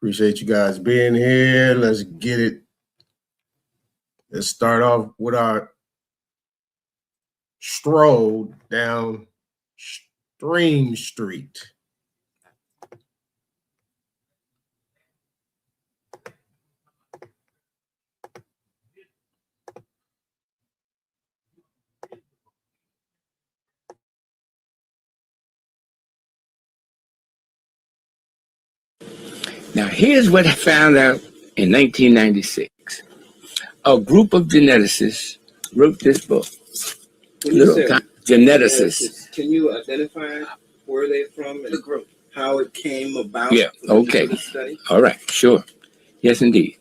Appreciate you guys being here. Let's get it. Let's start off with our stroll down Stream Street. Now, here's what I found out in 1996. A group of geneticists wrote this book. Geneticists. Can you identify where they're from and the group, how it came about? Yeah, okay. All right, sure. Yes, indeed.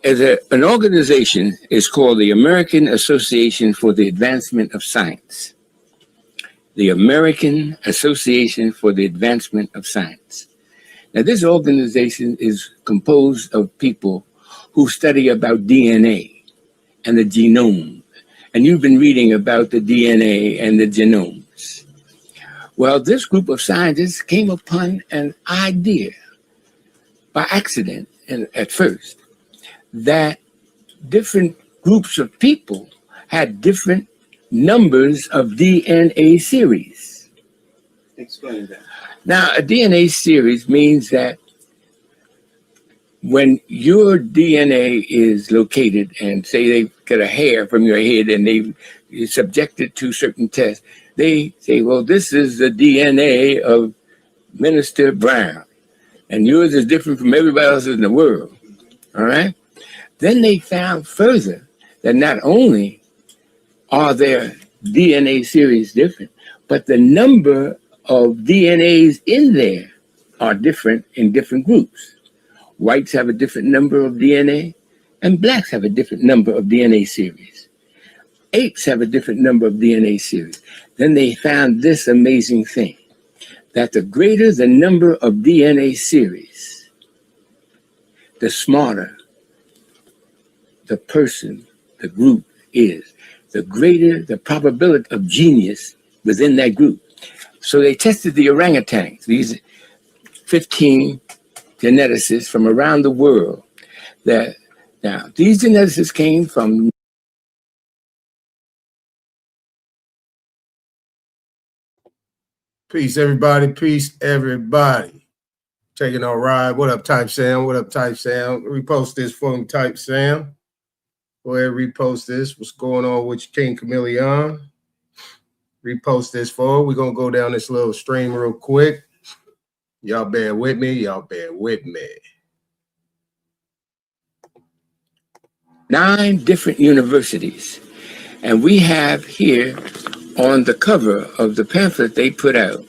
An organization is called the American Association for the Advancement of Science. The American Association for the Advancement of Science. Now, this organization is composed of people who study about DNA and the genome. And you've been reading about the DNA and the genomes. Well, this group of scientists came upon an idea by accident and at first that different groups of people had different numbers of DNA series. Explain that. Now, a DNA series means that when your DNA is located and say they get a hair from your head and they subject it to certain tests, they say, well, this is the DNA of Minister Brown and yours is different from everybody else in the world, all right? Then they found further that not only are their DNA series different, but the number of DNAs in there are different in different groups. Whites have a different number of DNA, and blacks have a different number of DNA series. Apes have a different number of DNA series. Then they found this amazing thing, that the greater the number of DNA series, the smarter the person, the group is, the greater the probability of genius within that group. So they tested the orangutans, these 15 geneticists from around the world. Now, these geneticists came from Peace, everybody. Peace, everybody. Taking our ride. What up, Type Sam? What up, Type Sam? Repost this for me, Type Sam. Go ahead, repost this. What's going on with King Chameleon? Repost this for. We're going to go down this little stream real quick. Y'all bear with me. Y'all bear with me. 9 different universities. And we have here on the cover of the pamphlet they put out.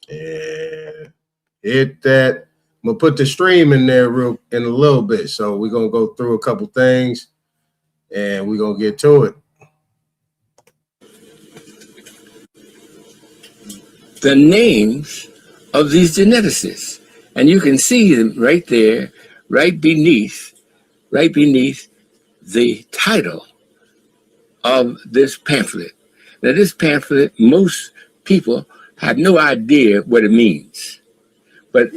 Yeah, hit that. I'm going to put the stream in there in a little bit. So we're going to go through a couple things and we're going to get to it. The names of these geneticists. And you can see them right there, right beneath the title of this pamphlet. Now, this pamphlet, most people have no idea what it means. But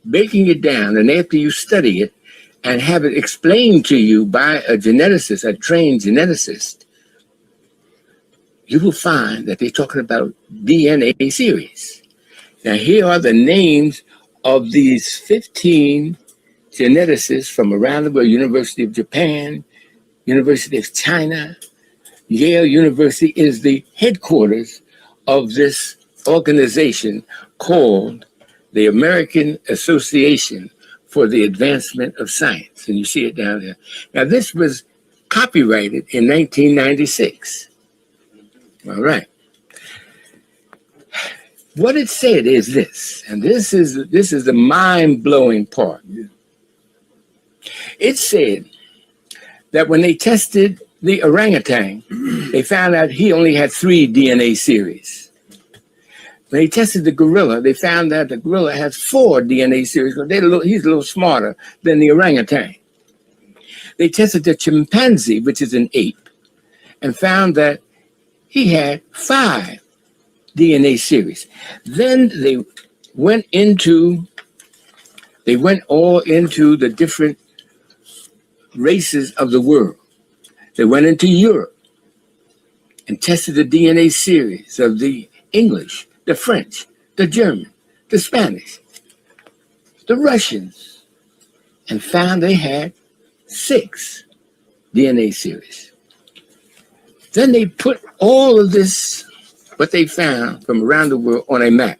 breaking it down, and after you study it and have it explained to you by a geneticist, a trained geneticist, you will find that they're talking about DNA series. Now, here are the names of these 15 geneticists from around the world: University of Japan, University of China. Yale University is the headquarters of this organization called the American Association for the Advancement of Science. And you see it down there. Now, this was copyrighted in 1996. All right. What it said is this, and this is the mind-blowing part. It said that when they tested the orangutan, they found out he only had 3 DNA series. When they tested the gorilla, they found out the gorilla has 4 DNA series. He's a little smarter than the orangutan. They tested the chimpanzee, which is an ape, and found that he had 5 DNA series. Then they went into They went all into the different races of the world. They went into Europe and tested the DNA series of the English, the French, the German, the Spanish, the Russians, and found they had 6 DNA series. Then they put all of this, what they found from around the world, on a map.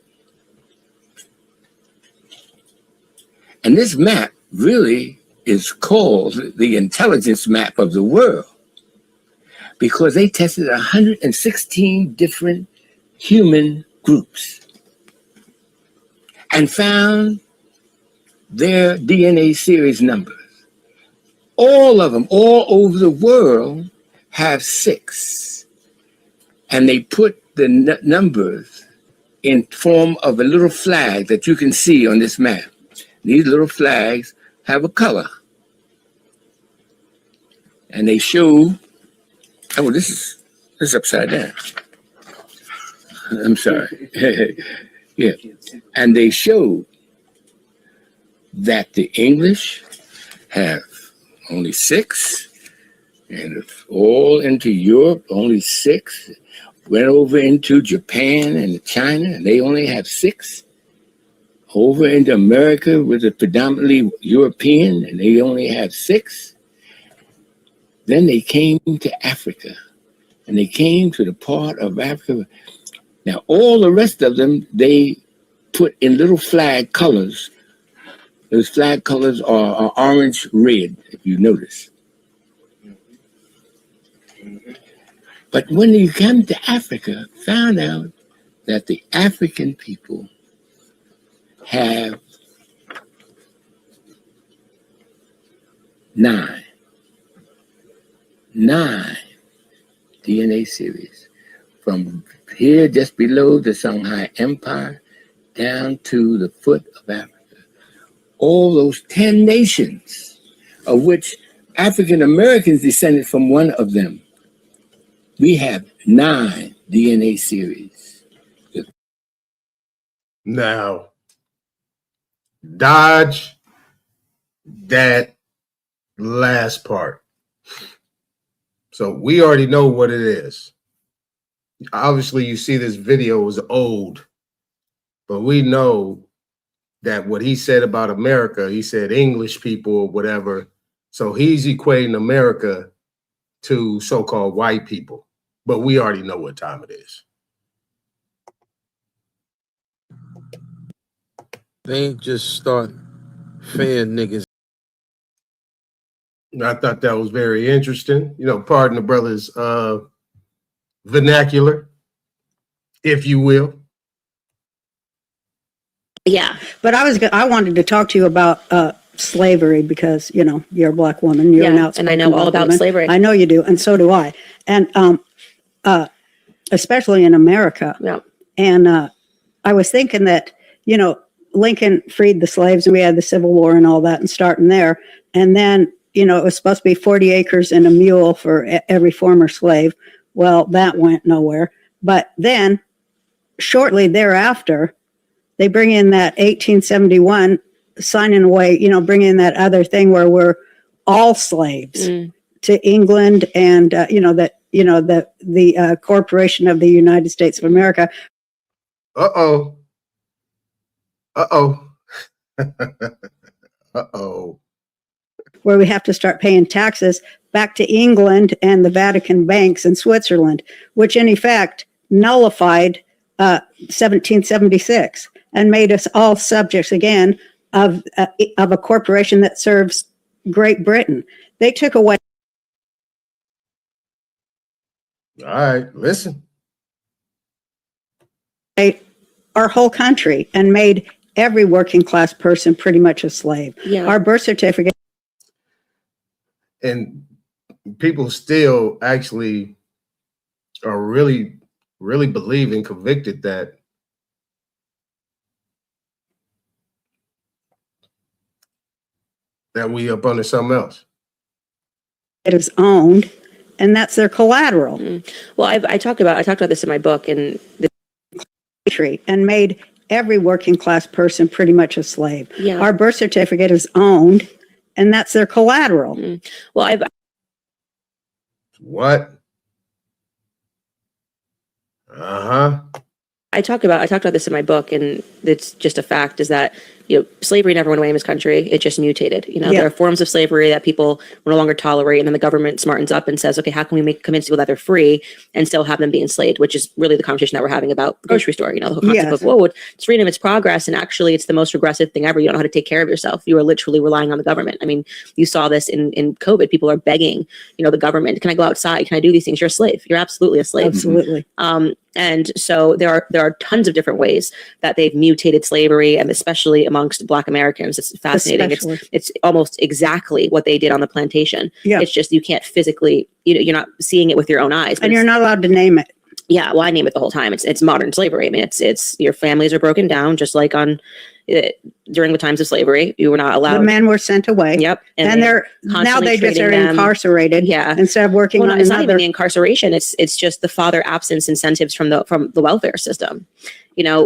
And this map really is called the intelligence map of the world, because they tested 116 different human groups and found their DNA series numbers. All of them, all over the world, have 6. And they put the numbers in form of a little flag that you can see on this map. These little flags have a color. And they show, oh, this is upside down. I'm sorry. Yeah. And they show that the English have only 6, and all into Europe, only 6. Went over into Japan and China, and they only have 6. Over into America, which is predominantly European, and they only have 6. Then they came to Africa, and they came to the part of Africa. Now, all the rest of them, they put in little flag colors. Those flag colors are orange, red, if you notice. But when you come to Africa, found out that the African people have 9 DNA series, from here just below the Shanghai Empire down to the foot of Africa. All those 10 nations, of which African Americans descended from one of them. We have 9 DNA series. Now, dodge that last part. So we already know what it is. Obviously, you see this video is old, but we know that what he said about America, he said English people or whatever. So he's equating America to so-called white people, but we already know what time it is. They ain't just start fan niggas. And I thought that was very interesting. You know, pardon the brother's vernacular, if you will. Yeah, but I wanted to talk to you about slavery, because you know you're a black woman. You're an outspoken and I know all black about woman. slavery. I know you do, and so do I. And especially in America. Yeah. And I was thinking that, you know, Lincoln freed the slaves, and we had the Civil War and all that, and starting there. And then, you know, it was supposed to be 40 acres and a mule for every former slave. Well, that went nowhere. But then, shortly thereafter, they bring in that 1871 signing away, you know, bring in that other thing where we're all slaves to England, and the Corporation of the United States of America. Uh-oh. Uh-oh. Uh-oh. Where we have to start paying taxes back to England and the Vatican banks in Switzerland, which in effect nullified 1776 and made us all subjects again of a corporation that serves Great Britain. They took away. All right, listen. Our whole country and made every working class person pretty much a slave. Yeah. Our birth certificate. And people still actually are really, really believe and convicted that we up under something else. It is owned, and that's their collateral. Well, I talked about this in my book, and And made every working class person pretty much a slave. Yeah. Our birth certificate is owned, and that's their collateral. Well, What? Uh-huh. I talked about this in my book, and it's just a fact, is that, slavery never went away in this country. It just mutated. There are forms of slavery that people will no longer tolerate, and then the government smartens up and says, okay, how can we convince people that they're free and still have them be enslaved, which is really the conversation that we're having about the grocery store. The whole concept of, whoa, it's freedom, it's progress, and actually it's the most regressive thing ever. You don't know how to take care of yourself. You are literally relying on the government. I mean, you saw this in COVID. People are begging, the government, can I go outside? Can I do these things? You're a slave. You're absolutely a slave. Absolutely. And so there are tons of different ways that they've mutated slavery, and especially amongst Black Americans. It's fascinating. It's almost exactly what they did on the plantation. Yeah. It's just you can't physically, you're not seeing it with your own eyes. And you're not allowed to name it. Yeah, well, I name it the whole time. It's modern slavery. I mean, it's your families are broken down, just like during the times of slavery. You were not allowed. The men were sent away. Yep. And they're now they just are incarcerated. Yeah. Instead of working on it's not even the incarceration. It's just the father absence incentives from the welfare system.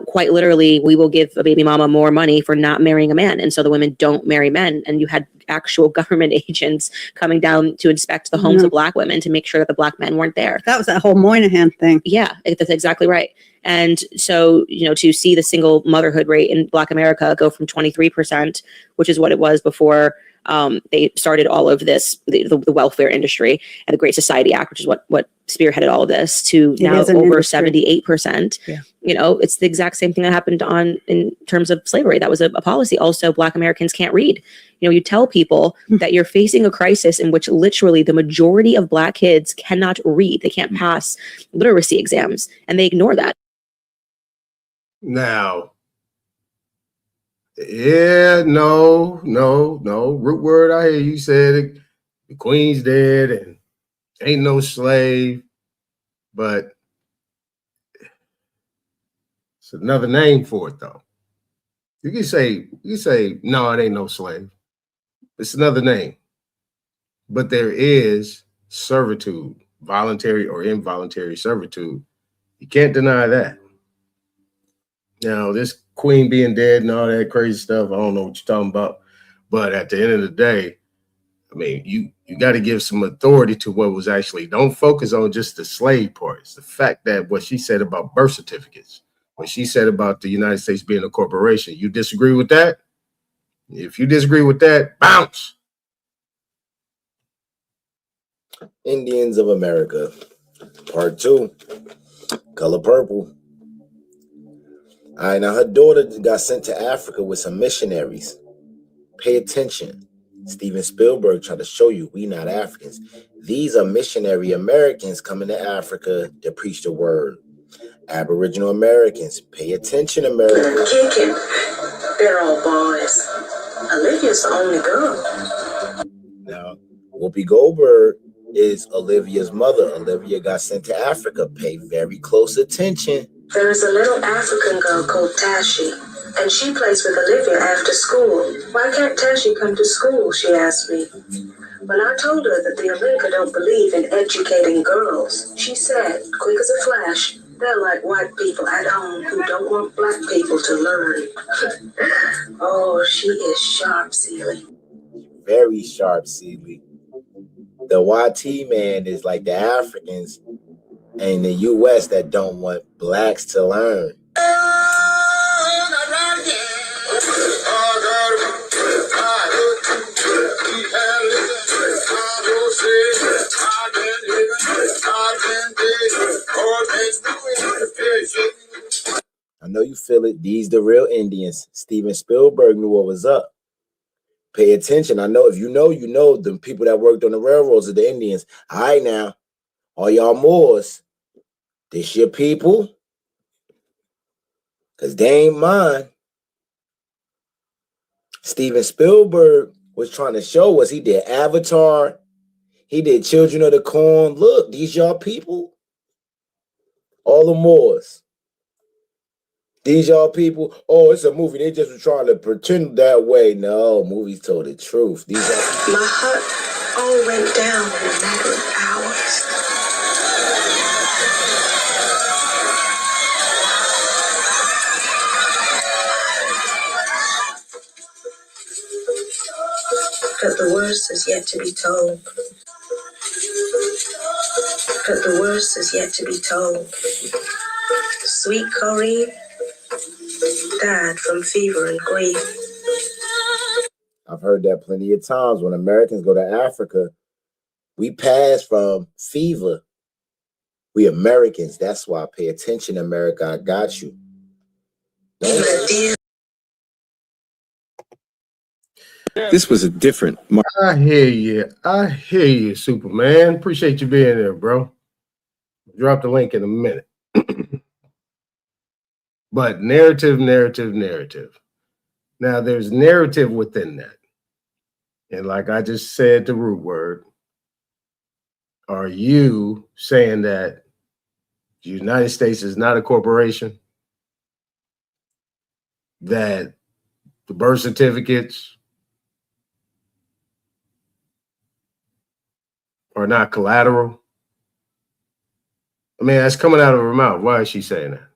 Quite literally, we will give a baby mama more money for not marrying a man, and so the women don't marry men. And you had actual government agents coming down to inspect the homes of Black women to make sure that the Black men weren't there. That was that whole Moynihan thing. Yeah, that's exactly right. And so, to see the single motherhood rate in Black America go from 23%, which is what it was before they started all of this, the welfare industry and the Great Society Act, which is what spearheaded all of this, to now over 78%. Yeah. It's the exact same thing that happened in terms of slavery. That was a policy. Also, Black Americans can't read. You tell people that you're facing a crisis in which literally the majority of Black kids cannot read. They can't pass literacy exams, and they ignore that. Now, yeah, no. Root word, I hear you said it. The queen's dead and ain't no slave, but it's another name for it, though. You can say, no, it ain't no slave. It's another name. But there is servitude, voluntary or involuntary servitude. You can't deny that. Now, this queen being dead and all that crazy stuff, I don't know what you're talking about. But at the end of the day, I mean, you got to give some authority to what was actually, don't focus on just the slave parts. The fact that what she said about birth certificates, what she said about the United States being a corporation, you disagree with that? If you disagree with that, bounce. Indians of America, Part 2, Color Purple. All right, now her daughter got sent to Africa with some missionaries. Pay attention. Steven Spielberg tried to show you we not Africans. These are missionary Americans coming to Africa to preach the word. Aboriginal Americans, pay attention, America. Kicking. They're all boys. Olivia's the only girl. Now, Whoopi Goldberg is Olivia's mother. Olivia got sent to Africa. Pay very close attention. There is a little African girl called Tashi, and she plays with Olivia after school. Why can't Tashi come to school, she asked me. When I told her that the America don't believe in educating girls, she said, quick as a flash, they're like white people at home who don't want Black people to learn. Oh, she is sharp, Celie. Very sharp, Celie. The YT man is like the Africans in the U.S. that don't want Blacks to learn. I know you feel it. These the real Indians. Steven Spielberg knew what was up. Pay attention. I know if you know, the people that worked on the railroads are the Indians. All right, now, all y'all Moors, this your people? Because they ain't mine. Steven Spielberg was trying to show us. He did Avatar. He did Children of the Corn. Look, these y'all people. All the Moors. These y'all people, oh, it's a movie. They just were trying to pretend that way. No, movies told the truth. These are... My heart all went down in a matter of hours. worst is yet to be told. But the worst is yet to be told. Sweet Corrine died from fever and grief. I've heard that plenty of times. When Americans go to Africa, we pass from fever. We Americans. That's why. Pay attention, America. I got you. This was a different. I hear you. I hear you, Superman. Appreciate you being there, bro. Drop the link in a minute. But narrative. Now, there's narrative within that. And like I just said, the root word, are you saying that the United States is not a corporation? That the birth certificates are not collateral? I mean, that's coming out of her mouth. Why is she saying that?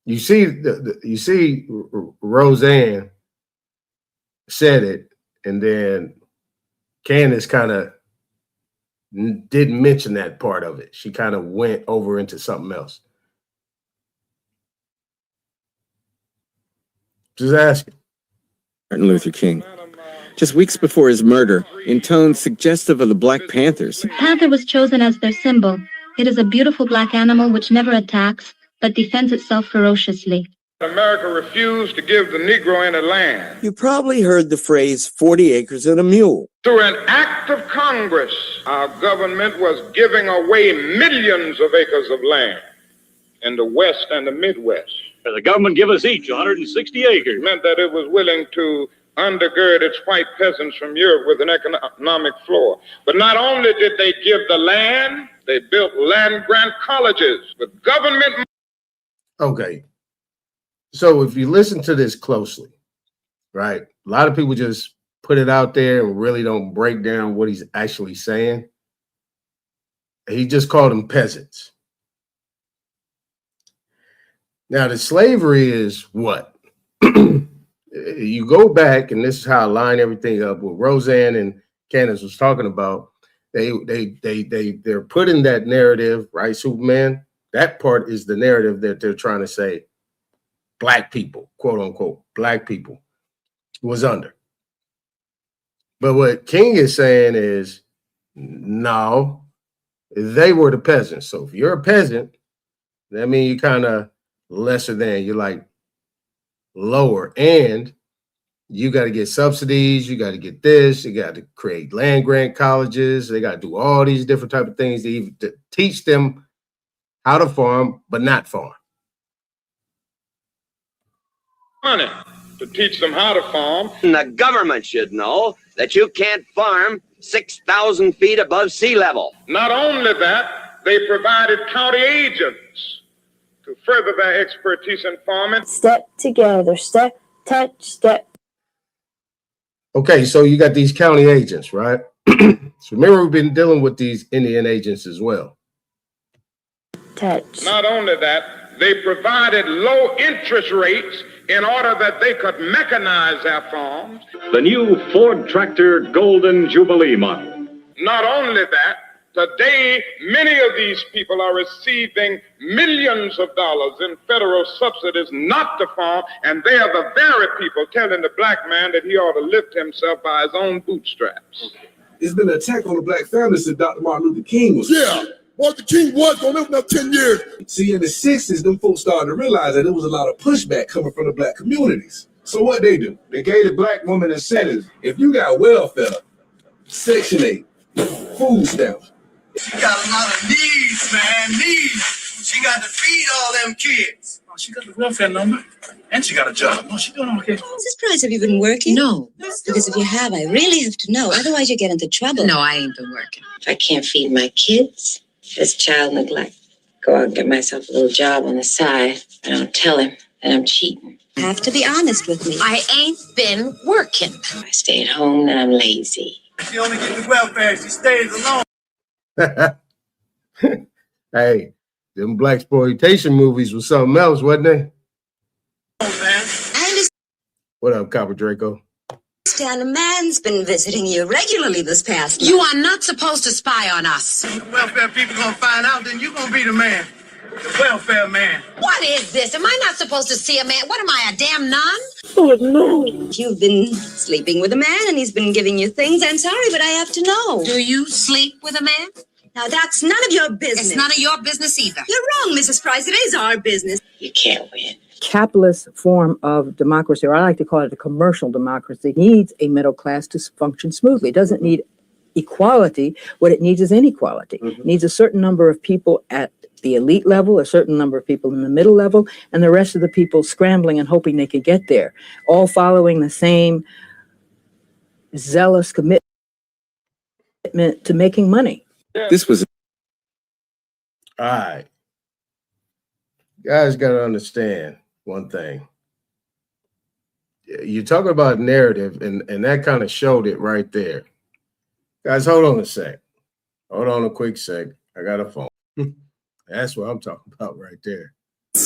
You see, Roseanne said it, and then Candace kind of didn't mention that part of it. She kind of went over into something else. Just asking. Martin Luther King. Just weeks before his murder, in tones suggestive of the Black Panthers. The panther was chosen as their symbol. It is a beautiful black animal which never attacks, but defends itself ferociously. America refused to give the Negro any land. You probably heard the phrase 40 acres and a mule. Through an act of Congress, our government was giving away millions of acres of land in the West and the Midwest. The government give us each 160 acres. It meant that it was willing to undergird its white peasants from Europe with an economic floor. But not only did they give the land, they built land-grant colleges with government. Okay. So if you listen to this closely, right, a lot of people just put it out there and really don't break down what he's actually saying. He just called them peasants. Now, the slavery is what? You go back, and this is how I line everything up. What Roseanne and Candace was talking about, they're putting that narrative, right, Superman? That part is the narrative that they're trying to say Black people, quote unquote, Black people was under. But what King is saying is, no, they were the peasants. So if you're a peasant, that means you kind of lesser than, you're like lower, and you got to get subsidies, you got to get this, you got to create land grant colleges, they got to do all these different type of things to teach them how to farm, but not farm. Money to teach them how to farm. The government should know that you can't farm 6,000 feet above sea level. Not only that, they provided county agents to further their expertise in farming. Step together, step, touch, step. Okay, so you got these county agents, right? So remember, we've been dealing with these Indian agents as well. Touch. Not only that, they provided low interest rates in order that they could mechanize their farms. The new Ford Tractor Golden Jubilee model. Not only that, today many of these people are receiving millions of dollars in federal subsidies not to farm, and they are the very people telling the black man that he ought to lift himself by his own bootstraps. It's been an attack on the black family since Dr. Martin Luther King was. Yeah. Martin Luther King was gonna live another 10 years. See, in the 60s, them folks started to realize that there was a lot of pushback coming from the black communities. So what they do? They gave the black woman incentives. If you got welfare, Section 8, food stamps. She got a lot of needs, man, needs. She got to feed all them kids. Oh, she got the welfare number, and she got a job. Oh, she doing okay. I'm surprised. Have you been working? No, because if you have, I really have to know. Otherwise, you get into trouble. No, I ain't been working. If I can't feed my kids, there's child neglect. Go out and get myself a little job on the side. I don't tell him that I'm cheating. You have to be honest with me. I ain't been working. I stay at home, then I'm lazy. She only gets the welfare. She stays alone. Hey, them blaxploitation movies was something else, wasn't they? Oh, man. What up, Copper Draco? understand a man's been visiting you regularly this past month. You are not supposed to spy on us. The welfare people gonna find out, then you gonna be the man. The welfare man. What is this? Am I not supposed to see a man? What am I, a damn nun? Oh, no. You've been sleeping with a man and he's been giving you things. I'm sorry, but I have to know. Do you sleep with a man? Now, that's none of your business. It's none of your business either. You're wrong, Mrs. Price. It is our business. You can't win. Capitalist form of democracy, or I like to call it a commercial democracy, needs a middle class to function smoothly. It doesn't need equality. What it needs is inequality. It needs a certain number of people at the elite level, a certain number of people in the middle level, and the rest of the people scrambling and hoping they could get there, all following the same zealous commitment to making money. This was All right. Guys got to understand one thing. You're talking about narrative, and that kind of showed it right there. Guys, hold on a sec. Hold on a quick sec. I got a phone. That's what I'm talking about right there.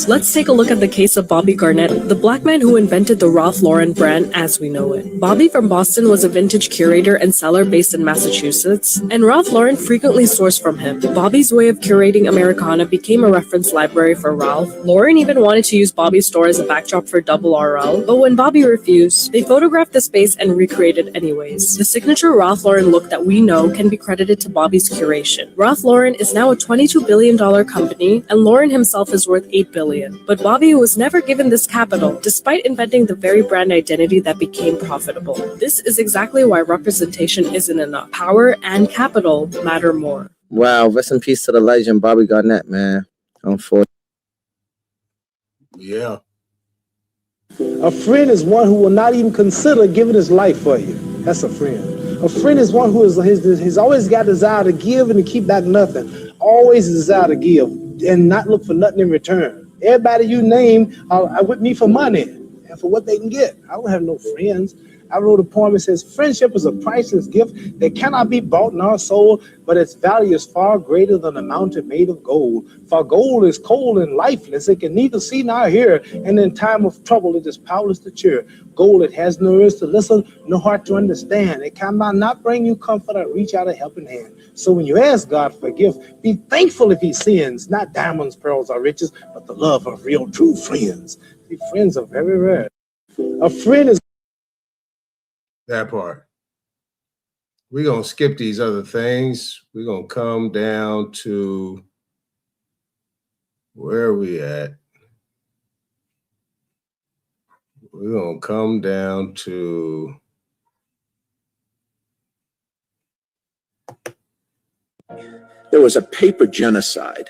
Let's take a look at the case of Bobby Garnett, the black man who invented the Ralph Lauren brand as we know it. Bobby from Boston was a vintage curator and seller based in Massachusetts, and Ralph Lauren frequently sourced from him. Bobby's way of curating Americana became a reference library for Ralph. Lauren even wanted to use Bobby's store as a backdrop for Double RL, but when Bobby refused, they photographed the space and recreated anyways. The signature Ralph Lauren look that we know can be credited to Bobby's curation. Ralph Lauren is now a $22 billion company, and Lauren himself is worth $8 billion. But Bobby was never given this capital, despite inventing the very brand identity that became profitable. This is exactly why representation isn't enough. Power and capital matter more. Wow, rest in peace to the legend Bobby Garnett, man. Unfortunately. Yeah. A friend is one who will not even consider giving his life for you. That's a friend. A friend is one who has always got desire to give and to keep back nothing. Always a desire to give and not look for nothing in return. Everybody you name are with me for money and for what they can get. I don't have no friends. I wrote a poem that says, friendship is a priceless gift that cannot be bought nor sold, but its value is far greater than a mountain made of gold. For gold is cold and lifeless. It can neither see nor hear, and in time of trouble it is powerless to cheer. Gold, it has no ears to listen, no heart to understand. It cannot not bring you comfort or reach out a helping hand. So when you ask God for a gift, be thankful if he sends, not diamonds, pearls, or riches, but the love of real, true friends. See, friends are very rare. A friend is That part. We're going to skip these other things. We're going to come down to where are we at? We're going to come down to there was a paper genocide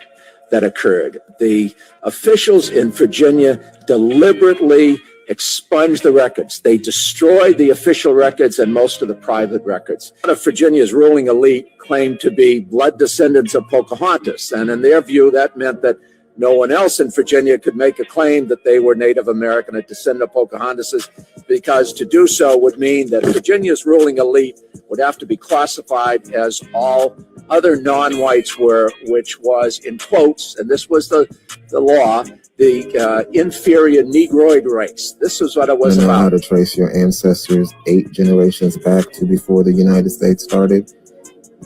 that occurred. The officials in Virginia deliberately expunged the records. They destroyed the official records and most of the private records. One of Virginia's ruling elite claimed to be blood descendants of Pocahontas, and in their view, that meant that no one else in Virginia could make a claim that they were Native American, a descendant of Pocahontas, because to do so would mean that Virginia's ruling elite would have to be classified as all other non-whites were, which was, in quotes, and this was the law, the inferior Negroid race. This is what it was know about. How to trace your ancestors 8 generations back to before the United States started,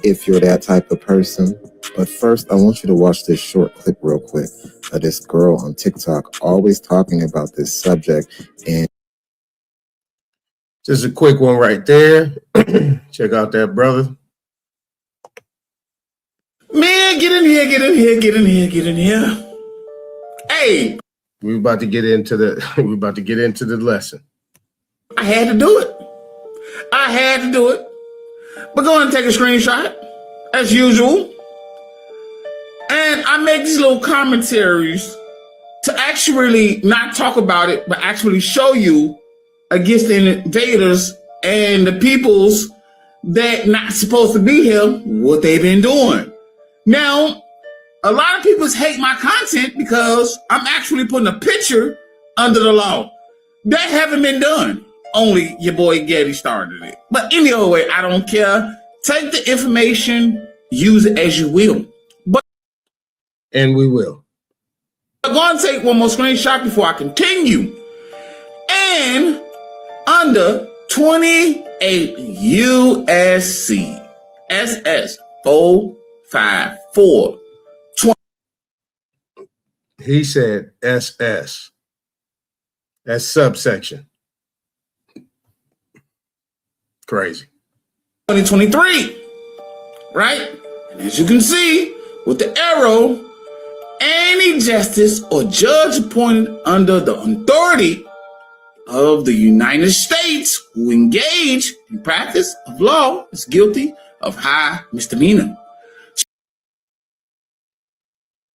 if you're that type of person. But first, I want you to watch this short clip real quick of this girl on TikTok always talking about this subject. And just a quick one right there. Check out that brother. Man, get in here, get in here, get in here, get in here. Hey, We're about to get into the lesson. I had to do it. I had to do it. But go ahead and take a screenshot, as usual. And I make these little commentaries to actually not talk about it, but actually show you against the invaders and the peoples that not supposed to be here, what they've been doing. Now, a lot of people hate my content because I'm actually putting a picture under the law. That haven't been done. Only your boy Getty started it. But anyway, I don't care. Take the information, use it as you will. And we will. I'm going to take one more screenshot before I continue. And under 20 a USC SS 454. He said SS. That's subsection. Crazy. 2023, right? And as you can see with the arrow, any justice or judge appointed under the authority of the United States who engage in practice of law is guilty of high misdemeanor.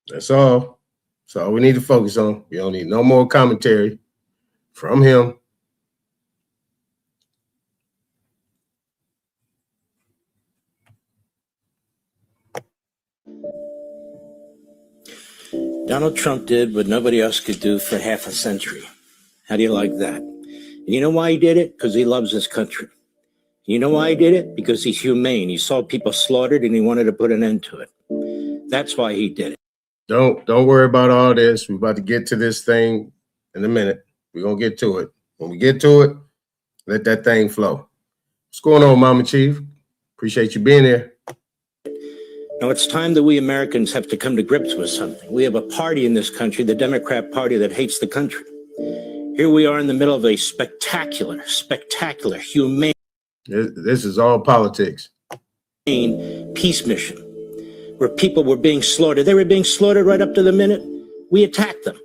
That's all. That's all we need to focus on. We don't need no more commentary from him. Donald Trump did what nobody else could do for half a century. How do you like that? And you know why he did it? Because he loves his country. You know why he did it? Because he's humane. He saw people slaughtered and he wanted to put an end to it. That's why he did it. Don't worry about all this. We're about to get to this thing in a minute. We're going to get to it. When we get to it, let that thing flow. What's going on, Mama Chief? Appreciate you being here. Now, it's time that we Americans have to come to grips with something. We have a party in this country, the Democrat Party, that hates the country. Here we are in the middle of a spectacular, humane. This is all politics. Peace mission, where people were being slaughtered. They were being slaughtered right up to the minute we attacked them.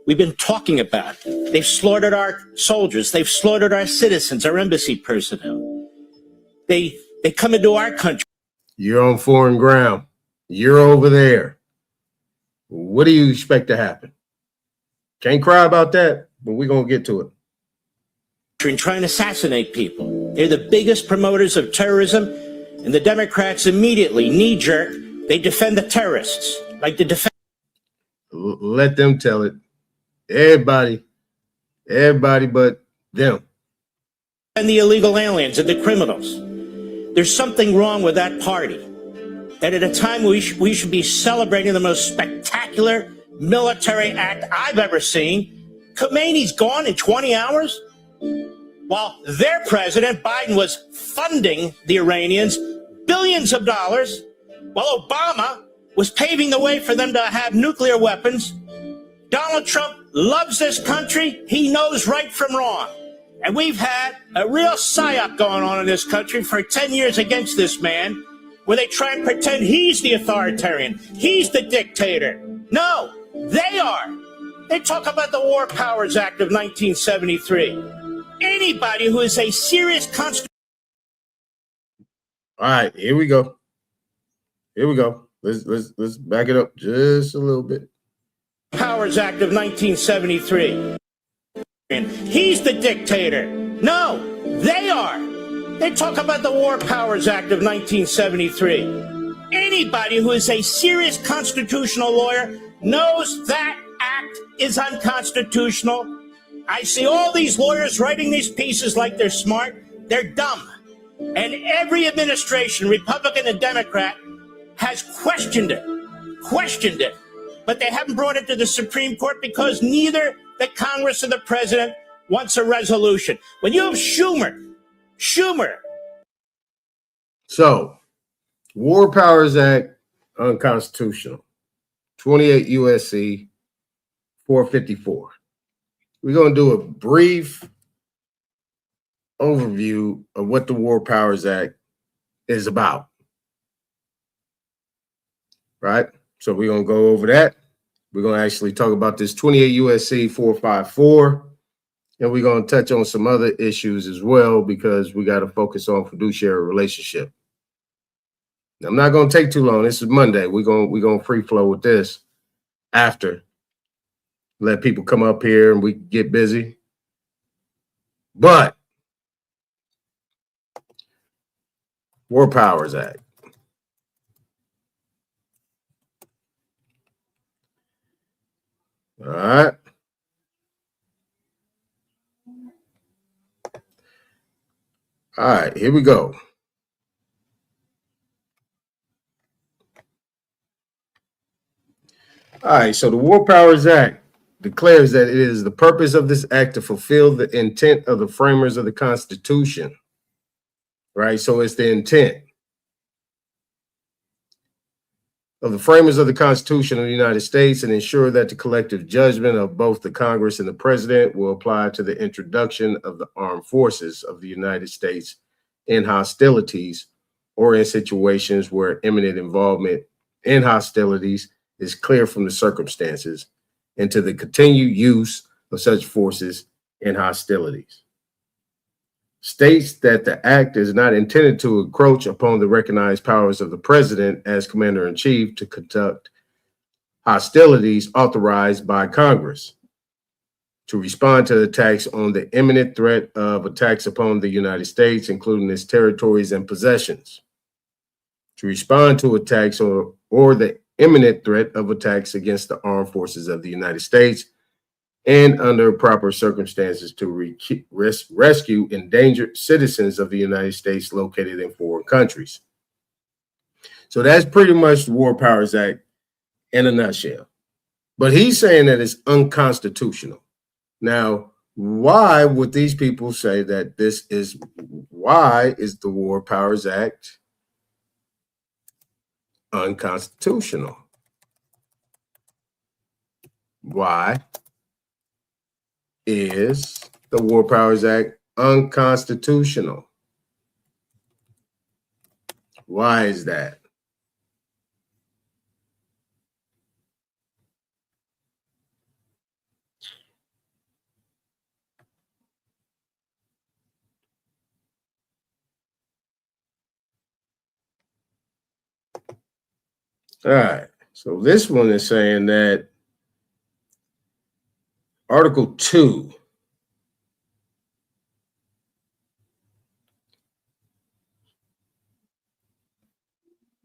We've been talking about it. They've slaughtered our soldiers. They've slaughtered our citizens, our embassy personnel. They come into our country. You're on foreign ground. You're over there. What do you expect to happen? Can't cry about that, but we're going to get to it. And trying to assassinate people. They're the biggest promoters of terrorism, and the Democrats immediately, knee-jerk, they defend the terrorists. Like the defense. Let them tell it. Everybody but them. And the illegal aliens and the criminals. There's something wrong with that party. That at a time we should be celebrating the most spectacular military act I've ever seen, Khomeini's gone in 20 hours? While their president, Biden, was funding the Iranians billions of dollars, while Obama was paving the way for them to have nuclear weapons. Donald Trump loves this country. He knows right from wrong. And we've had a real psyop going on in this country for 10 years against this man, where they try and pretend he's the authoritarian, he's the dictator. No, they are. They talk about the War Powers Act of 1973. Anybody who is a serious constitutional. All right, here we go. Let's back it up just a little bit. Powers Act of 1973. He's the dictator. No, they are. They talk about the War Powers Act of 1973. Anybody who is a serious constitutional lawyer knows that act is unconstitutional. I see all these lawyers writing these pieces like they're smart. They're dumb. And every administration, Republican and Democrat, has questioned it. But they haven't brought it to the Supreme Court because neither the Congress or the president wants a resolution. When you have Schumer. So, War Powers Act, unconstitutional. 28 USC 454. We're going to do a brief overview of what the War Powers Act is about. Right? So we're going to go over that. We're going to actually talk about this 28 USC 454. And we're going to touch on some other issues as well, because we got to focus on fiduciary relationship. I'm not going to take too long. This is Monday. We're going to free flow with this after. Let people come up here and we get busy. But War Powers Act. All right. All right, here we go. All right, so the War Powers Act declares that it is the purpose of this act to fulfill the intent of the framers of the Constitution right? So it's the intent of the framers of the Constitution of the United States and ensure that the collective judgment of both the Congress and the President will apply to the introduction of the armed forces of the United States in hostilities or in situations where imminent involvement in hostilities is clear from the circumstances, and to the continued use of such forces in hostilities. States that the act is not intended to encroach upon the recognized powers of the president as commander-in-chief to conduct hostilities authorized by Congress, to respond to attacks on the imminent threat of attacks upon the United States, including its territories and possessions, to respond to attacks or the imminent threat of attacks against the armed forces of the United States, and under proper circumstances to rescue endangered citizens of the United States located in foreign countries. So that's pretty much the War Powers Act in a nutshell. But he's saying that it's unconstitutional. Now, why would these people say that why is the War Powers Act unconstitutional? Why is the War Powers Act unconstitutional? Why is that? All right, so this one is saying that Article 2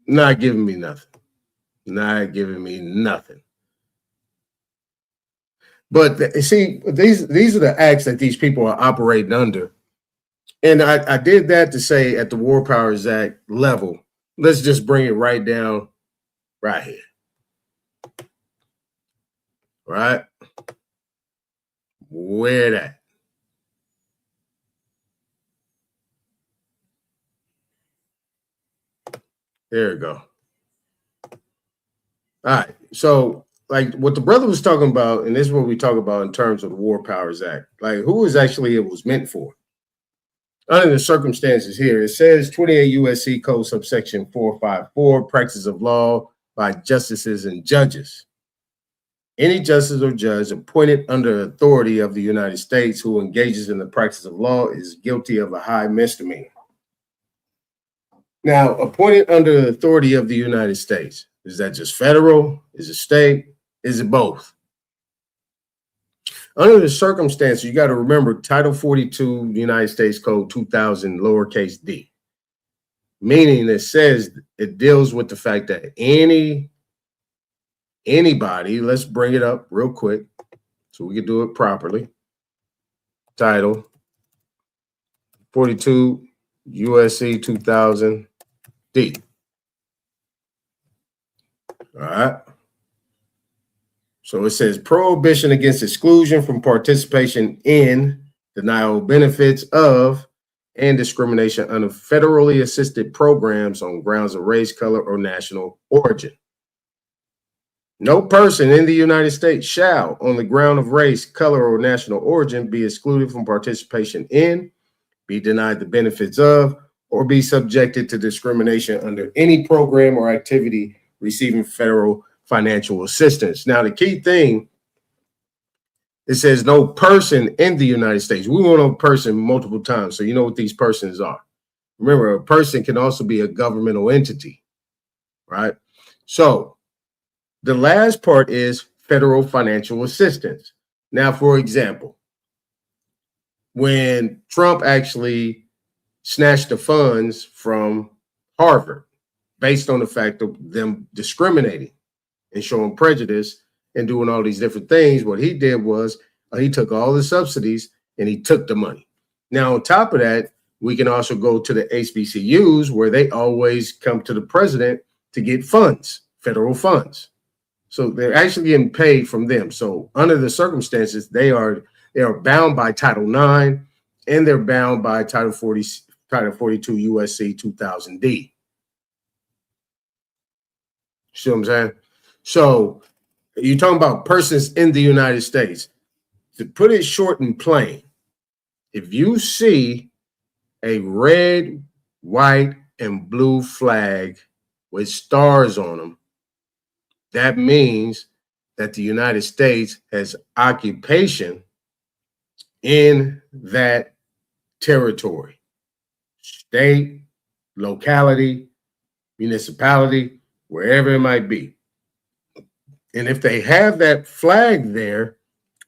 not giving me nothing. Not giving me nothing. But see, these are the acts that these people are operating under. And I did that to say at the War Powers Act level, let's just bring it right down right here. Right? Where that? There we go. All right. So, like what the brother was talking about, and this is what we talk about in terms of the War Powers Act, like who is actually it was meant for? Under the circumstances here, it says 28 U.S.C. Code subsection 454, practice of law by justices and judges. Any justice or judge appointed under authority of the United States who engages in the practice of law is guilty of a high misdemeanor. Now, appointed under the authority of the United States, is that just federal? Is it state? Is it both? Under the circumstances, you got to remember Title 42, United States Code 2000, lowercase d, meaning it says it deals with the fact that anybody, let's bring it up real quick so we can do it properly. Title 42 USC 2000 D. All right. So it says prohibition against exclusion from participation in, denial of benefits of, and discrimination under federally assisted programs on grounds of race, color, or national origin. No person in the United States shall, on the ground of race, color, or national origin, be excluded from participation in, be denied the benefits of, or be subjected to discrimination under any program or activity receiving federal financial assistance. Now, the key thing, it says no person in the United States. We want a person multiple times, so you know what these persons are. Remember, a person can also be a governmental entity, right? So the last part is federal financial assistance. Now, for example, when Trump actually snatched the funds from Harvard based on the fact of them discriminating and showing prejudice and doing all these different things, what he did was he took all the subsidies and he took the money. Now, on top of that, we can also go to the HBCUs where they always come to the president to get funds, federal funds. So they're actually getting paid from them. So under the circumstances, they are bound by Title IX and they're bound by Title Title 42 USC 2000D. See what I'm saying? So you're talking about persons in the United States. To put it short and plain, if you see a red, white, and blue flag with stars on them, that means that the United States has occupation in that territory, state, locality, municipality, wherever it might be. And if they have that flag there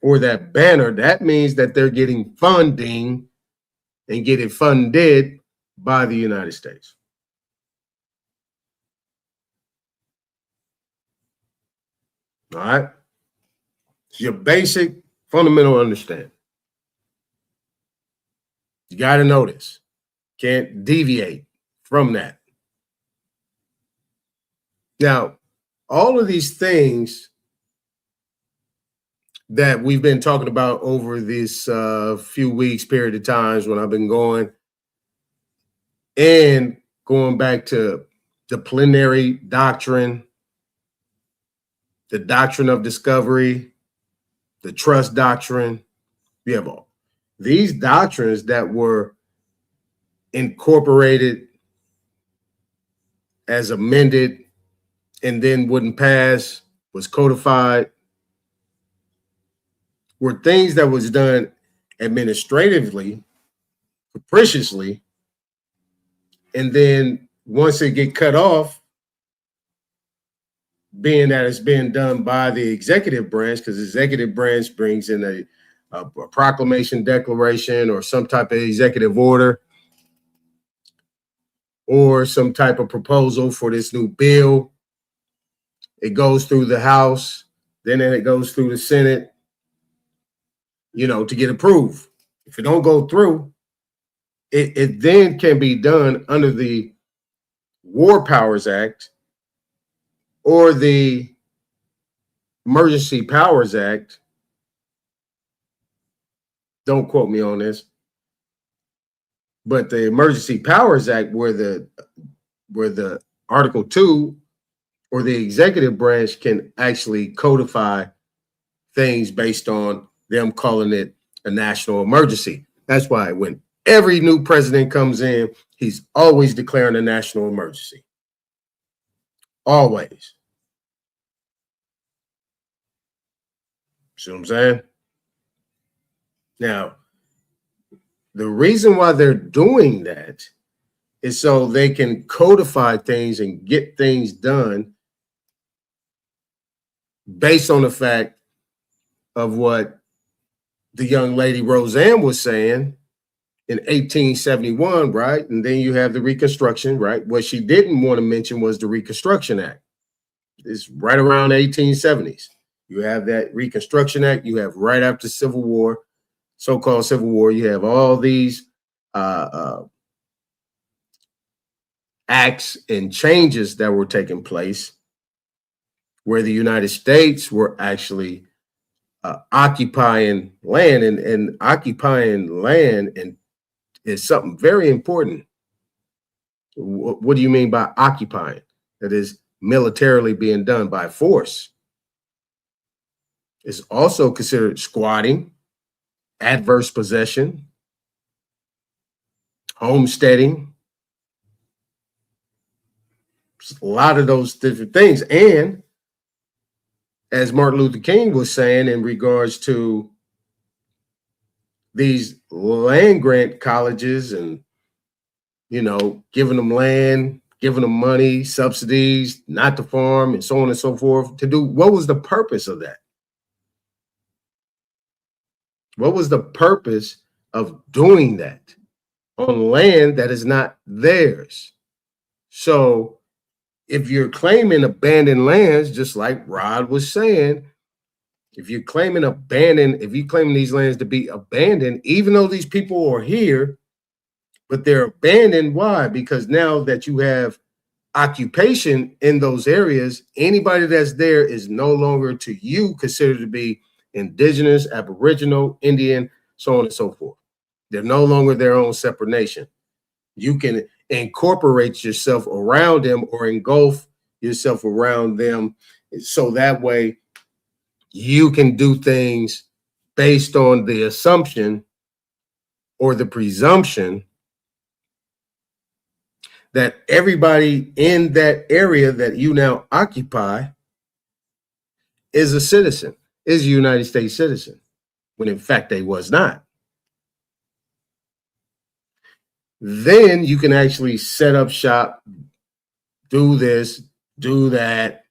or that banner, that means that they're getting funding and getting funded by the United States. All right? It's your basic fundamental understanding. You got to know this. Can't deviate from that. Now, all of these things that we've been talking about over this few weeks, period of times when I've been going back to the plenary doctrine, the doctrine of discovery, the trust doctrine. We have all these doctrines that were incorporated as amended and then wouldn't pass, was codified, were things that was done administratively, capriciously, and then once it get cut off, being that it's being done by the executive branch, because the executive branch brings in a proclamation, declaration, or some type of executive order, or some type of proposal for this new bill. It goes through the House, then it goes through the Senate, to get approved. If it don't go through, it then can be done under the War Powers Act or the Emergency Powers Act. Don't quote me on this, but the Emergency Powers Act, where the Article 2 or the executive branch can actually codify things based on them calling it a national emergency. That's why when every new president comes in, he's always declaring a national emergency. Always. See what I'm saying? Now, the reason why they're doing that is so they can codify things and get things done based on the fact of what the young lady Roseanne was saying in 1871, right? And then you have the Reconstruction, right? What she didn't want to mention was the Reconstruction Act. It's right around 1870s. You have that Reconstruction Act. You have right after Civil War, so-called Civil War, you have all these acts and changes that were taking place where the United States were actually occupying land, and occupying land and is something very important. What do you mean by occupying? That is militarily being done by force. It's also considered squatting, adverse possession, homesteading. A lot of those different things. And as Martin Luther King was saying in regards to these land grant colleges and, giving them land, giving them money, subsidies, not to farm, and so on and so forth, to do, what was the purpose of that? What was the purpose of doing that on land that is not theirs? So if you're claiming abandoned lands, just like Rod was saying, if you're claiming these lands to be abandoned, even though these people are here, but they're abandoned, why? Because now that you have occupation in those areas, anybody that's there is no longer to you considered to be indigenous, aboriginal, Indian, so on and so forth. They're no longer their own separate nation. You can incorporate yourself around them or engulf yourself around them, so that way you can do things based on the assumption or the presumption that everybody in that area that you now occupy is a citizen, is a United States citizen, when in fact they was not. Then you can actually set up shop, do this, do that,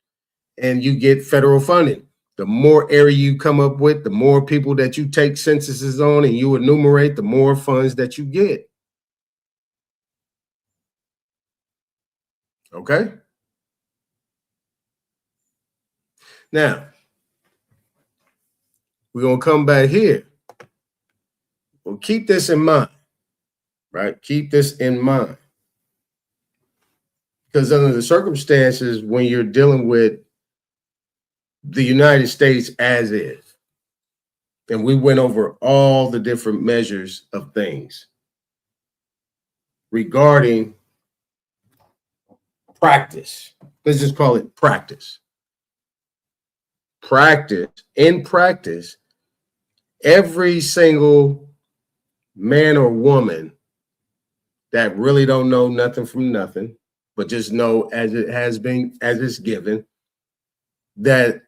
and you get federal funding. The more area you come up with, the more people that you take censuses on and you enumerate, the more funds that you get. Okay? Now, we're going to come back here. Well, keep this in mind, right? Keep this in mind. Because under the circumstances, when you're dealing with the United States as is, and we went over all the different measures of things regarding practice. Let's just call it practice. In practice, every single man or woman that really don't know nothing from nothing, but just know as it has been, as it's given, that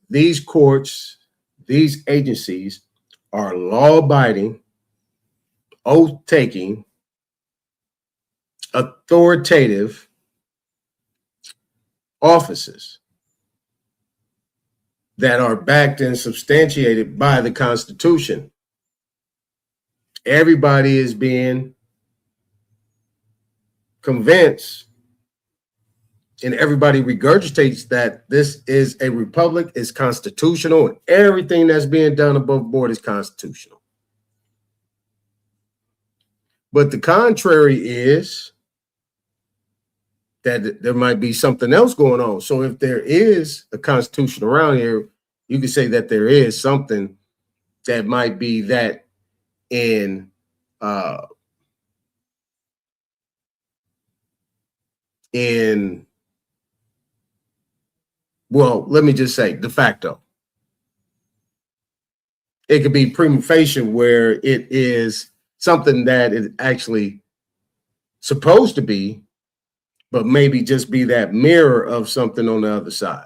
these courts, these agencies are law-abiding, oath-taking, authoritative offices that are backed and substantiated by the Constitution. Everybody is being convinced, and everybody regurgitates that this is a republic, is constitutional, and everything that's being done above board is constitutional. But the contrary is that there might be something else going on. So if there is a constitution around here, you could say that there is something that might be that in well, let me just say de facto. It could be prima facie where it is something that is actually supposed to be, but maybe just be that mirror of something on the other side,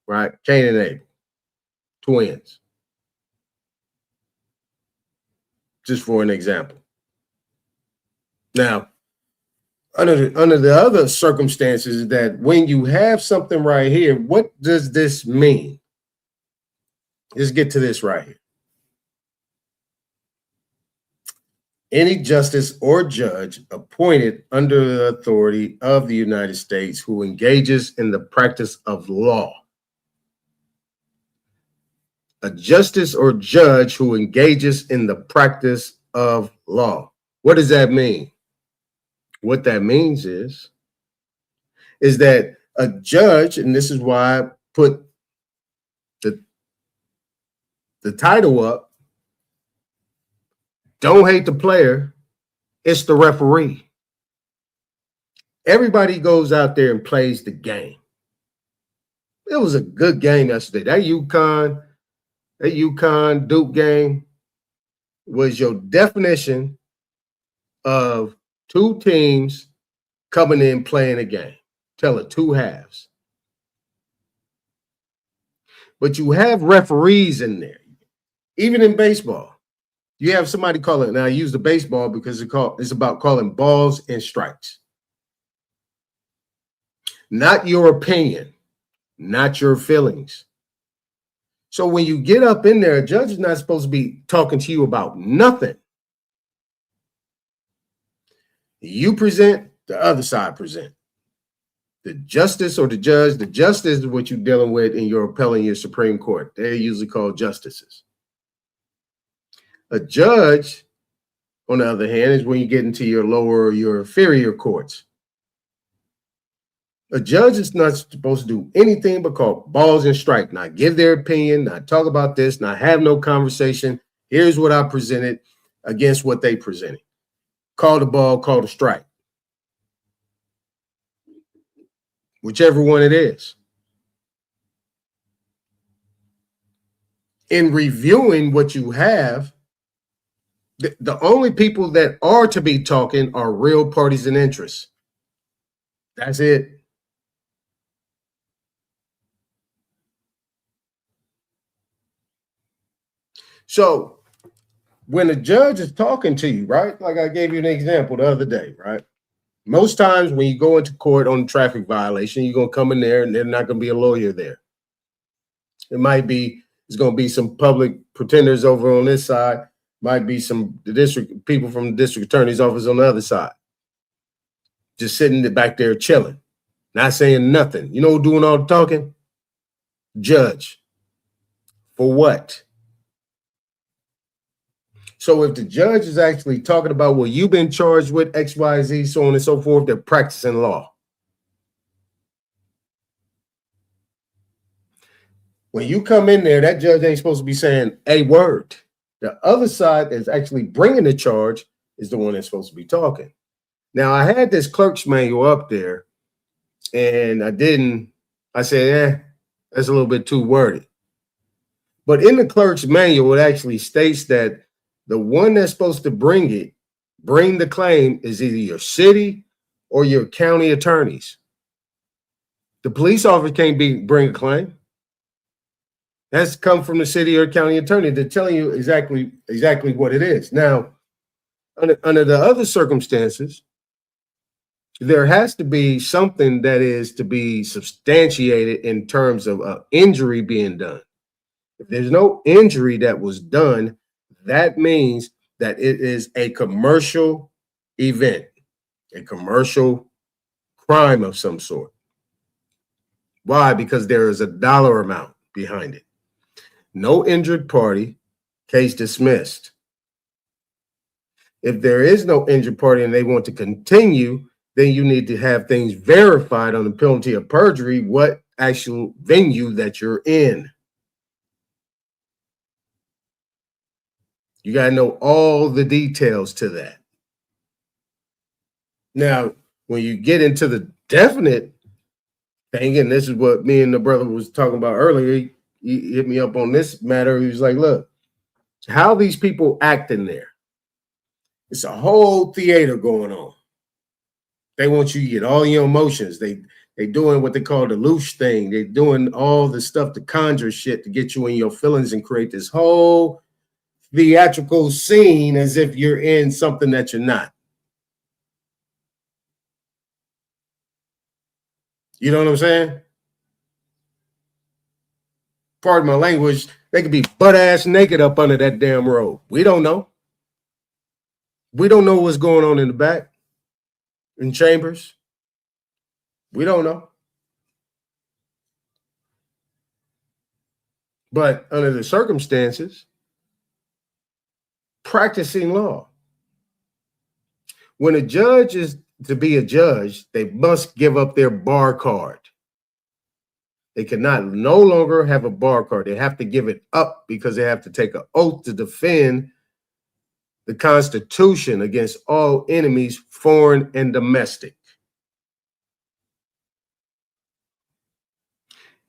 right? Cain and Abel, twins. Just for an example. Now, under the other circumstances, that when you have something right here, what does this mean? Let's get to this right here. Any justice or judge appointed under the authority of the United States who engages in the practice of law. A justice or judge who engages in the practice of law. What does that mean? What that means is that a judge, and this is why I put the title up, don't hate the player, it's the referee. Everybody goes out there and plays the game. It was a good game yesterday. That UConn Duke game was your definition of two teams coming in playing a game. Tell it, two halves. But you have referees in there. Even in baseball, you have somebody call it. Now I use the baseball because it's about calling balls and strikes. Not your opinion, not your feelings. So when you get up in there, a judge is not supposed to be talking to you about nothing. You present, the other side present. The justice or the judge, the justice is what you're dealing with in your appellate, your Supreme Court. They're usually called justices. A judge, on the other hand, is when you get into your lower or your inferior courts. A judge is not supposed to do anything but call balls and strike, not give their opinion, not talk about this, not have no conversation. Here's what I presented against what they presented. call the ball, call the strike. Whichever one it is. In reviewing what you have, the only people that are to be talking are real parties and interests. That's it. So when a judge is talking to you, right? Like I gave you an example the other day, right? Most times when you go into court on a traffic violation, you're going to come in there and there's not going to be a lawyer there. It might be, there's going to be some public pretenders over on this side, might be some district people from the district attorney's office on the other side. Just sitting back there chilling, not saying nothing. You know who doing all the talking? Judge. For what? So if the judge is actually talking about, well, you've been charged with X, Y, Z, so on and so forth, they're practicing law. When you come in there, that judge ain't supposed to be saying a word. The other side that's actually bringing the charge is the one that's supposed to be talking. Now, I had this clerk's manual up there, and I said, that's a little bit too wordy. But in the clerk's manual, it actually states that the one that's supposed to bring the claim is either your city or your county attorneys. The police officer can't bring a claim. That's come from the city or county attorney. They're telling you exactly what it is. Now, under the other circumstances, there has to be something that is to be substantiated in terms of injury being done. If there's no injury that was done, that means that it is a commercial event, a commercial crime of some sort. Why? Because there is a dollar amount behind it. No injured party, case dismissed. If there is no injured party and they want to continue, then you need to have things verified on the penalty of perjury, what actual venue that you're in. You got to know all the details to that. Now, when you get into the definite thing, and this is what me and the brother was talking about earlier, he hit me up on this matter. He was like, look, how these people act in there. It's a whole theater going on. They want you to get all your emotions. They doing what they call the louche thing. They're doing all the stuff to conjure shit to get you in your feelings and create this whole theatrical scene as if you're in something that you're not. You know what I'm saying? Pardon my language, they could be butt-ass naked up under that damn robe. We don't know. We don't know what's going on in the back, in chambers. We don't know. But under the circumstances, practicing law. When a judge is to be a judge, they must give up their bar card. They cannot no longer have a bar card. They have to give it up because they have to take an oath to defend the Constitution against all enemies, foreign and domestic.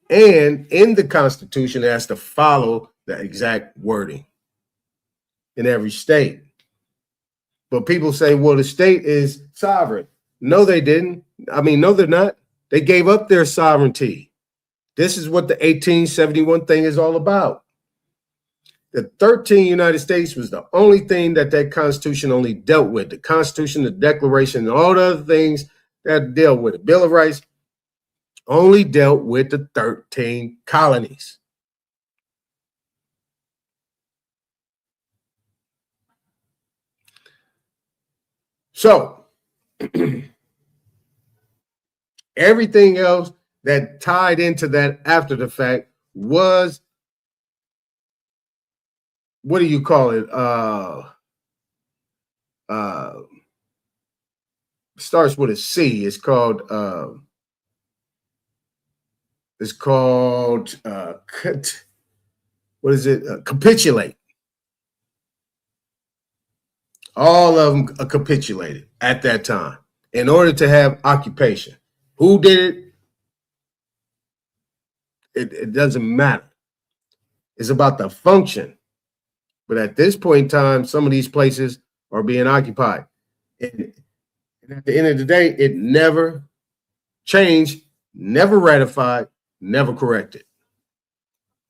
And in the Constitution, it has to follow the exact wording in every state. But people say, well, the state is sovereign. No, they didn't. I mean, no, they're not. They gave up their sovereignty. This is what the 1871 thing is all about. The 13th United States was the only thing that Constitution only dealt with. The Constitution, the Declaration, and all the other things that dealt with it. Bill of Rights only dealt with the 13 colonies. So, everything else that tied into that after the fact was, what do you call it? Starts with a C. It's called what is it? Capitulate. All of them capitulated at that time in order to have occupation. Who did it? It doesn't matter. It's about the function. But at this point in time, some of these places are being occupied. And at the end of the day, it never changed, never ratified, never corrected.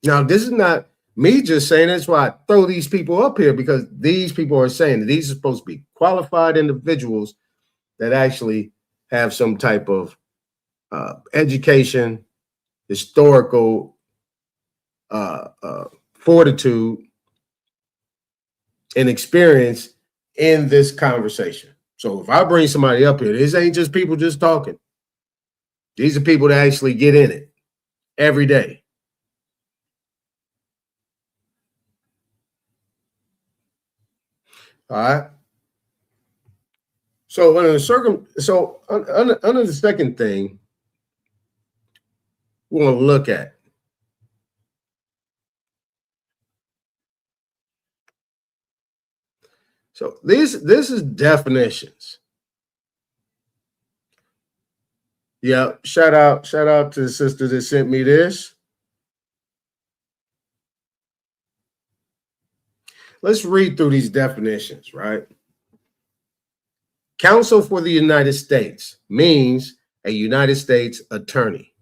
Now, this is not me just saying, that's why I throw these people up here, because these people are saying that these are supposed to be qualified individuals that actually have some type of education, historical fortitude, and experience in this conversation. So if I bring somebody up here, this ain't just people just talking. These are people that actually get in it every day. All right. So under the second thing we want to look at, so this is definitions. Yeah, shout out to the sister that sent me this. Let's read through these definitions, right? Counsel for the United States means a United States attorney.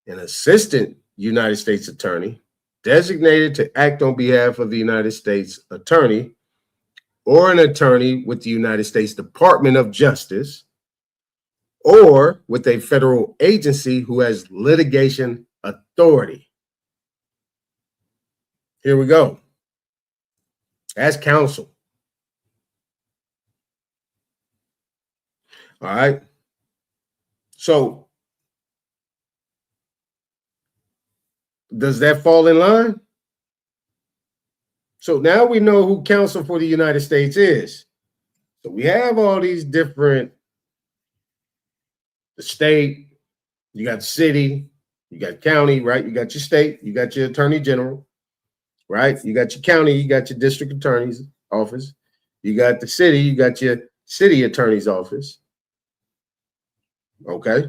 An assistant United States attorney designated to act on behalf of the United States attorney, or an attorney with the United States Department of Justice, or with a federal agency who has litigation authority. Here we go. That's counsel. All right. So does that fall in line? So now we know who counsel for the United States is. So we have all these different, the state, you got the city, you got county, right? You got your state, you got your attorney general, right? You got your county, you got your district attorney's office. You got the city, you got your city attorney's office. Okay.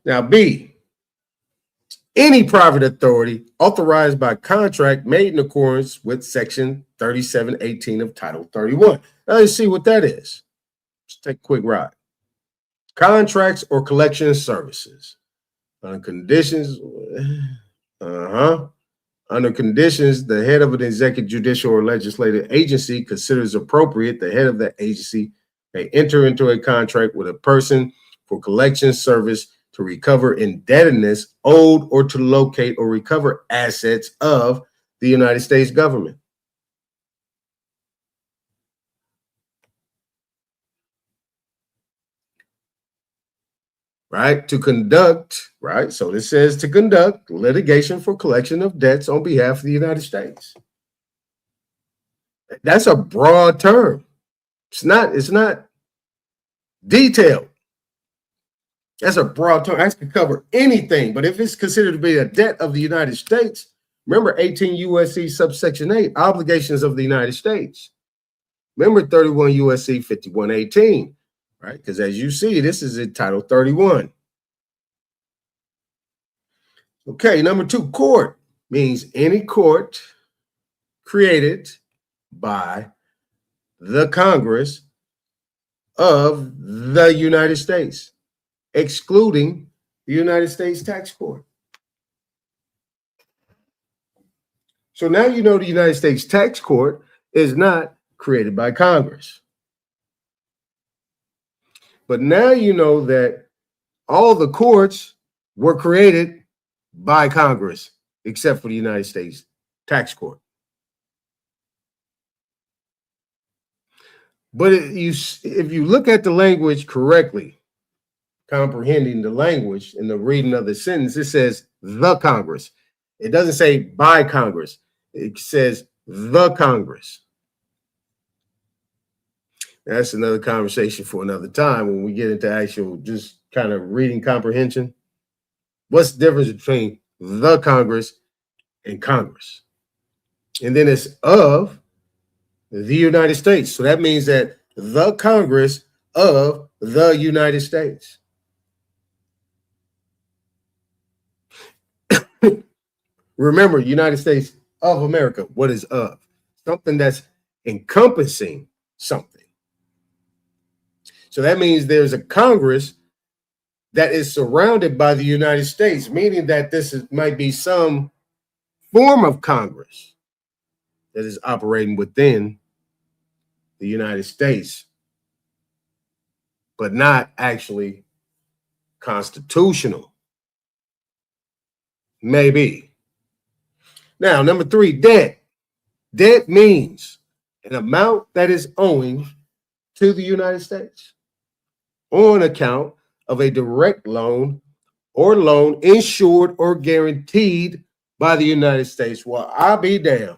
Now, B, any private authority authorized by contract made in accordance with Section 3718 of Title 31. Now, let's see what that is. Let's take a quick ride. Contracts or collection services. Under conditions, Under conditions, the head of an executive, judicial, or legislative agency considers appropriate, the head of that agency may enter into a contract with a person for collection service to recover indebtedness owed or to locate or recover assets of the United States government. Right? To conduct, right? So this says to conduct litigation for collection of debts on behalf of the United States. That's a broad term. It's not detailed. That's a broad term. That can cover anything. But if it's considered to be a debt of the United States, remember 18 U.S.C. subsection 8, obligations of the United States. Remember 31 U.S.C. 5118, right? Because as you see, this is in Title 31. Okay, number 2, court means any court created by the Congress of the United States, excluding the United States Tax Court. So now you know the United States Tax Court is not created by Congress. But now you know that all the courts were created by Congress, except for the United States Tax Court. But if you look at the language correctly, comprehending the language in the reading of the sentence, it says the Congress. It doesn't say by Congress. It says the Congress. That's another conversation for another time when we get into actual just kind of reading comprehension. What's the difference between the Congress in Congress. And then it's of the United States. So that means that the Congress of the United States. Remember, United States of America. What is of? Something that's encompassing something. So that means there's a Congress that is surrounded by the United States, meaning that might be some form of Congress that is operating within the United States, but not actually constitutional. Maybe. Now, number 3, debt. Debt means an amount that is owing to the United States on account of a direct loan or loan insured or guaranteed by the United States. Well, I'll be damned.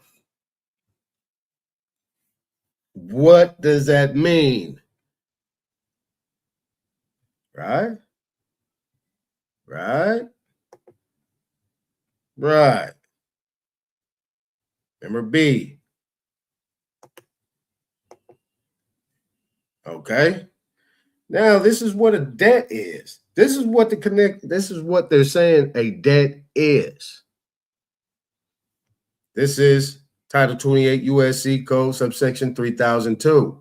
What does that mean? Right? Right? Right. Number B. Okay. Now, this is what a debt is. This is what they're saying a debt is. This is Title 28 USC Code subsection 3002.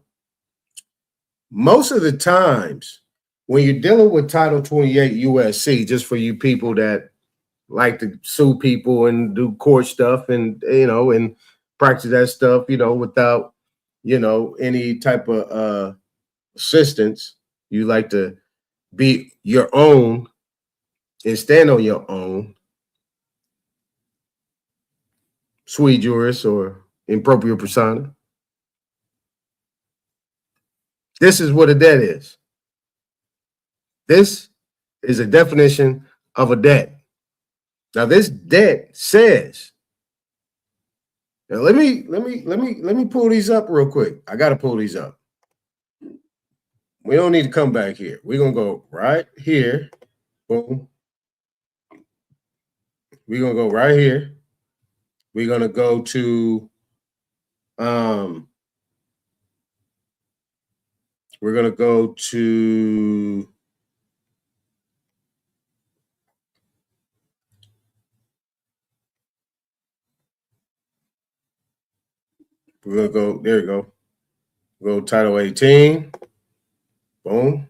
Most of the times when you're dealing with Title 28 USC, just for you people that like to sue people and do court stuff and, and practice that stuff, without, any type of assistance, you like to be your own and stand on your own, sui juris or in propria persona. This is what a debt is. This is a definition of a debt. Now, this debt says. Now, let me pull these up real quick. I got to pull these up. We don't need to come back here. We're gonna go right here. Boom. We're gonna go right here. We're gonna go to we're gonna go to we're gonna go, there you go. Go Title 18. Boom.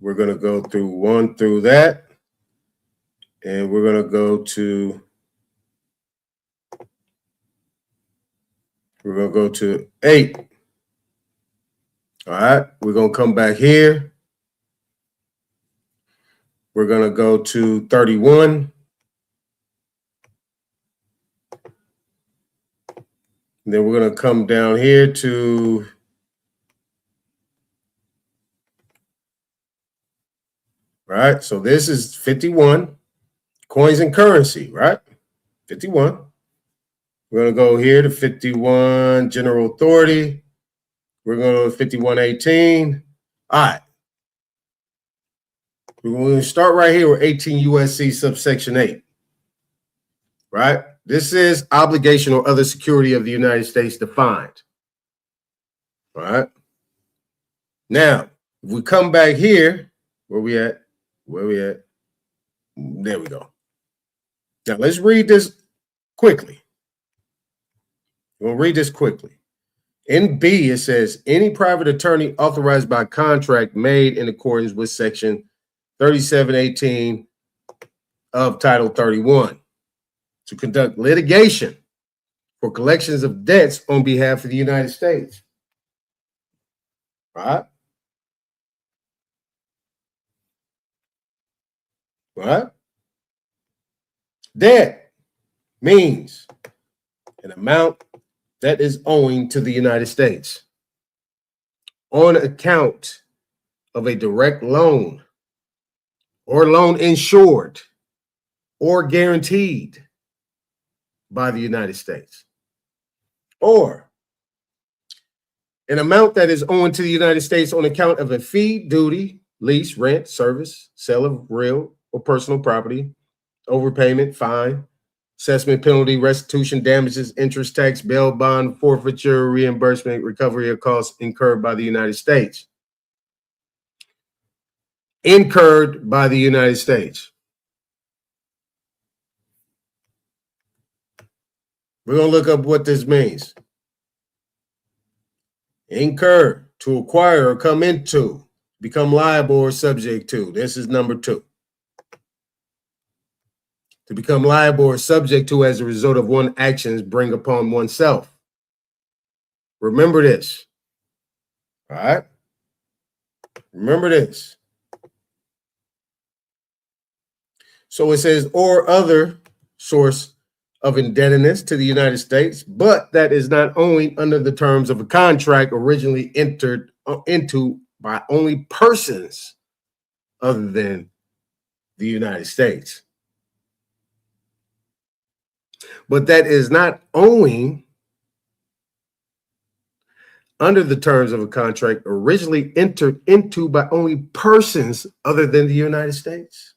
We're gonna go through 1 through that. And we're gonna go to 8. All right, we're gonna come back here. We're gonna go to 31. And then we're gonna come down here to right. So this is 51, coins and currency, right? 51. We're gonna go here to 51, general authority. We're going to go to 5118. All right. We're going to start right here with 18 USC subsection 8. Right? This is obligation or other security of the United States defined. All right. Now, if we come back here, where we at? There we go. Now, let's read this quickly. We'll read this quickly. In B, it says, any private attorney authorized by contract made in accordance with section 3718 of Title 31 to conduct litigation for collections of debts on behalf of the United States. Right? Right? Debt means an amount that is owing to the United States on account of a direct loan or loan insured or guaranteed by the United States, or an amount that is owing to the United States on account of a fee, duty, lease, rent, service, sale of real or personal property, overpayment, fine, assessment, penalty, restitution, damages, interest, tax, bail, bond, forfeiture, reimbursement, recovery of costs incurred by the United States. Incurred by the United States. We're going to look up what this means. Incur, to acquire or come into, become liable or subject to. This is number 2. To become liable or subject to as a result of one's actions bring upon oneself. Remember this. All right? Remember this. So it says, or other source of indebtedness to the United States, but that is not only under the terms of a contract originally entered into by only persons other than the United States. But that is not only under the terms of a contract originally entered into by only persons other than the United States.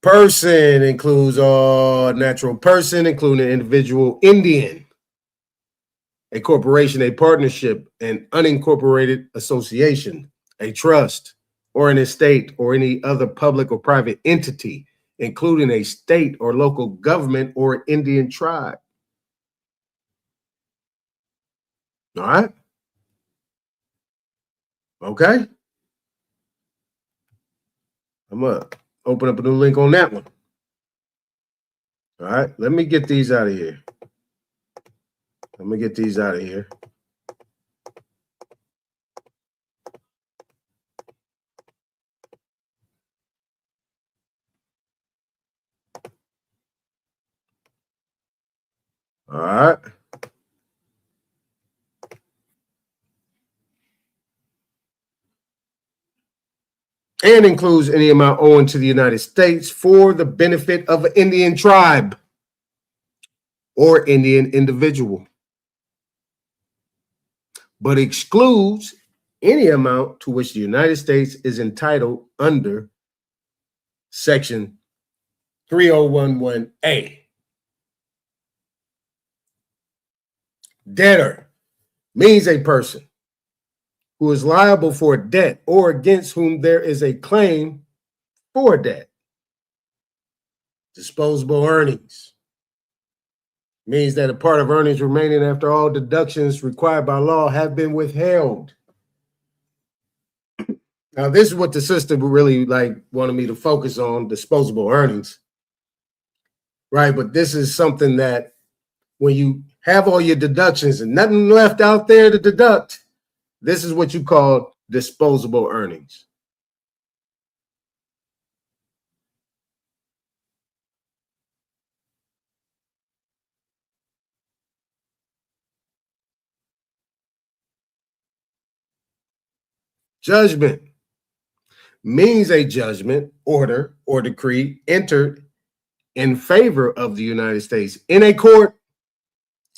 Person includes all natural person, including an individual Indian, a corporation, a partnership, an unincorporated association, a trust, or an estate, or any other public or private entity, including a state or local government or an Indian tribe. All right? Okay? I'm going to open up a new link on that one. All right? Let me get these out of here. Let me get these out of here. All right. And includes any amount owing to the United States for the benefit of an Indian tribe or Indian individual, but excludes any amount to which the United States is entitled under Section 3011A. Debtor means a person who is liable for a debt or against whom there is a claim for a debt. Disposable earnings means that a part of earnings remaining after all deductions required by law have been withheld. Now, this is what the system really wanted me to focus on, disposable earnings, right? But this is something that when you have all your deductions and nothing left out there to deduct, this is what you call disposable earnings. Judgment means a judgment, order, or decree entered in favor of the United States in a court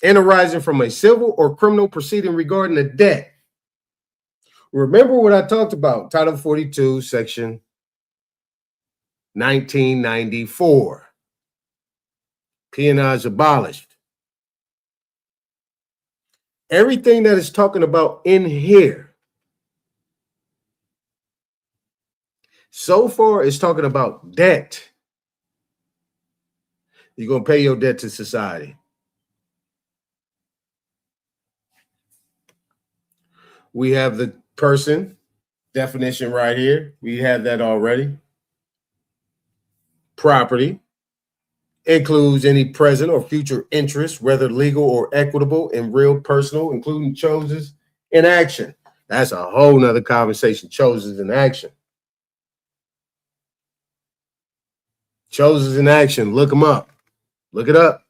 and arising from a civil or criminal proceeding regarding a debt. Remember what I talked about, Title 42, Section 1994. Peonage abolished. Everything that is talking about in here so far is talking about debt. You're going to pay your debt to society. We have the person definition right here. We have that already. Property includes any present or future interest, whether legal or equitable, in real, personal, including choses in action. That's a whole nother conversation, choses in action. Choses in action, look them up. Look it up.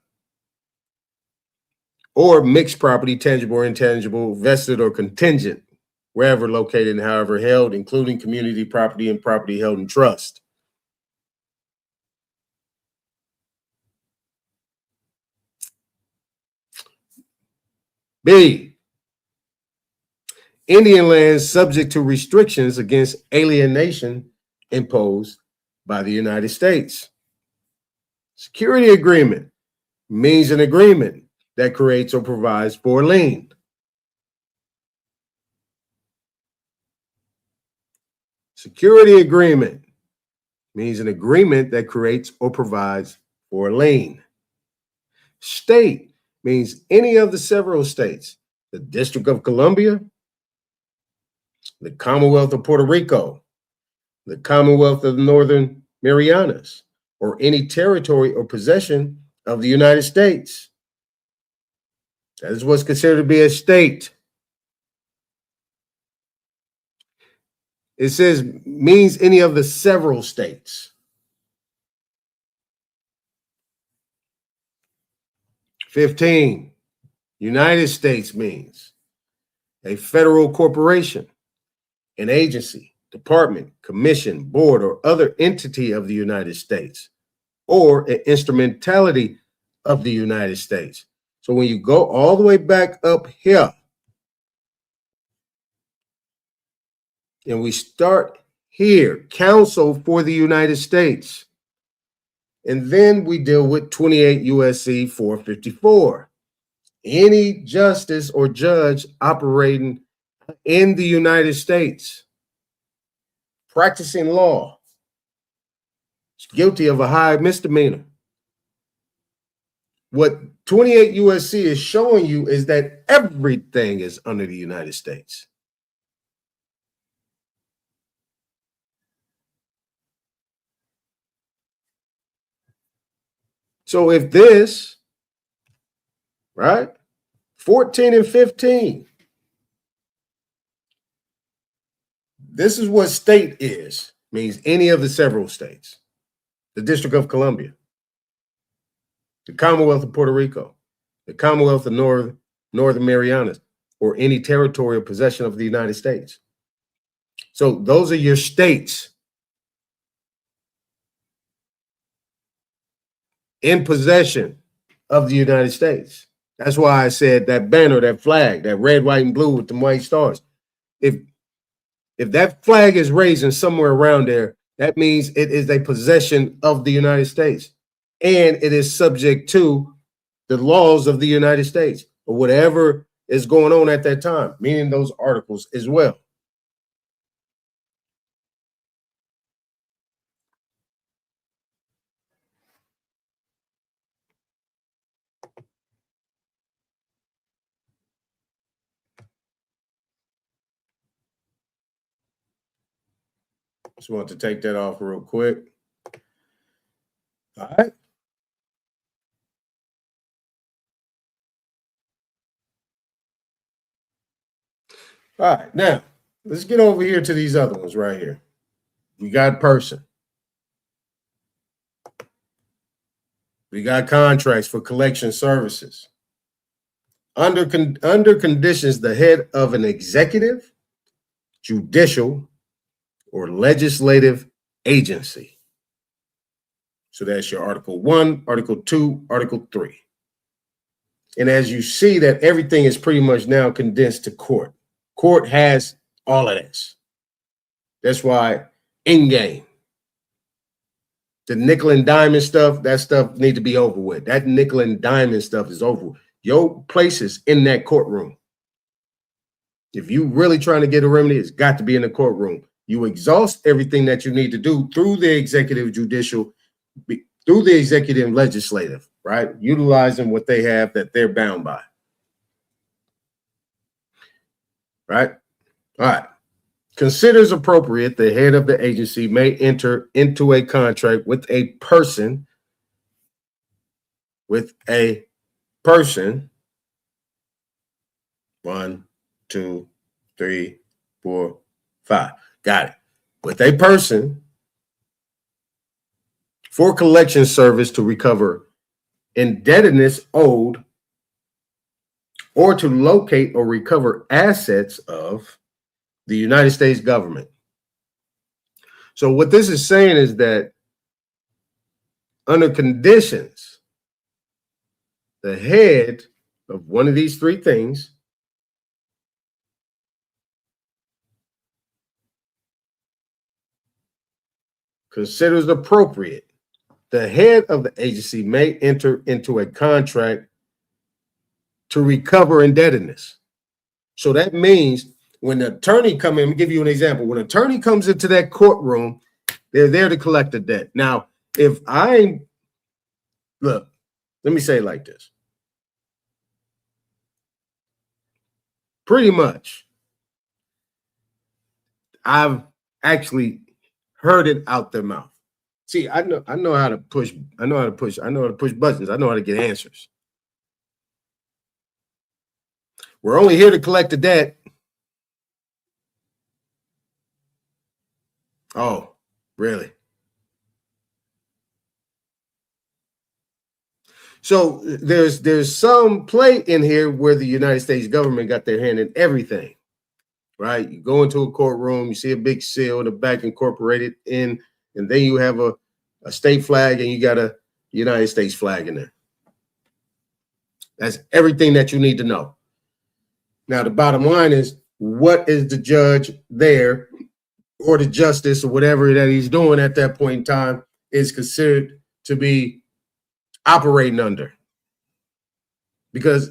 Or mixed property, tangible or intangible, vested or contingent, wherever located and however held, including community property and property held in trust. B, Indian lands subject to restrictions against alienation imposed by the United States. Security agreement means an agreement that creates or provides for a lien. Security agreement means an agreement that creates or provides for a lien. State means any of the several states, the District of Columbia, the Commonwealth of Puerto Rico, the Commonwealth of the Northern Marianas, or any territory or possession of the United States. That is what's considered to be a state. It says means any of the several states. 15, United States means a federal corporation, an agency, department, commission, board, or other entity of the United States, or an instrumentality of the United States. So when you go all the way back up here, and we start here, Council for the United States, and then we deal with 28 U.S.C. 454. Any justice or judge operating in the United States, practicing law, is guilty of a high misdemeanor. What 28 U.S.C. is showing you is that everything is under the United States. So if this, right, 14 and 15, this is what state is, means any of the several states, the District of Columbia, the Commonwealth of Puerto Rico, the Commonwealth of Northern Marianas, or any territory or possession of the United States. So those are your states in possession of the United States. That's why I said that banner, that flag, that red, white, and blue with the white stars. If that flag is raising somewhere around there, that means it is a possession of the United States. And it is subject to the laws of the United States or whatever is going on at that time, meaning those articles as well. Just want to take that off real quick. All right. All right, now let's get over here to these other ones right here. We got person. We got contracts for collection services. Under conditions, the head of an executive, judicial, or legislative agency. So that's your Article 1, Article 2, Article 3. And as you see that everything is pretty much now condensed to court. Court has all of this. That's why in-game, the nickel and diamond stuff, that stuff need to be over with. That nickel and diamond stuff is over with. Your place is in that courtroom. If you really trying to get a remedy, it's got to be in the courtroom. You exhaust everything that you need to do through the executive, judicial, through the executive and legislative, right? Utilizing what they have that they're bound by. Right? All right. Considers appropriate, the head of the agency may enter into a contract with a person, 1, 2, 3, 4, 5. Got it. With a person for collection service to recover indebtedness owed or to locate or recover assets of the United States government. So what this is saying is that under conditions, the head of one of these three things considers appropriate, the head of the agency may enter into a contract to recover indebtedness. So that means when the attorney comes in, let me give you an example. When an attorney comes into that courtroom, they're there to collect the debt. Now, if I look, let me say it like this. Pretty much, I've actually heard it out their mouth. See, I know how to push, I know how to push buttons, I know how to get answers. We're only here to collect the debt. Oh, really? So there's some play in here where the United States government got their hand in everything, right? You go into a courtroom, you see a big seal in the back incorporated in, and then you have a state flag and you got a United States flag in there. That's everything that you need to know. Now, the bottom line is, what is the judge there or the justice or whatever that he's doing at that point in time is considered to be operating under? Because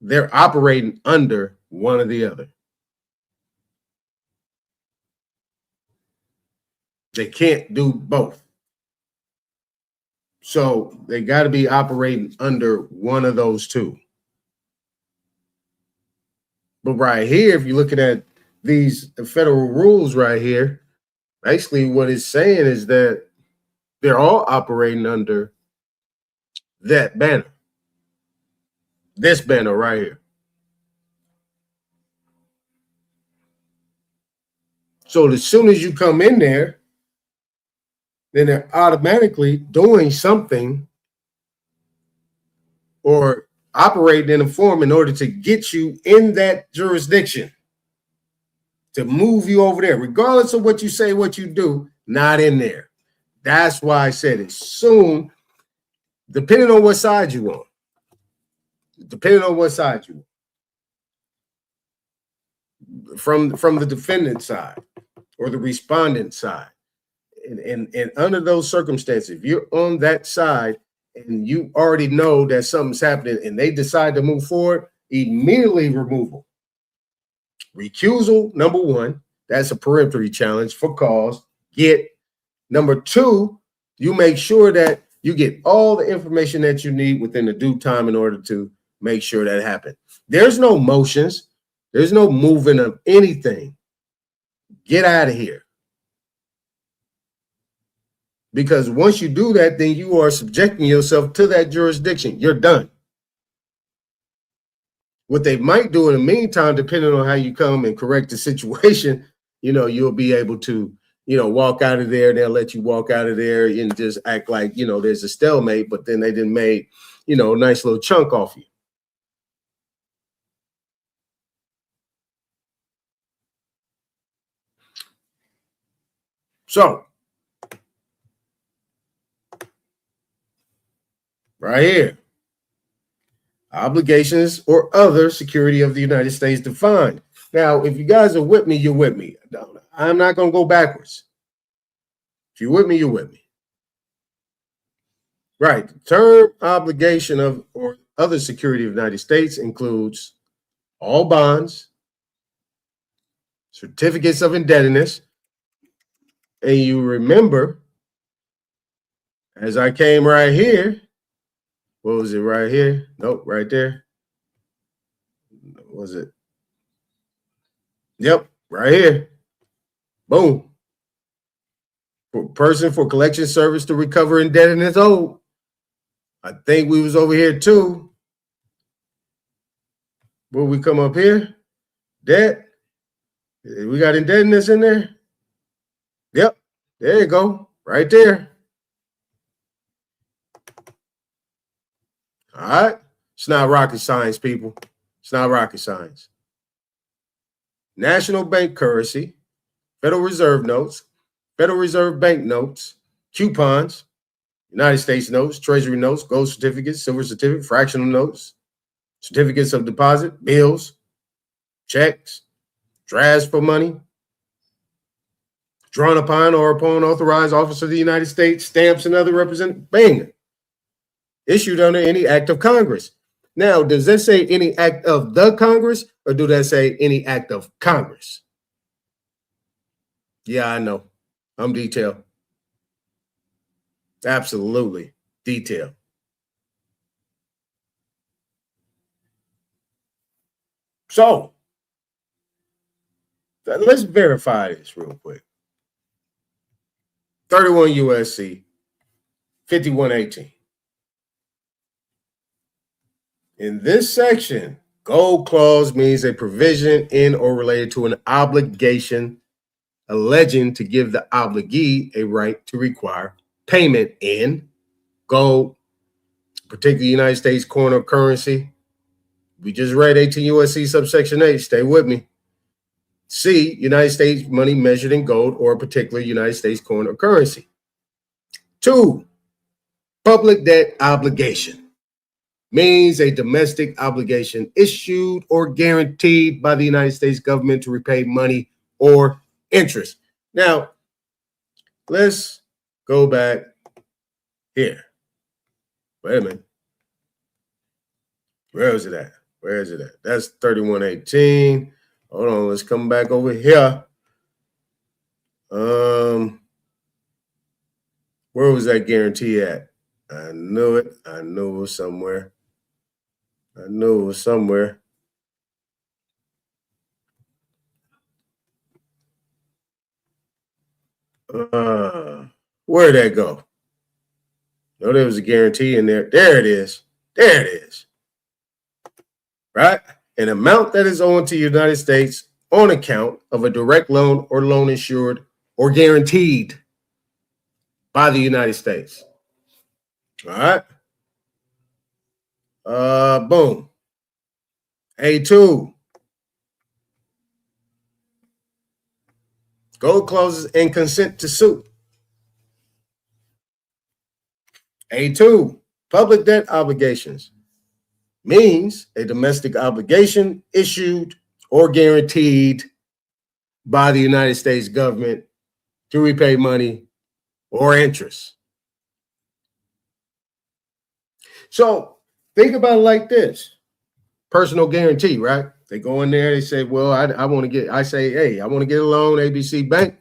they're operating under one or the other. They can't do both. So they got to be operating under one of those two. But right here, if you're looking at these federal rules right here, basically what it's saying is that they're all operating under that banner. This banner right here. So as soon as you come in there, then they're automatically doing something or operating in a form in order to get you in that jurisdiction, to move you over there, regardless of what you say, what you do, not in there. That's why I said it soon, depending on what side you on. Depending on what side you on. From the defendant side or the respondent side. And under those circumstances, if you're on that side and you already know that something's happening and they decide to move forward, immediately removal. Recusal, number one, that's a peremptory challenge for cause. Number two, you make sure that you get all the information that you need within the due time in order to make sure that happens. There's no motions. There's no moving of anything. Get out of here. Because once you do that, then you are subjecting yourself to that jurisdiction. You're done. What they might do in the meantime, depending on how you come and correct the situation, you'll be able to, walk out of there. They'll let you walk out of there and just act like, there's a stalemate, but then they didn't make, a nice little chunk off you. So, right here, obligations or other security of the United States defined. Now, if you guys are with me, you're with me. I'm not going to go backwards. If you're with me, you're with me. Right. The term obligation of or other security of the United States includes all bonds, certificates of indebtedness, and you remember, as I came right here, what was it right here? Nope, right there. What was it? Yep, right here. Boom. For person for collection service to recover indebtedness owed. I think we was over here too. Will we come up here? Debt. We got indebtedness in there. Yep, there you go, right there. All right, it's not rocket science, people. It's not rocket science. National bank currency, Federal Reserve notes, Federal Reserve bank notes, coupons, United States notes, Treasury notes, gold certificates, silver certificates, fractional notes, certificates of deposit, bills, checks, drafts for money, drawn upon or upon authorized officer of the United States, stamps and other representative, bang, issued under any act of Congress. Now, does that say any act of the Congress, or do that say any act of Congress? Yeah, I know. I'm detailed. Absolutely detailed. So, let's verify this real quick. 31 USC 5118. In this section, gold clause means a provision in or related to an obligation alleging to give the obligee a right to require payment in gold, particularly United States coin or currency. We just read 18 USC subsection 8. Stay with me. C, United States money measured in gold or a particular United States coin or currency. 2, public debt obligation means a domestic obligation issued or guaranteed by the United States government to repay money or interest. Now, let's go back here. Wait a minute. Where is it at? Where is it at? That's 3118. Hold on, let's come back over here. Where was that guarantee at? I knew it. I knew it was somewhere. I knew it was somewhere. Where'd that go? No, there was a guarantee in there. There it is. There it is. Right? An amount that is owed to the United States on account of a direct loan or loan insured or guaranteed by the United States. All right. Boom. A2. Gold clauses and consent to sue. A2. Public debt obligations means a domestic obligation issued or guaranteed by the United States government to repay money or interest. So think about it like this. Personal guarantee, right? They go in there, they say, well, I want to get, I say, hey, I want to get a loan, ABC Bank.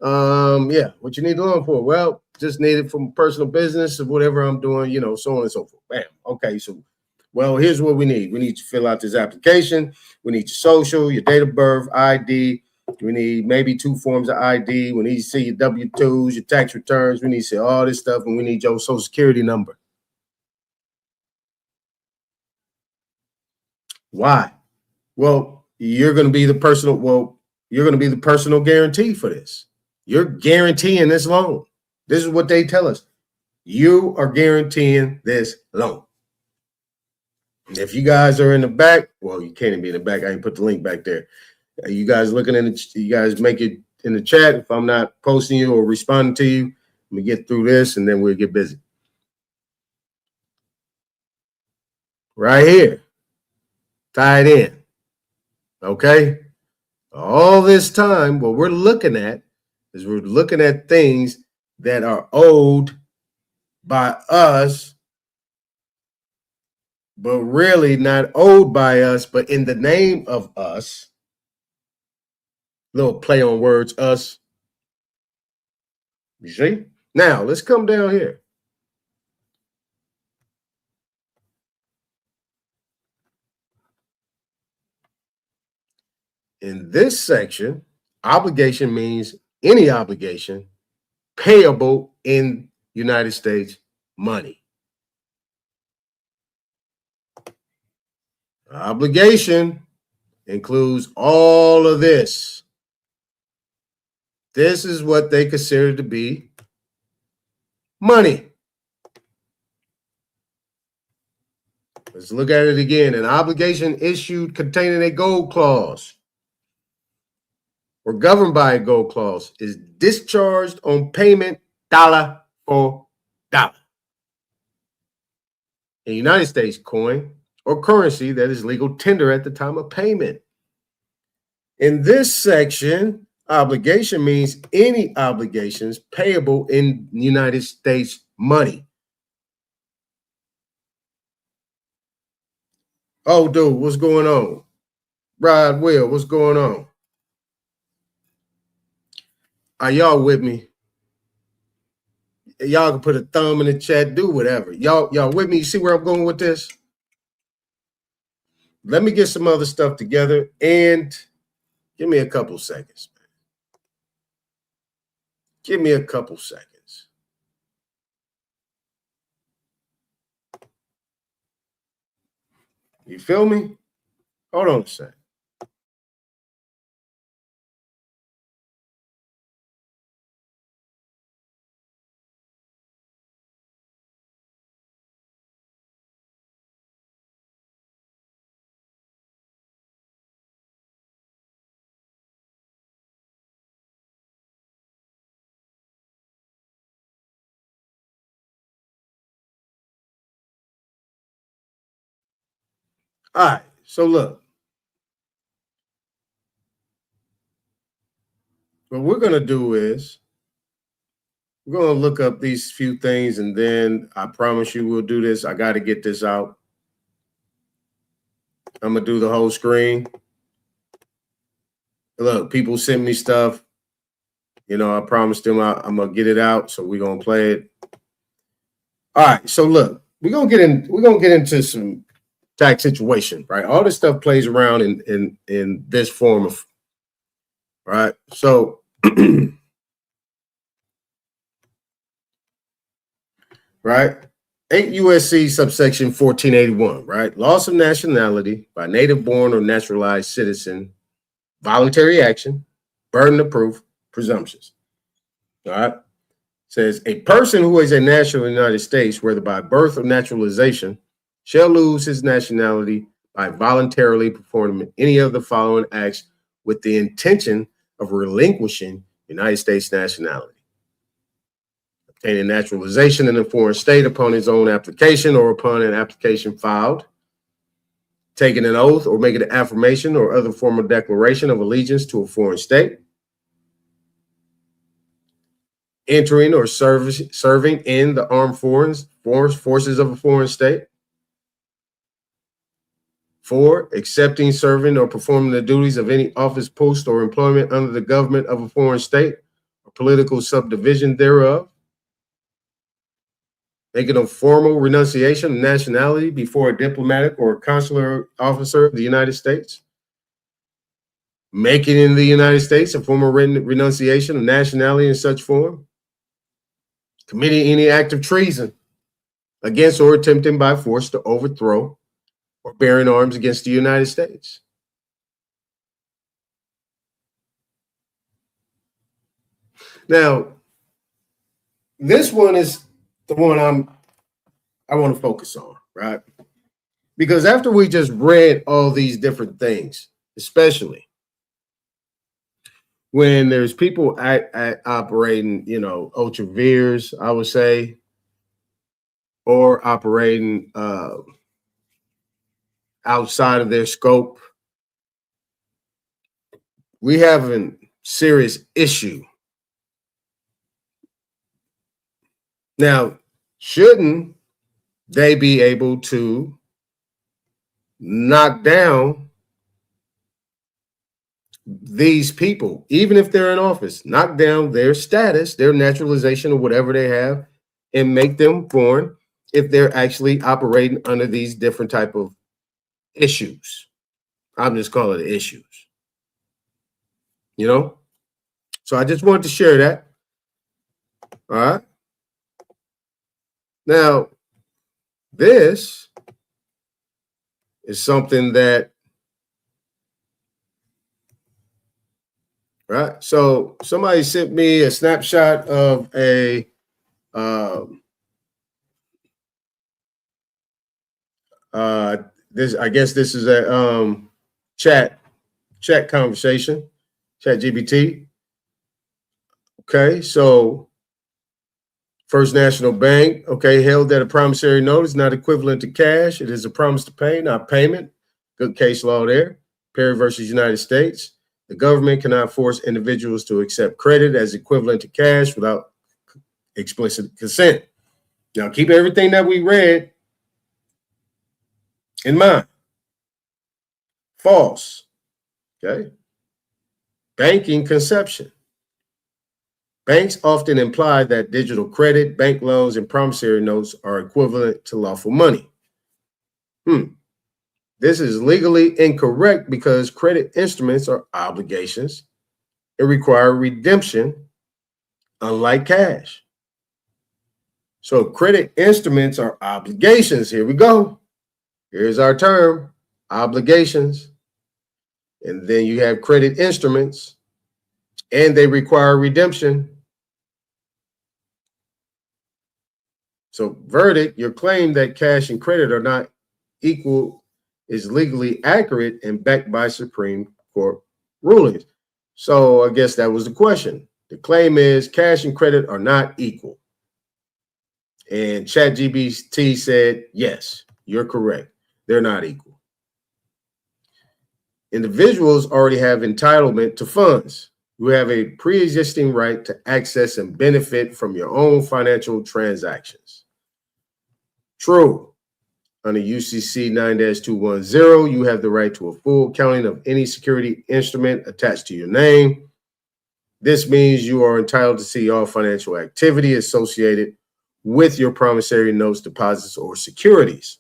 Yeah, what you need a loan for? Well, just need it from personal business or whatever I'm doing, you know, so on and so forth. Bam. Okay, so, well, here's what we need. We need to fill out this application. We need your social, your date of birth, ID. We need maybe 2 forms of ID. We need to see your W-2s, your tax returns. We need to see all this stuff, and we need your social security number. Why? Well, you're going to be the personal, guarantee for this. You're guaranteeing this loan. This is what they tell us. You are guaranteeing this loan. If you guys are in the back, well, you can't even be in the back. I can put the link back there. You guys looking in you guys make it in the chat. If I'm not posting you or responding to you, let me get through this and then we'll get busy. Right here. Tied in. Okay. All this time, what we're looking at is we're looking at things that are owed by us, but really not owed by us, but in the name of us. Little play on words, us. You see? Now, let's come down here. In this section, obligation means any obligation payable in United States money. Obligation includes all of this. This is what they consider to be money. Let's look at it again. An obligation issued containing a gold clause or governed by a gold clause is discharged on payment dollar for dollar. In United States coin or currency that is legal tender at the time of payment. In this section, Obligation means any obligations payable in United States money. Oh, dude, what's going on? Rod Will, what's going on? Are y'all with me? Y'all can put a thumb in the chat, do whatever. Y'all with me? You see where I'm going with this? Let me get some other stuff together and give me a couple seconds, man. Give me a couple seconds. You feel me? Hold on a second. All right, so look. What we're going to do is we're going to look up these few things, and then I promise you we'll do this. I got to get this out. I'm going to do the whole screen. Look, people send me stuff. You know, I promised them I'm going to get it out, so we're going to play it. All right, so look, we're going to get into some tax situation, right? All this stuff plays around in this form of, right? So right? 8 USC subsection 1481, right? Loss of nationality by native born or naturalized citizen, voluntary action, burden of proof, presumptions. All right. Says a person who is a national of the United States, whether by birth or naturalization, shall lose his nationality by voluntarily performing any of the following acts with the intention of relinquishing United States nationality. Obtaining naturalization in a foreign state upon his own application or upon an application filed, taking an oath or making an affirmation or other formal declaration of allegiance to a foreign state, entering or serving in the armed forces of a foreign state. 4, accepting, serving, or performing the duties of any office, post, or employment under the government of a foreign state or political subdivision thereof. Making a formal renunciation of nationality before a diplomatic or consular officer of the United States. Making in the United States a formal renunciation of nationality in such form. Committing any act of treason against or attempting by force to overthrow or bearing arms against the United States. Now, this one is the one I want to focus on, right? Because after we just read all these different things, especially when there's people operating, you know, ultra veers, I would say, or operating outside of their scope, we have a serious issue. Now, shouldn't they be able to knock down these people, even if they're in office, knock down their status, their naturalization, or whatever they have, and make them foreign if they're actually operating under these different type of issues? I'm just calling it issues, you know? So I just wanted to share that. All right. Now, this is something that, right? So somebody sent me a snapshot of a this, I guess this is a chat conversation, chat GBT. Okay, so First National Bank, okay, held that a promissory note is not equivalent to cash. It is a promise to pay, not payment. Good case law there. Perry versus United States. The government cannot force individuals to accept credit as equivalent to cash without explicit consent. Now, keep everything that we read in mind. False. Okay. Banking conception. Banks often imply that digital credit, bank loans, and promissory notes are equivalent to lawful money. This is legally incorrect because credit instruments are obligations and require redemption, unlike cash. So credit instruments are obligations. Here we go. Here's our term, obligations. And then you have credit instruments, and they require redemption. So verdict, your claim that cash and credit are not equal is legally accurate and backed by Supreme Court rulings. So I guess that was the question. The claim is cash and credit are not equal. And ChatGPT said, yes, you're correct. They're not equal. Individuals already have entitlement to funds. You have a pre-existing right to access and benefit from your own financial transactions. True. Under UCC 9-210, you have the right to a full accounting of any security instrument attached to your name. This means you are entitled to see all financial activity associated with your promissory notes, deposits, or securities.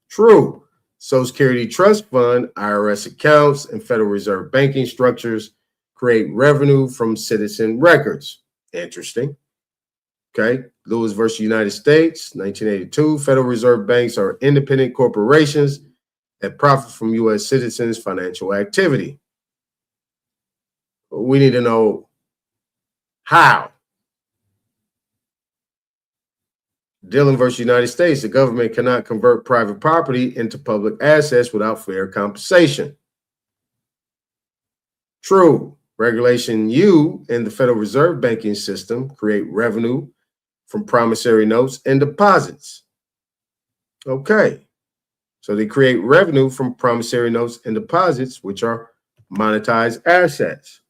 True. Social Security Trust Fund, IRS accounts, and Federal Reserve banking structures create revenue from citizen records. Interesting. Okay. Lewis versus United States, 1982. Federal Reserve banks are independent corporations that profit from U.S. citizens' financial activity. We need to know how. Dillon versus United States, the government cannot convert private property into public assets without fair compensation. True. Regulation U and the Federal Reserve banking system create revenue from promissory notes and deposits. Okay. So they create revenue from promissory notes and deposits, which are monetized assets.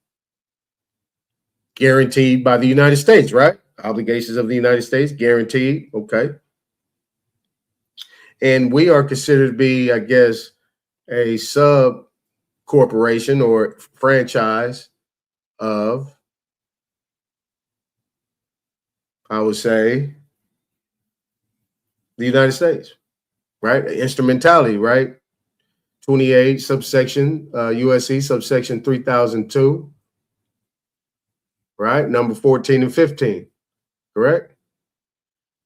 Guaranteed by the United States, right? Obligations of the United States, guaranteed. Okay. And we are considered to be, I guess, a sub corporation or franchise of, I would say, the United States, right? Instrumentality, right? 28 subsection USC subsection 3002, right? Number 14 and 15, correct?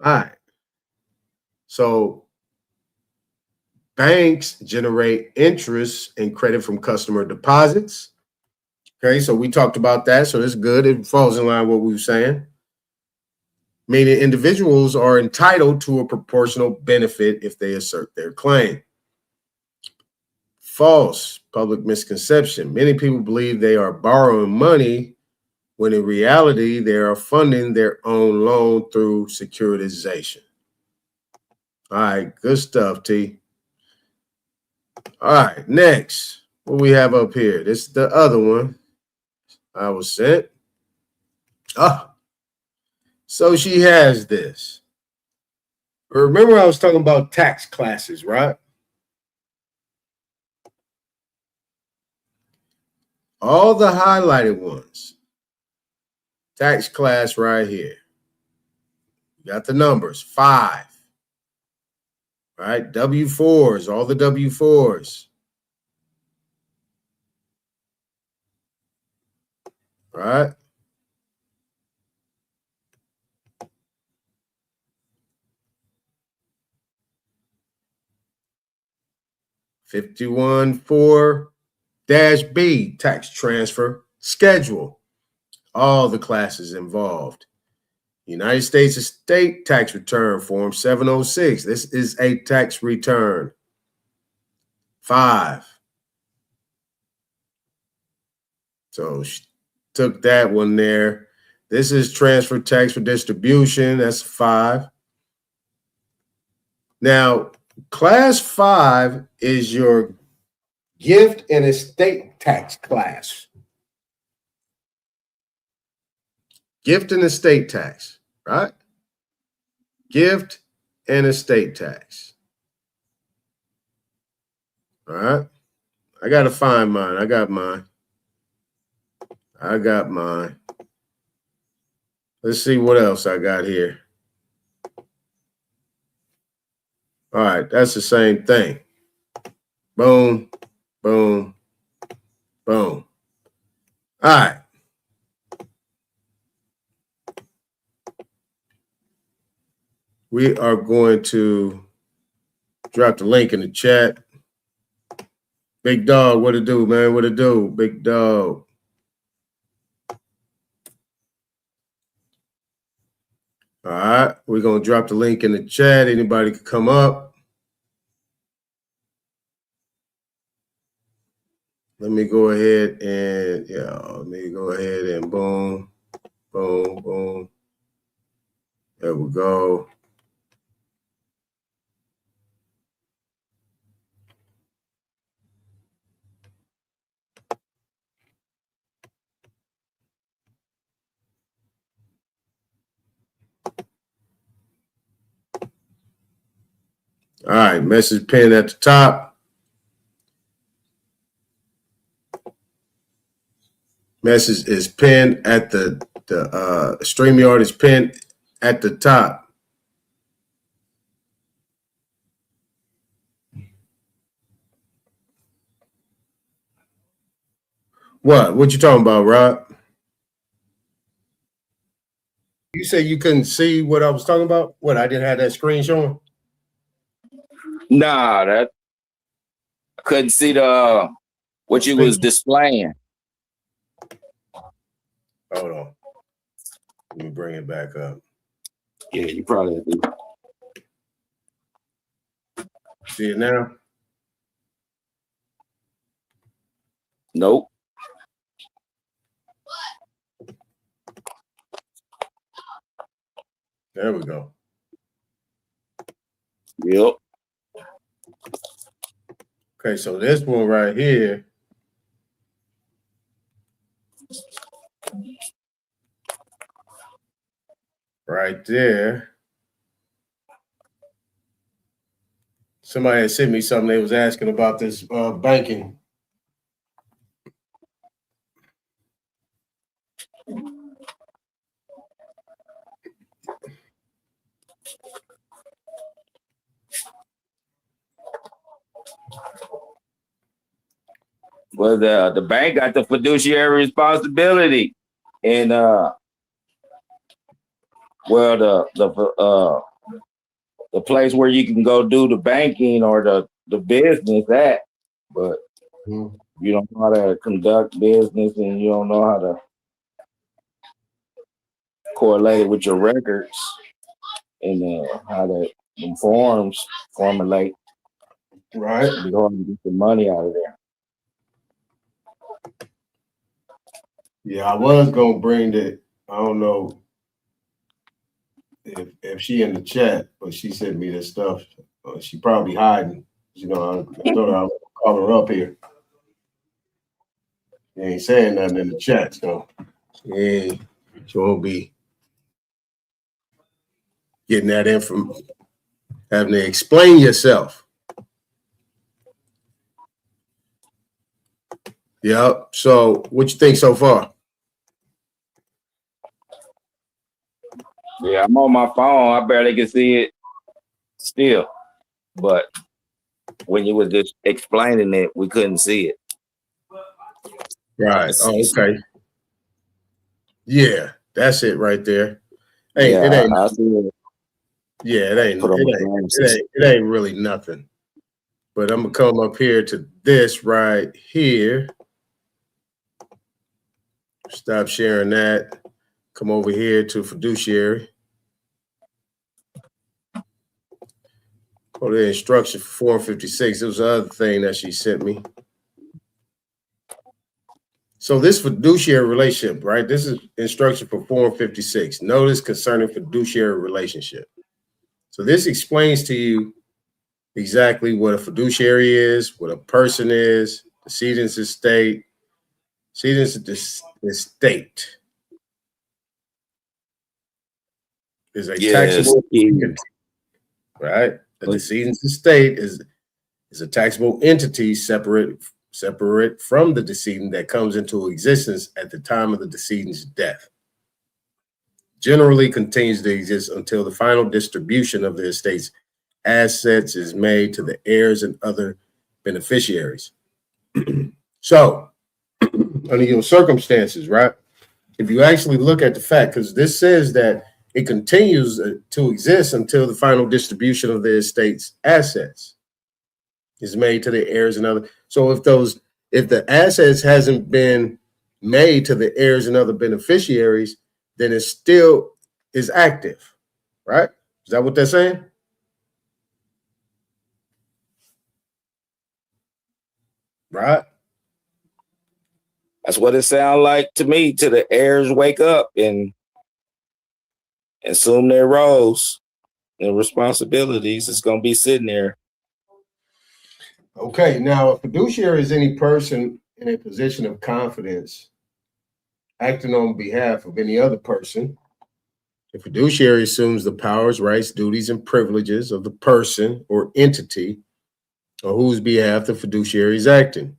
All right. So banks generate interest and credit from customer deposits. Okay, so we talked about that. So it's good. It falls in line with what we were saying. Meaning individuals are entitled to a proportional benefit if they assert their claim. False. Public misconception. Many people believe they are borrowing money when in reality they are funding their own loan through securitization. All right, good stuff, T. All right, next. What we have up here? This is the other one I was sent. So she has this. Remember I was talking about tax classes, right? All the highlighted ones. Tax class right here. You got the numbers, 5. Right? W4s, all the W4s. Right? (51)(4)-B tax transfer schedule. All the classes involved. United States Estate Tax Return Form 706. This is a tax return. 5. So she took that one there. This is transfer tax for distribution. That's 5. Now, class 5 is your Gift and estate tax class. Gift and estate tax, right? Gift and estate tax. All right. I got to find mine. I got mine. Let's see what else I got here. All right. That's the same thing. Boom, boom, boom. All right. We are going to drop the link in the chat. Big dog, what it do, man? What it do, big dog? All right, we're gonna drop the link in the chat. Anybody can come up. Let me go ahead and boom, boom, boom. There we go. All right, message pinned at the top. Message is pinned at the StreamYard is pinned at the top. What you talking about, Rob? You say you couldn't see what I was talking about? What, I didn't have that screen showing? Nah, that I couldn't see the what you was displaying. Hold on. Let me bring it back up. Yeah, you probably do. See it now? Nope. There we go. Yep. Okay, so this one right here. Right there. Somebody had sent me something. They was asking about this banking. Well, the bank got the fiduciary responsibility, and the place where you can go do the banking or the business at, but you don't know how to conduct business and you don't know how to correlate it with your records and how the forms formulate. Right. You're going to get the money out of there. Yeah, I was gonna bring that. I don't know if she in the chat, but she sent me this stuff. She probably hiding. You know, I thought I would call her up here. She ain't saying nothing in the chat, so yeah, she won't be getting that info. Having to explain yourself. Yep. So, what you think so far? Yeah, I'm on my phone. I barely can see it still, but when you was just explaining it, we couldn't see it. Right. Oh, okay. Yeah, that's it right there. Hey, yeah, it ain't. I see it. Yeah, it ain't really nothing. But I'm gonna come up here to this right here. Stop sharing that. Come over here to fiduciary. Go to the instruction for Form 56. It was the other thing that she sent me. So this fiduciary relationship, right? This is instruction for Form 56. Notice concerning fiduciary relationship. So this explains to you exactly what a fiduciary is, what a person is, decedent's estate, estate is a taxable entity, right? The decedent's estate is a taxable entity separate from the decedent that comes into existence at the time of the decedent's death. Generally continues to exist until the final distribution of the estate's assets is made to the heirs and other beneficiaries. So, under your circumstances, right? If you actually look at the fact, because this says that it continues to exist until the final distribution of the estate's assets is made to the heirs and other. So if the assets hasn't been made to the heirs and other beneficiaries, then it still is active, right? Is that what they're saying? Right. That's what it sounds like to me. Till the heirs wake up and assume their roles and responsibilities, it's gonna be sitting there. Okay, now a fiduciary is any person in a position of confidence acting on behalf of any other person. The fiduciary assumes the powers, rights, duties, and privileges of the person or entity on whose behalf the fiduciary is acting.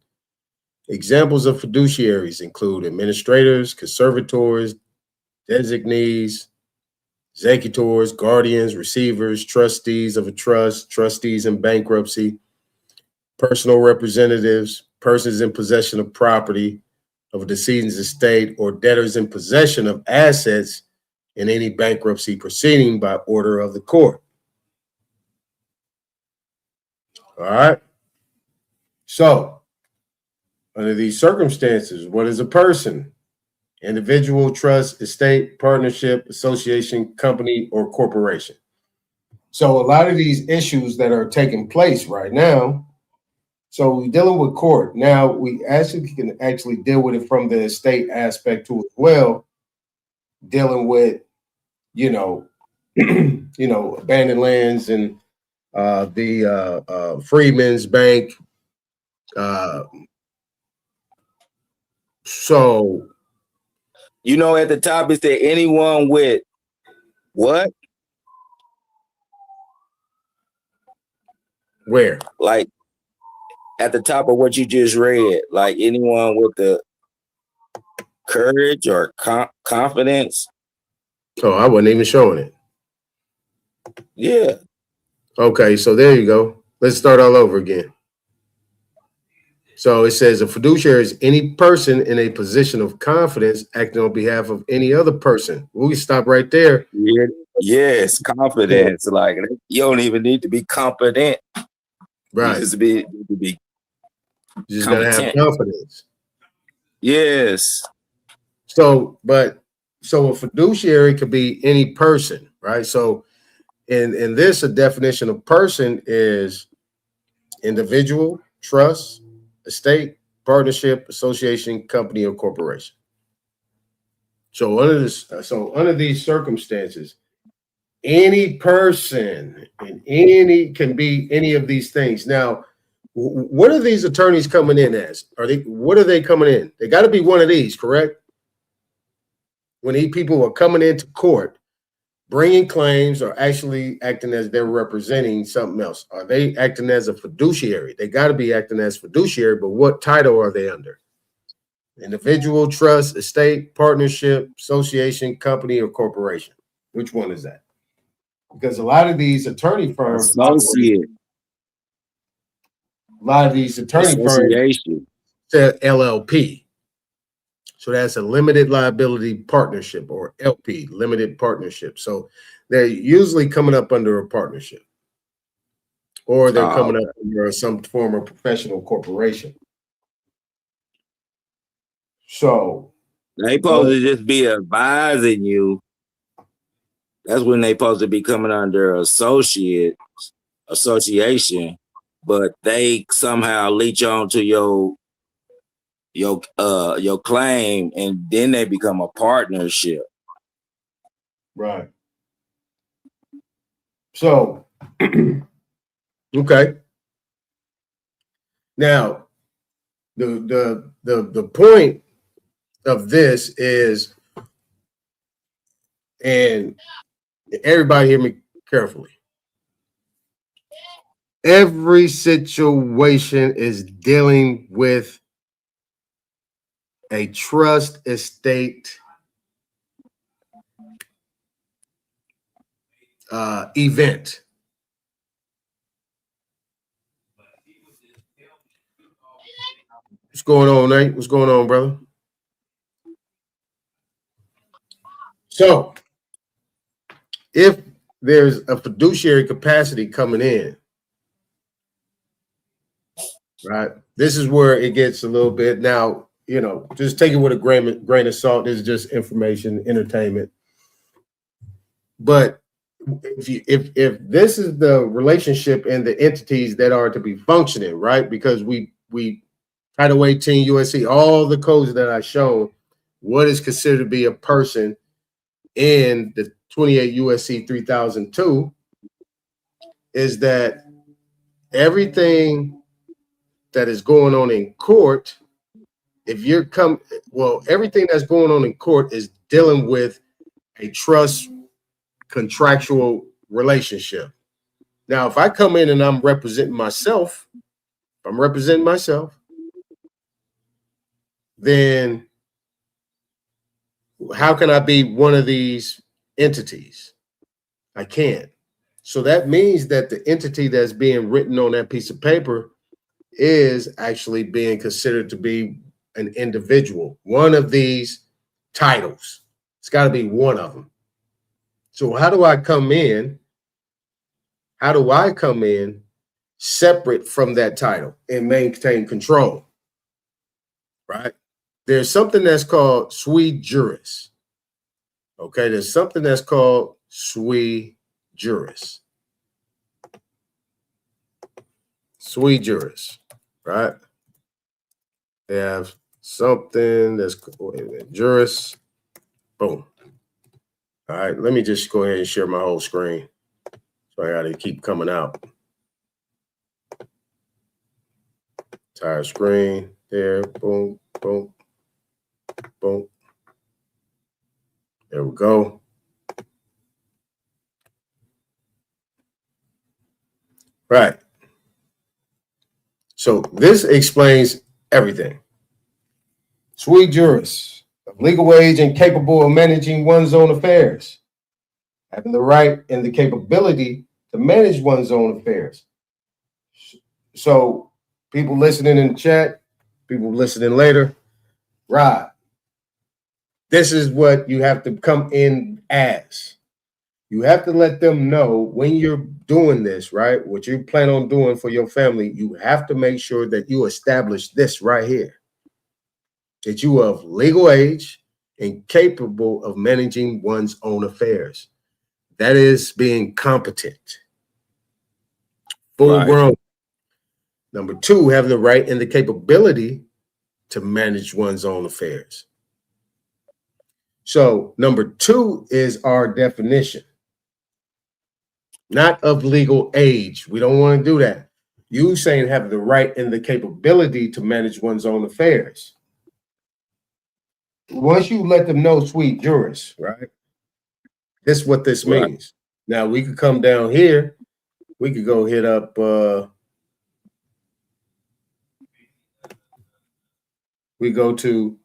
Examples of fiduciaries include administrators, conservators, designees, executors, guardians, receivers, trustees of a trust, trustees in bankruptcy, personal representatives, persons in possession of property of a decedent's estate, or debtors in possession of assets in any bankruptcy proceeding by order of the court. All right. So, under these circumstances, what is a person? Individual, trust, estate, partnership, association, company, or corporation. So a lot of these issues that are taking place right now, so we're dealing with court. Now we actually can deal with it from the estate aspect too as well, dealing with, abandoned lands and the Freedmen's Bank. So, at the top, is there anyone with what? Where? Like at the top of what you just read, like anyone with the courage or confidence. Oh, I wasn't even showing it. Yeah. Okay, so there you go. Let's start all over again. So it says a fiduciary is any person in a position of confidence acting on behalf of any other person. We stop right there. Yeah. Yes, confidence. Like you don't even need to be competent. Right. You just be you just gotta have confidence. Yes. So a fiduciary could be any person, right? So in this, a definition of person is individual, trust, estate, partnership, association, company, or corporation. So under these circumstances, any person and can be any of these things. Now, what are these attorneys coming in as? What are they coming in? They got to be one of these, correct? When these people are coming into court, bringing claims, or actually acting as they're representing something else. Are they acting as a fiduciary? They got to be acting as fiduciary, but what title are they under? Individual, trust, estate, partnership, association, company, or corporation? Which one is that? Because a lot of these attorney firms, say LLP. So that's a limited liability partnership, or LP, limited partnership. So they're usually coming up under a partnership, or they're coming up under some form of professional corporation. So they supposed to just be advising you. That's when they supposed to be coming under association, but they somehow leech on to your claim, and then they become a partnership. Right. So, okay. Now, the point of this is, and everybody hear me carefully, every situation is dealing with a trust estate event. What's going on, Nate? What's going on, brother? So, if there's a fiduciary capacity coming in, right? This is where it gets a little bit, now, you know, just take it with a grain of salt. This is just information, entertainment. But if this is the relationship and the entities that are to be functioning, right? Because we Title 18 USC, all the codes that I showed, what is considered to be a person in the 28 USC 3002 is that everything that is going on in court, everything that's going on in court is dealing with a trust contractual relationship. Now, if I come in and I'm representing myself, then how can I be one of these entities? I can't. So that means that the entity that's being written on that piece of paper is actually being considered to be an individual, one of these titles. It's got to be one of them. So how do I come in? How do I come in separate from that title and maintain control? Right? There's something that's called sui juris. Okay, there's something that's called sui juris. Sui juris, right? They have something that's juris. Boom. All right, let me just go ahead and share my whole screen. So I got to keep coming out. Entire screen there. Boom, boom, boom. There we go. Right. So this explains everything. Sui juris, of legal age and capable of managing one's own affairs, having the right and the capability to manage one's own affairs. So people listening in the chat, people listening later, Rod, this is what you have to come in as. You have to let them know when you're doing this, right? What you plan on doing for your family, you have to make sure that you establish this right here. That you are of legal age and capable of managing one's own affairs. That is being competent. Full grown. Number two, having the right and the capability to manage one's own affairs. So number two is our definition. Not of legal age. We don't want to do that. You saying have the right and the capability to manage one's own affairs. Once you let them know sui juris, right? This is what this means. Now we could come down here. We could go hit up we go to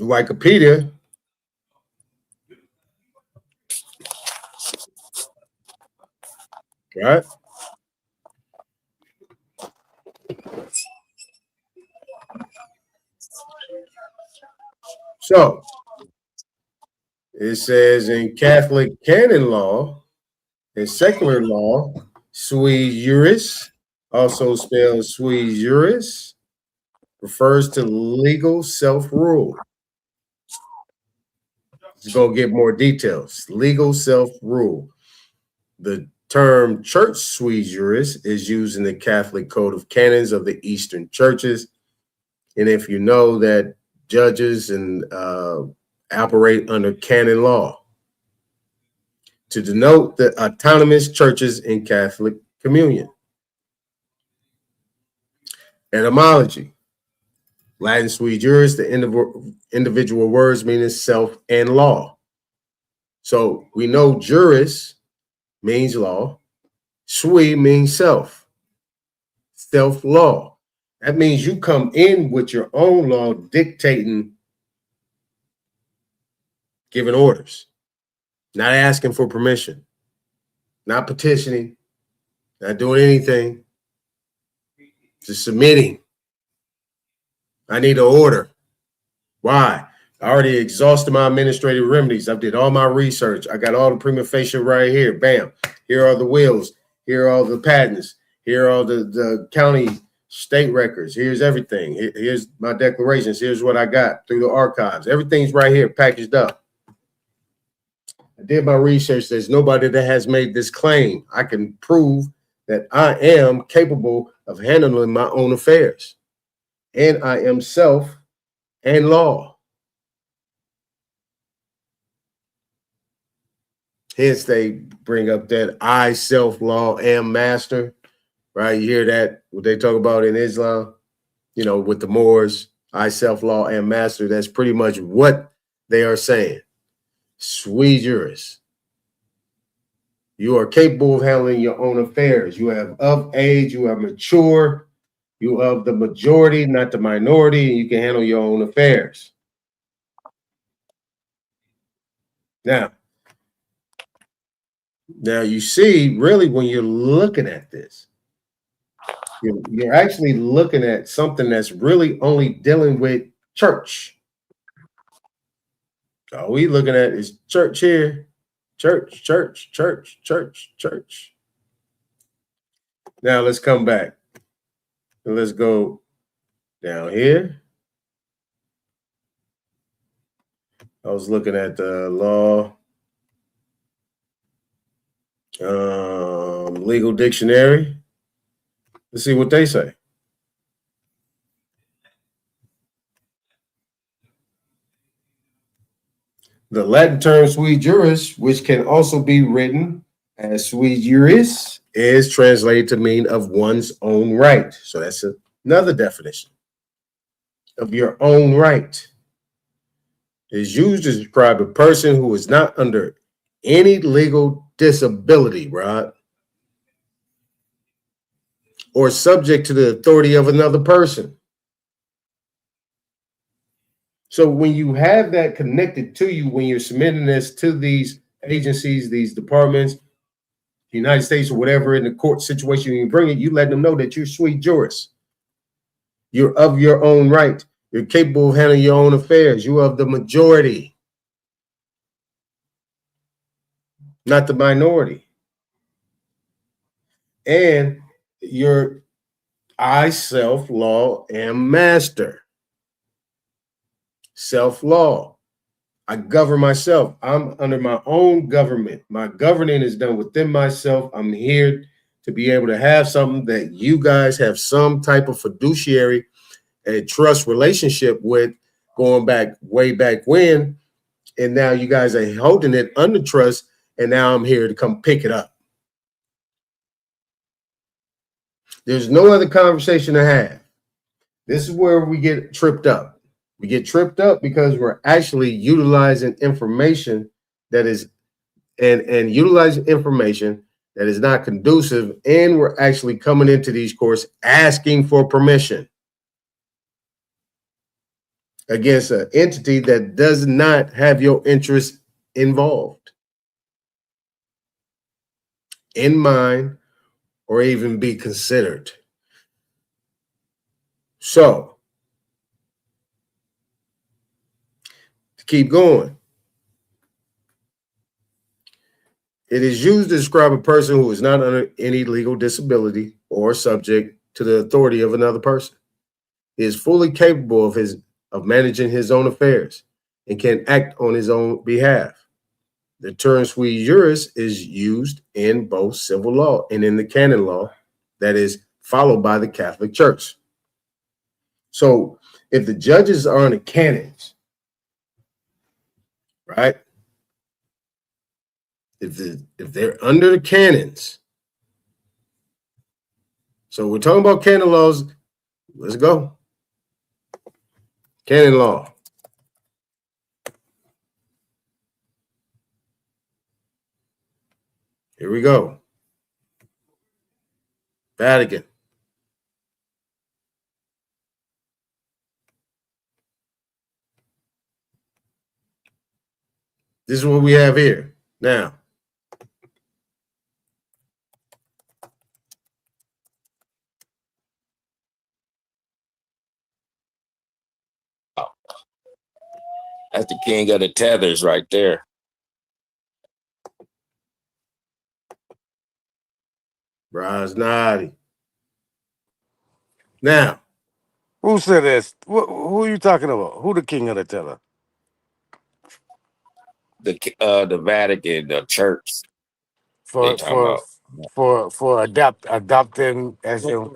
Wikipedia. Right? So it says in Catholic canon law and secular law, sui juris, also spelled sui juris, refers to legal self-rule. Let's go get more details. Legal self-rule. The term church sui juris is used in the Catholic Code of Canons of the Eastern Churches. And if you know that judges and operate under canon law to denote the autonomous churches in Catholic communion. Etymology. Latin sui juris, the individual words meaning self and law. So we know juris means law, sui means self, self-law. That means you come in with your own law dictating, giving orders, not asking for permission, not petitioning, not doing anything, just submitting. I need an order. Why? I already exhausted my administrative remedies. I did all my research. I got all the prima facie right here. Bam. Here are the wills. Here are all the patents. Here are all the county state records. Here's everything. Here's my declarations. Here's what I got through the archives. Everything's right here packaged up. I did my research. There's nobody that has made this claim. I can prove that I am capable of handling my own affairs. And I am self and law. Hence, they bring up that I, self, law, am master, right? You hear that, what they talk about in Islam, you know, with the Moors, I, self, law, am master. That's pretty much what they are saying. Sui juris. You are capable of handling your own affairs. You have of age, you are mature, you are of the majority, not the minority, and you can handle your own affairs. Now you see, really, when you're looking at this, you're actually looking at something that's really only dealing with church. All we looking at is church here, church, church, church, church, church. Now let's come back and let's go down here. I was looking at the law, legal dictionary. Let's see what they say. The Latin term sui juris, which can also be written as sui juris, is translated to mean of one's own right. So that's another definition of your own right. It is used to describe a person who is not under any legal disability, Rod, or subject to the authority of another person. So when you have that connected to you, when you're submitting this to these agencies, these departments, the United States or whatever, in the court situation, you bring it, you let them know that you're sui juris. You're of your own right. You're capable of handling your own affairs. You're of the majority, not the minority. And you're I, self, law, am master. Self-law. I govern myself. I'm under my own government. My governing is done within myself. I'm here to be able to have something that you guys have some type of fiduciary and trust relationship with, going back way back when. And now you guys are holding it under trust. And now I'm here to come pick it up. There's no other conversation to have. This is where we get tripped up. We get tripped up because we're actually utilizing information that is and utilizing information that is not conducive, and we're actually coming into these courts asking for permission against an entity that does not have your interest involved, in mind, or even be considered. So, to keep going, it is used to describe a person who is not under any legal disability or subject to the authority of another person. He is fully capable of managing his own affairs and can act on his own behalf. The term sui juris is used in both civil law and in the canon law that is followed by the Catholic Church. So if the judges are on the canons, right? If they're under the canons, so we're talking about canon laws, let's go. Canon law. Here we go. Vatican. This is what we have here. Now, That's the king of the tethers right there. Brasnati. Now, Who said this? Who are you talking about? Who the king of the tether? The Vatican, the church. They talking about Adopting as in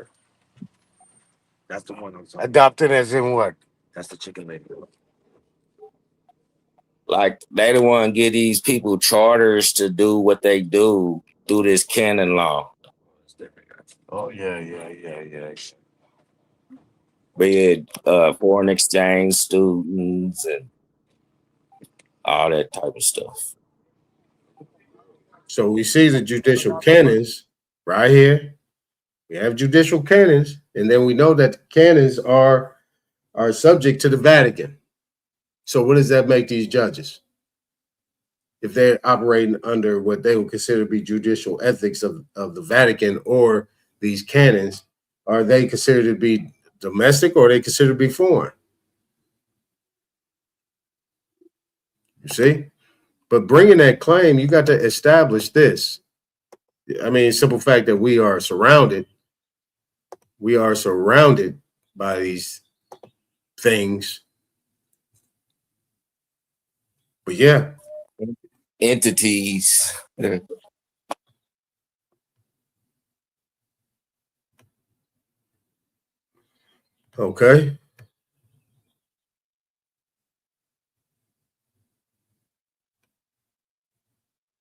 That's the one I'm talking. adopting as in what? That's the chicken lady. like they the one get these people charters to do what they do through this canon law. Oh yeah. Be it foreign exchange students and all that type of stuff. so we see the judicial canons right here. We have judicial canons, and then we know that the canons are subject to the Vatican. So what does that make these judges? If they're operating under what they would consider to be judicial ethics of the Vatican or these canons, are they considered to be domestic or are they considered to be foreign? You see? But bringing that claim, you got to establish this. I mean, simple fact that we are surrounded by these things. But yeah. Entities. Okay.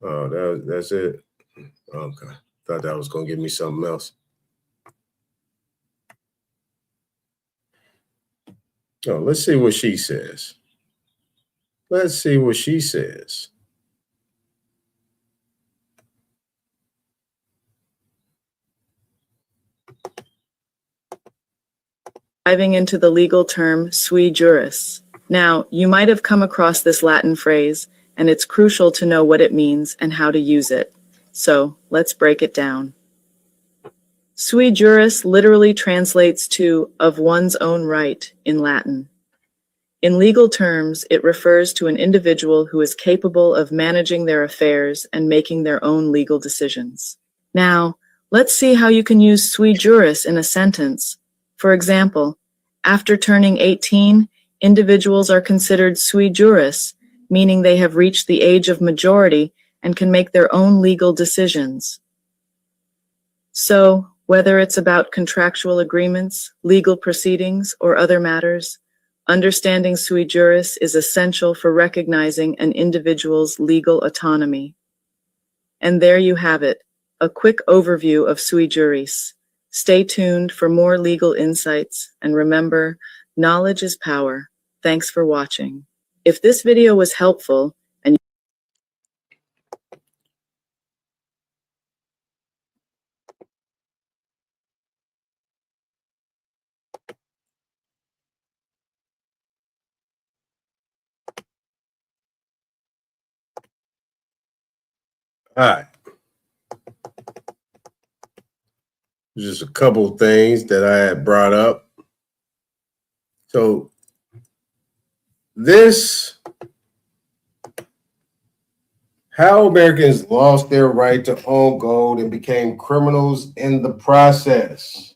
Oh, that's it. Okay. Thought that was gonna give me something else. Oh, let's see what she says. Let's see what she says. Diving into the legal term sui juris. Now, you might have come across this Latin phrase, and it's crucial to know what it means and how to use it. So, let's break it down. Sui juris literally translates to of one's own right in Latin. In legal terms, it refers to an individual who is capable of managing their affairs and making their own legal decisions. Now, let's see how you can use sui juris in a sentence. For example, after turning 18, individuals are considered sui juris, meaning they have reached the age of majority and can make their own legal decisions. So, whether it's about contractual agreements, legal proceedings, or other matters, understanding sui juris is essential for recognizing an individual's legal autonomy. And there you have it, a quick overview of sui juris. Stay tuned for more legal insights, and remember, knowledge is power. Thanks for watching. If this video was helpful, and All right. Just a couple of things that I had brought up. So how Americans lost their right to own gold and became criminals in the process.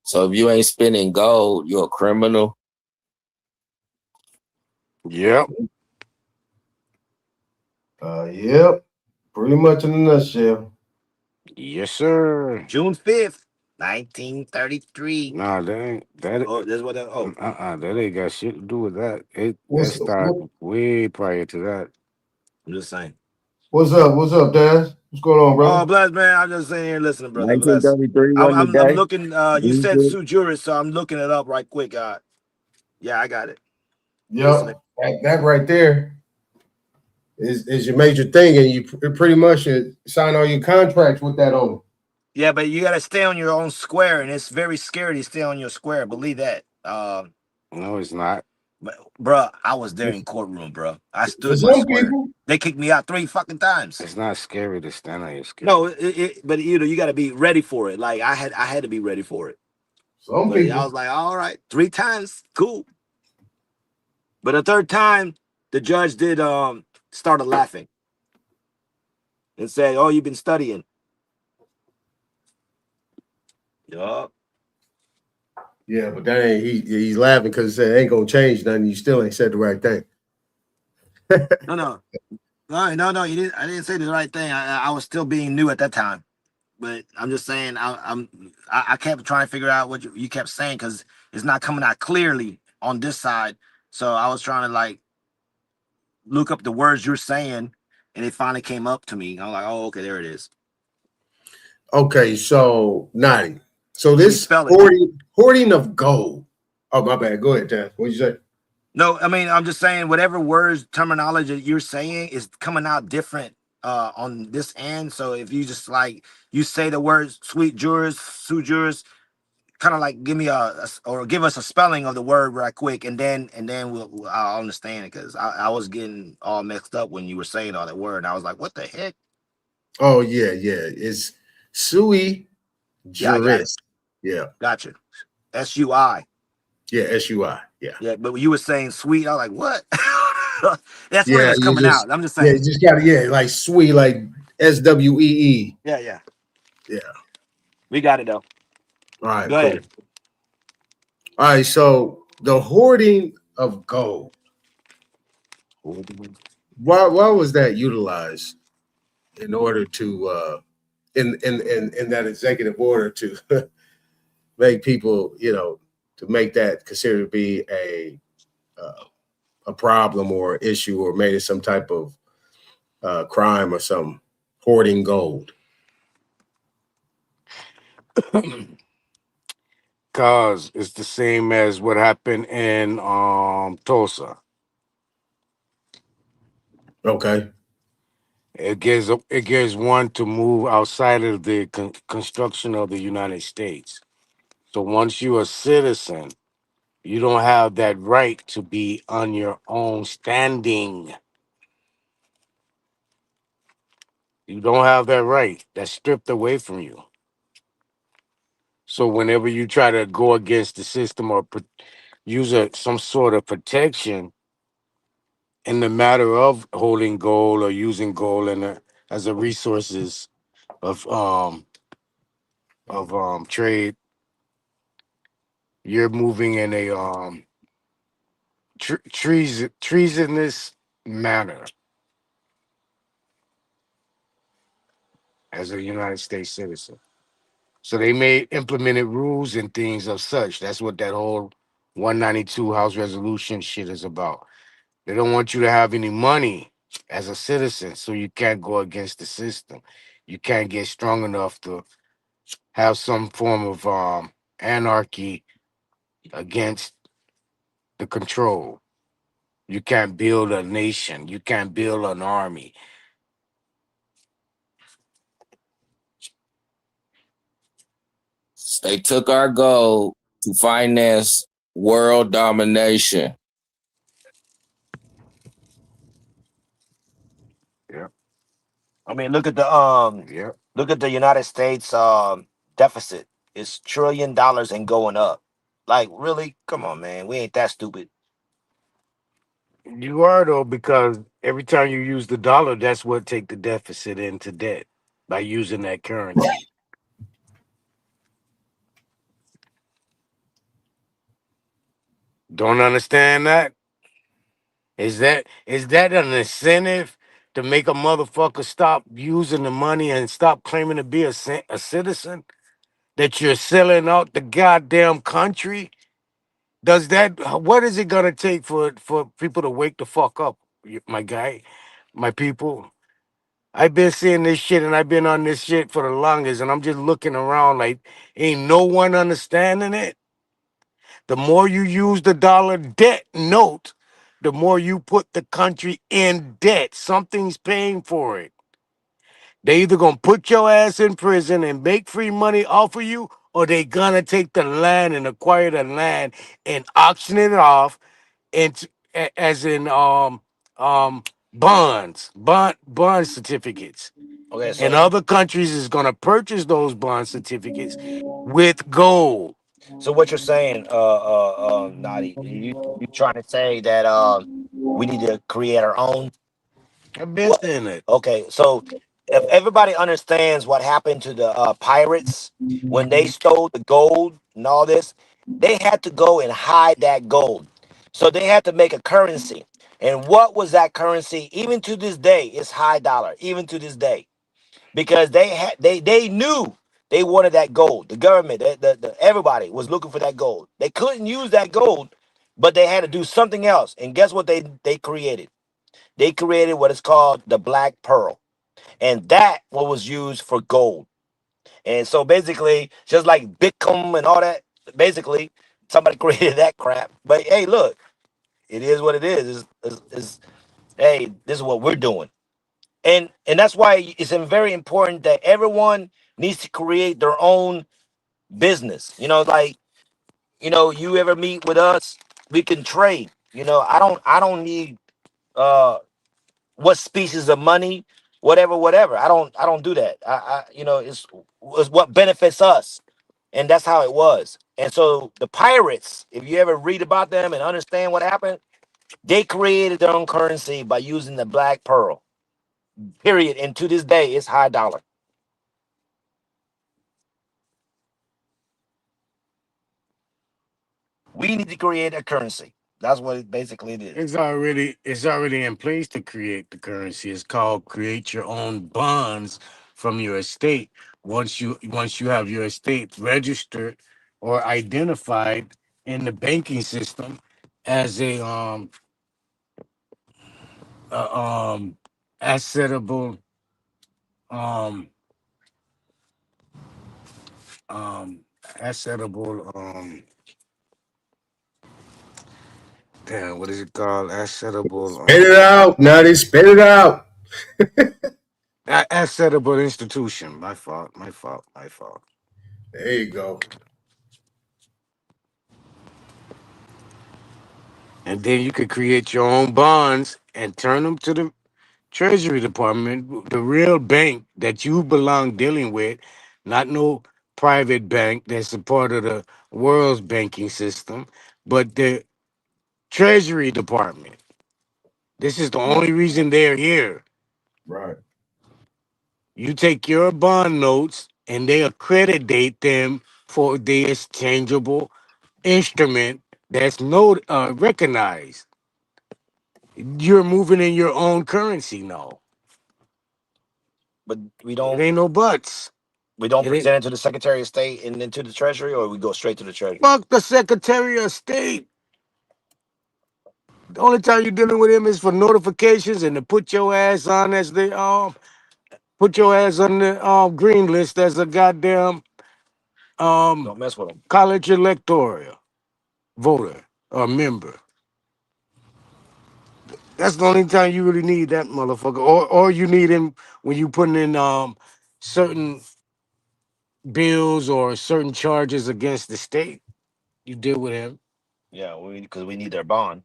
So if you ain't spending gold, you're a criminal. Yep. Yep. Pretty much in a nutshell. Yes, sir. June 5th. 1933. Nah, that ain't that. Oh, that's what that. Oh, That ain't got shit to do with that. That What's started way prior to that. I'm just saying. what's up? What's up, Daz? What's going on, Oh, brother? bless, man. I'm just sitting here listening, brother. Bless. 1933 I'm wasn't I'm I'm the looking. You said day. sue juris, so I'm looking it up right quick. Yeah, I got it. Listening. Yep, that right there is your major thing, and you pretty much should sign all your contracts with that on. Yeah, but you gotta stay on your own square, and it's very scary to stay on your square. Believe that. No, it's not. But, bruh, I was there in courtroom, bro. I For stood my some square. people, They kicked me out 3 fucking times. It's not scary to stand on your skin. No, but you got to be ready for it. Like I had to be ready for it. some But I people. was like, all right, 3 times, cool. But the third time, the judge did started laughing and said, "Oh, you've been studying." Yup. Yeah, but that ain't he's laughing because it ain't gonna change nothing. You still ain't said the right thing. No. You didn't. I didn't say the right thing. I was still being new at that time. But I'm just saying, I kept trying to figure out what you kept saying because it's not coming out clearly on this side. So I was trying to like look up the words you're saying, and it finally came up to me. I'm like, oh, okay, there it is. Okay, so 90. So Can you this spell it? hoarding of gold. Oh, my bad. Go ahead, Daz. What'd you say? No, I mean, I'm just saying whatever words, terminology that you're saying is coming out different on this end. So if you just like you say the words sweet jurors, sue jurors, kind of like give me or give us a spelling of the word right quick, and then I'll understand it because I was getting all mixed up when you were saying all that word, and I was like, what the heck? Oh, yeah. It's sui Yeah, I got it. juris. Yeah. Gotcha. SUI. Yeah, SUI. Yeah. Yeah, but when you were saying sweet, I was like, what? That's when it Yeah, was coming out. I'm just you saying. just gotta, like sweet, like SWEE. Yeah. Yeah. We got it though. All right, Go cool. ahead. All right, so the hoarding of gold. Why was that utilized in order to in that executive order to make people, to make that considered to be a problem or issue, or made it some type of crime or some hoarding gold? Cause it's the same as what happened in Tulsa. Okay. It gives one to move outside of the construction of the United States. So once you're a citizen, you don't have that right to be on your own standing. You don't have that right. That's stripped away from you. So whenever you try to go against the system or use some sort of protection in the matter of holding gold or using gold as a resources of trade, you're moving in a treasonous manner as a United States citizen. So they made implemented rules and things of such. That's what that whole 192 House resolution shit is about. They don't want you to have any money as a citizen, so you can't go against the system. You can't get strong enough to have some form of anarchy against the control. You can't build a nation. You can't build an army. They took our gold to finance world domination. Yeah. I mean, look at Yeah. the United States deficit. It's $1 trillion and going up. Like, really? Come on, man. We ain't that stupid. You are though, because every time you use the dollar, that's what take the deficit into debt by using that currency. Don't understand that? Is that an incentive to make a motherfucker stop using the money and stop claiming to be a citizen? that you're selling out the goddamn country? Does that, what is it gonna take for people to wake the fuck up, my guy, my people? I've been seeing this shit and I've been on this shit for the longest, and I'm just looking around like ain't no one understanding it. The more you use the dollar debt note, the more you put the country in debt. Something's paying for it. They either gonna put your ass in prison and make free money off of you, or they gonna take the land and acquire the land and auction it off and as in bond certificates. Okay, And so other countries is gonna purchase those bond certificates with gold. what you're saying, Nadi, you trying to say that we need to create our own. I've been saying it. Okay, so if everybody understands what happened to the pirates when they stole the gold and all this, they had to go and hide that gold. So they had to make a currency. And what was that currency? Even to this day, it's high dollar, even to this day. Because they knew they wanted that gold. The government, everybody was looking for that gold. They couldn't use that gold, but they had to do something else. And guess what they created? They created what is called the black pearl, and that what was used for gold. And so basically, just like Bitcoin and all that, basically somebody created that crap. But hey, look, it is what it is. Hey, this is what we're doing, and that's why it's very important that everyone needs to create their own business. Like you ever meet with us, we can trade. I don't need what species of money, whatever. I don't do that. It's what benefits us, and that's how it was. And so the pirates, if you ever read about them and understand what happened, they created their own currency by using the black pearl. Period. And to this day, it's high dollar. We need to create a currency. That's what it basically it is. It's already in place to create the currency. It's called create your own bonds from your estate. Once you have your estate registered or identified in the banking system as a assetable um um assetable damn, what is it called? Assetable Spit it out, Nutty. Spit it out. assetable institution. My fault. There you go. And then you could create your own bonds and turn them to the Treasury Department, the real bank that you belong dealing with, not no private bank that's a part of the world's banking system, but the Treasury Department. This is the only reason they're here. Right. You take your bond notes and they accreditate them for the exchangeable instrument that's recognized. You're moving in your own currency now. But we It don't ain't no buts. It ain't present it to the Secretary of State and then to the Treasury, or we go straight to the Treasury. fuck the Secretary of State. The only time you're dealing with him is for notifications and to put your ass on as the put your ass on the green list as a goddamn Don't mess with them. college electoral voter or member. That's the only time you really need that motherfucker. Or you need him when you putting in certain bills or certain charges against the state. You deal with him. Yeah, because we need their bond.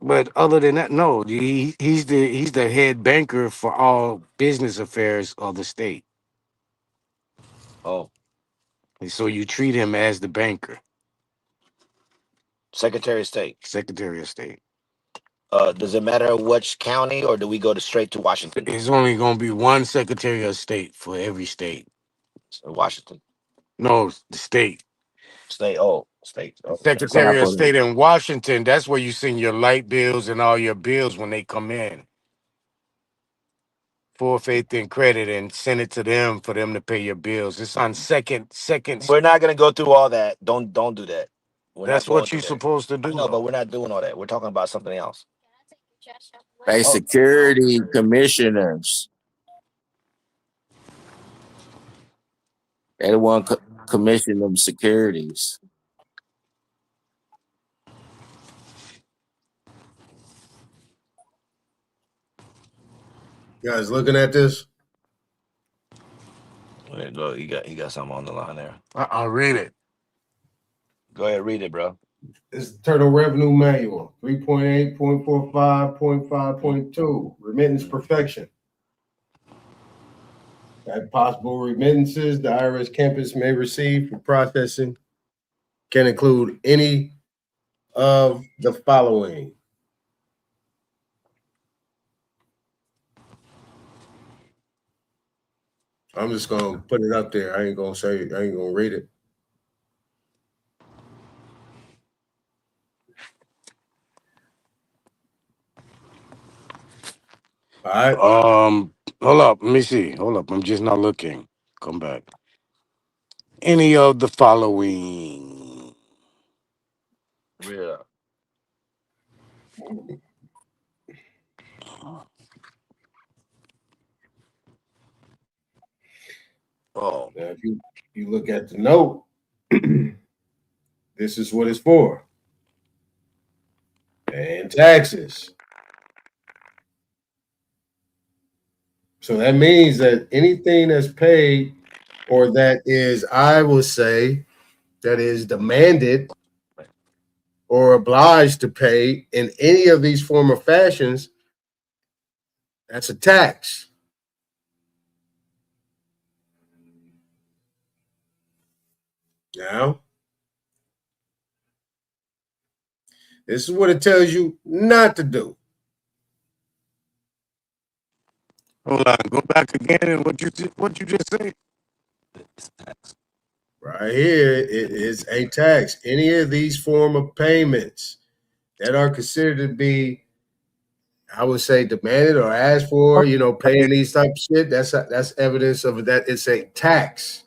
But other than that, no. He's the head banker for all business affairs of the state. Oh, And so you treat him as the banker, Secretary of State. Secretary of State. Does it matter which county, or do we go straight to Washington? It's only gonna be one Secretary of State for every state. Washington No, the state. State. Oh, state. Oh, Secretary of State in Washington, that's where you send your light bills and all your bills when they come in. full faith and credit and send it to them for them to pay your bills. It's on second. We're not gonna go through all that. Don't do that. We're That's not going what through you're that. supposed to do. No, but we're not doing all that. We're talking about something else. They security commissioners. They the one commission them securities. You guys looking at this? There you go. You got something on the line there. I'll read it. Go ahead, read it, bro. It's the Internal Revenue Manual, 3.8.45.5.2, remittance perfection. That possible remittances the IRS campus may receive for processing can include any of the following. I'm just gonna put it up there. I ain't gonna say it. I ain't gonna read it. All right. Hold up. Let me see. Hold up. I'm just not looking. Come back. Any of the following. Yeah. Oh. Now, if you look at the note, this is what it's for. And taxes. So that means that anything that's paid or that is, I will say, that is demanded or obliged to pay in any of these form or fashions, that's a tax. Now, this is what it tells you not to do. Hold on. Go back again and what you just said. Right here, it is a tax. Any of these form of payments that are considered to be, I would say, demanded or asked for, paying these type of shit, that's evidence of that it's a tax.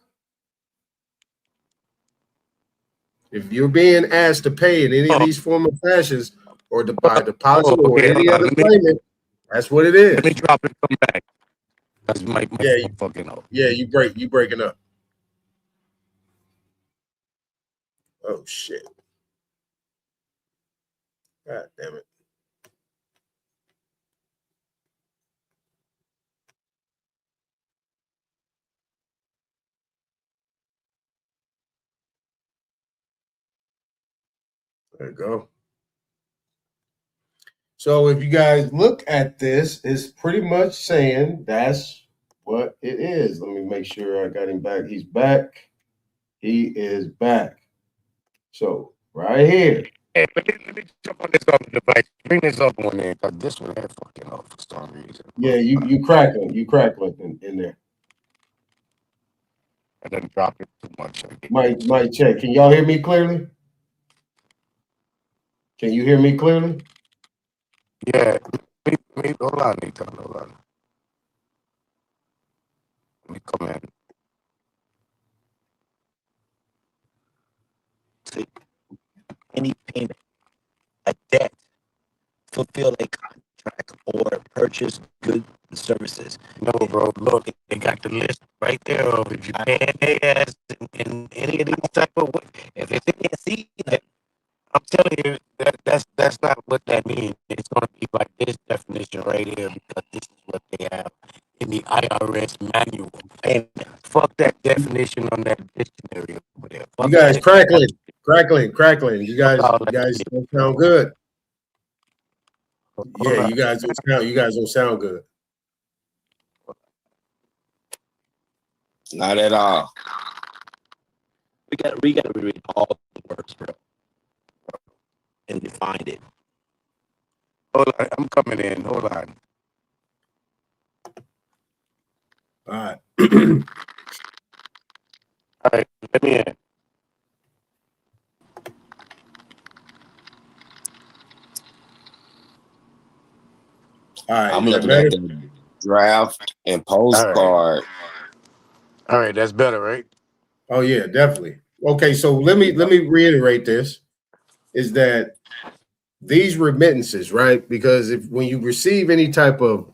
If you're being asked to pay in any of these form of fashions or to buy deposit or any other payment, that's what it is. Let me drop it. Come back. That's my phone fucking up. Yeah, you breaking up. Oh shit. God damn it. There you go. So if you guys look at this, it's pretty much saying that's what it is. Let me make sure I got him back. He's back. He is back. So right here. Hey, but let me jump on this other device. Bring this other one in, because this one had fucking off for some reason. Yeah, you crackling in there. I didn't drop it too much. Might check. Can y'all hear me clearly? Can you hear me clearly? Yeah. Hold on, Nathan. Hold on. Let me come in. Any payment, a debt, fulfill a contract, or purchase goods and services. No, bro. Look, they got the list right there of if you paying their ass in any of these type of way. If they can't see that, I'm telling you that's not what that means. It's gonna be like this definition right here because this is what they have in the IRS manual. And fuck that definition on that dictionary over there. You guys crackling. You guys don't sound good. Yeah, you guys don't sound good. Not at all. We got to read all the words, bro, and define it. Hold on, I'm coming in. Hold on. All right. All right, let me in. All right. I'm Is that looking at better? the draft. And All right. postcard. All right, that's better, right? Oh yeah, definitely. Okay, so let me reiterate this: is that these remittances, right? Because if when you receive any type of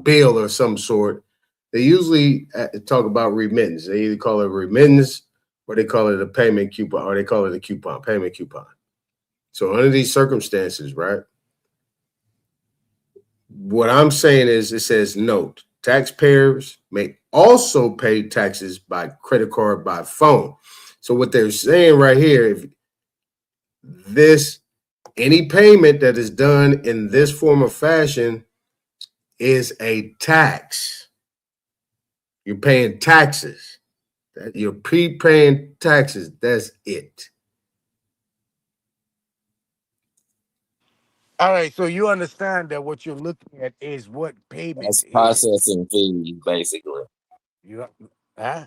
bill or some sort, they usually talk about remittance. They either call it remittance or they call it a payment coupon or they call it a coupon, payment coupon. So under these circumstances, right? What I'm saying is it says note, taxpayers may also pay taxes by credit card by phone. So what they're saying right here, if any payment that is done in this form of fashion is a tax. You're paying taxes. You're prepaying taxes. That's it. All right, so you understand that what you're looking at is what payment That's is. processing fees, basically. You huh?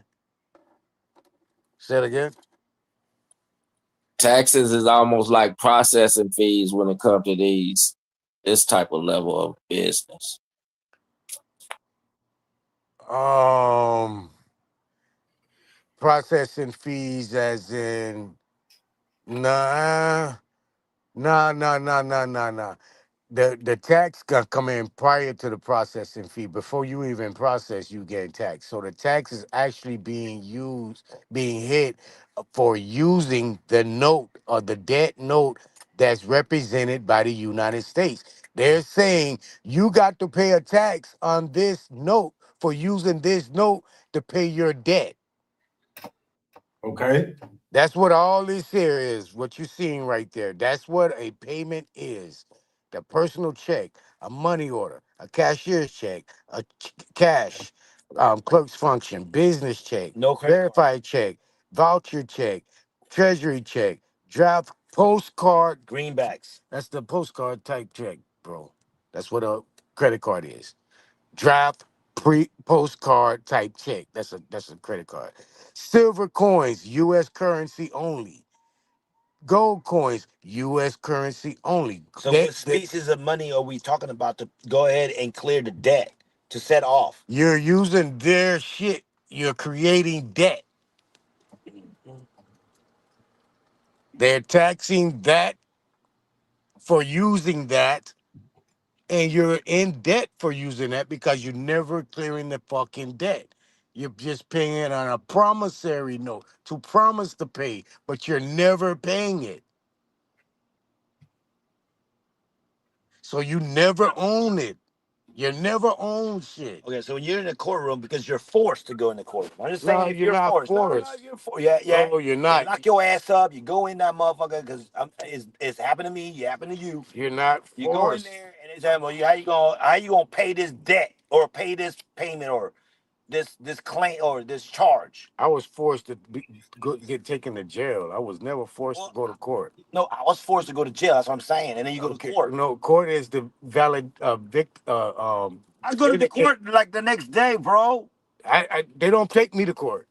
Say it again. Taxes is almost like processing fees when it comes to this type of level of business. Processing fees as in nah, nah. The tax got come in prior to the processing fee. Before you even process, you get taxed. So the tax is actually being hit for using the note or the debt note that's represented by the United States. They're saying you got to pay a tax on this note for using this note to pay your debt. Okay. That's what all this here is, what you're seeing right there. That's what a payment is. The personal check, a money order, a cashier's check, a cash, clerk's function, business check, No credit card. verified check, voucher check, treasury check, draft postcard. Greenbacks. That's the postcard type check, bro. That's what a credit card is. Draft postcard type check. That's a credit card. Silver coins, U.S. currency only. Gold coins, U.S. currency only. So what species of money are we talking about to go ahead and clear the debt to set off? You're using their shit. You're creating debt. They're taxing that for using that, and you're in debt for using that because you're never clearing the fucking debt. You're just paying it on a promissory note to promise to pay, but you're never paying it. So you never own it. You never own shit. Okay, so when you're in the courtroom because you're forced to go in the courtroom. I'm just No, saying if you're you're not forced. No, forced. you're forced. Yeah, yeah. No, you're They not. lock your ass up. You go in that motherfucker because it's happened to me. It happened to you. You're not forced. You go in there and they say, well, how you gonna pay this debt or pay this payment or this claim or this charge? I was forced to get taken to jail. I was never forced to go to court. No, I was forced to go to jail. That's what I'm saying. And then you go to court. No, court is the valid I go to the court like the next day, bro. They don't take me to court.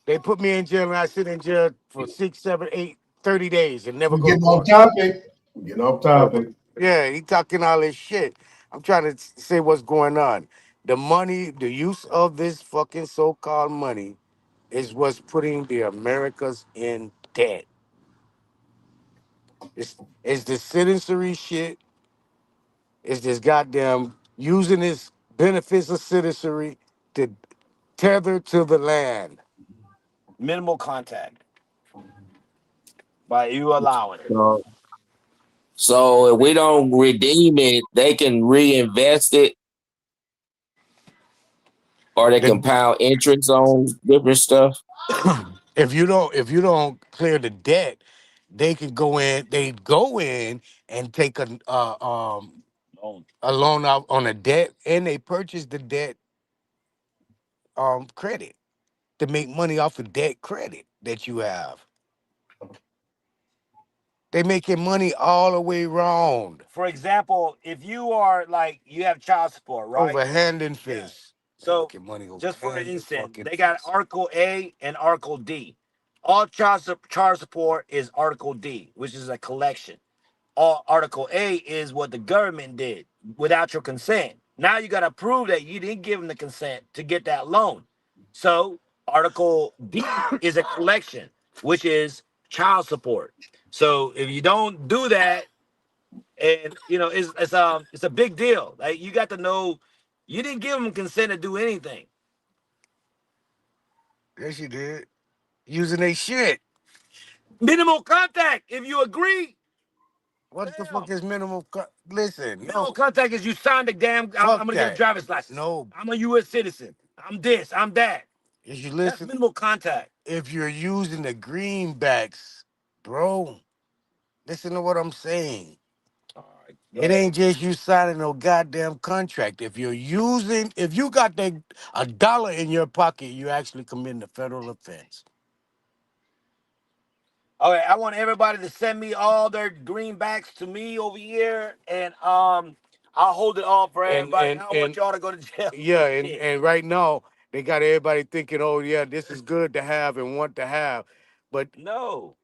They put me in jail and I sit in jail for 6, 7, 8, 30 days and never We're go to getting off court. topic. We're getting off topic. Yeah, he talking all this shit. I'm trying to say what's going on. The money, the use of this fucking so-called money is what's putting the Americas in debt. It's the citizenry shit. It's this goddamn using this benefits of citizenry to tether to the land. Minimal contact by you allowing it. So if we don't redeem it, they can reinvest it, or they can pound interest on different stuff. If you don't clear the debt, they can go in. They go in and take a loan out on a debt, and they purchase the debt credit to make money off of debt credit that you have. They making money all the way around. For example, if you are like you have child support, right? Over hand and fist. So Making money over just for hand and instance, fucking they got Article A and Article D. All child support is Article D, which is a collection. Article A is what the government did without your consent. Now you got to prove that you didn't give them the consent to get that loan. So Article D is a collection, which is child support. So if you don't do that, and it's a big deal. Like you got to know you didn't give them consent to do anything. Yes, you did. Using their shit. Minimal contact. If you agree. What the fuck is minimal? Listen, Minimal contact is you signed the damn. I'm gonna get a that. driver's license. No. I'm a U.S. citizen. I'm this. I'm that. If you That's listen, minimal contact. if you're using the greenbacks, bro, listen to what I'm saying. It ain't just you signing no goddamn contract. If you got a dollar in your pocket, you actually committing a federal offense. Okay, I want everybody to send me all their greenbacks to me over here, and I'll hold it all for everybody. I don't want y'all to go to jail. Yeah, and right now they got everybody thinking, oh yeah, this is good to have and want to have, but no,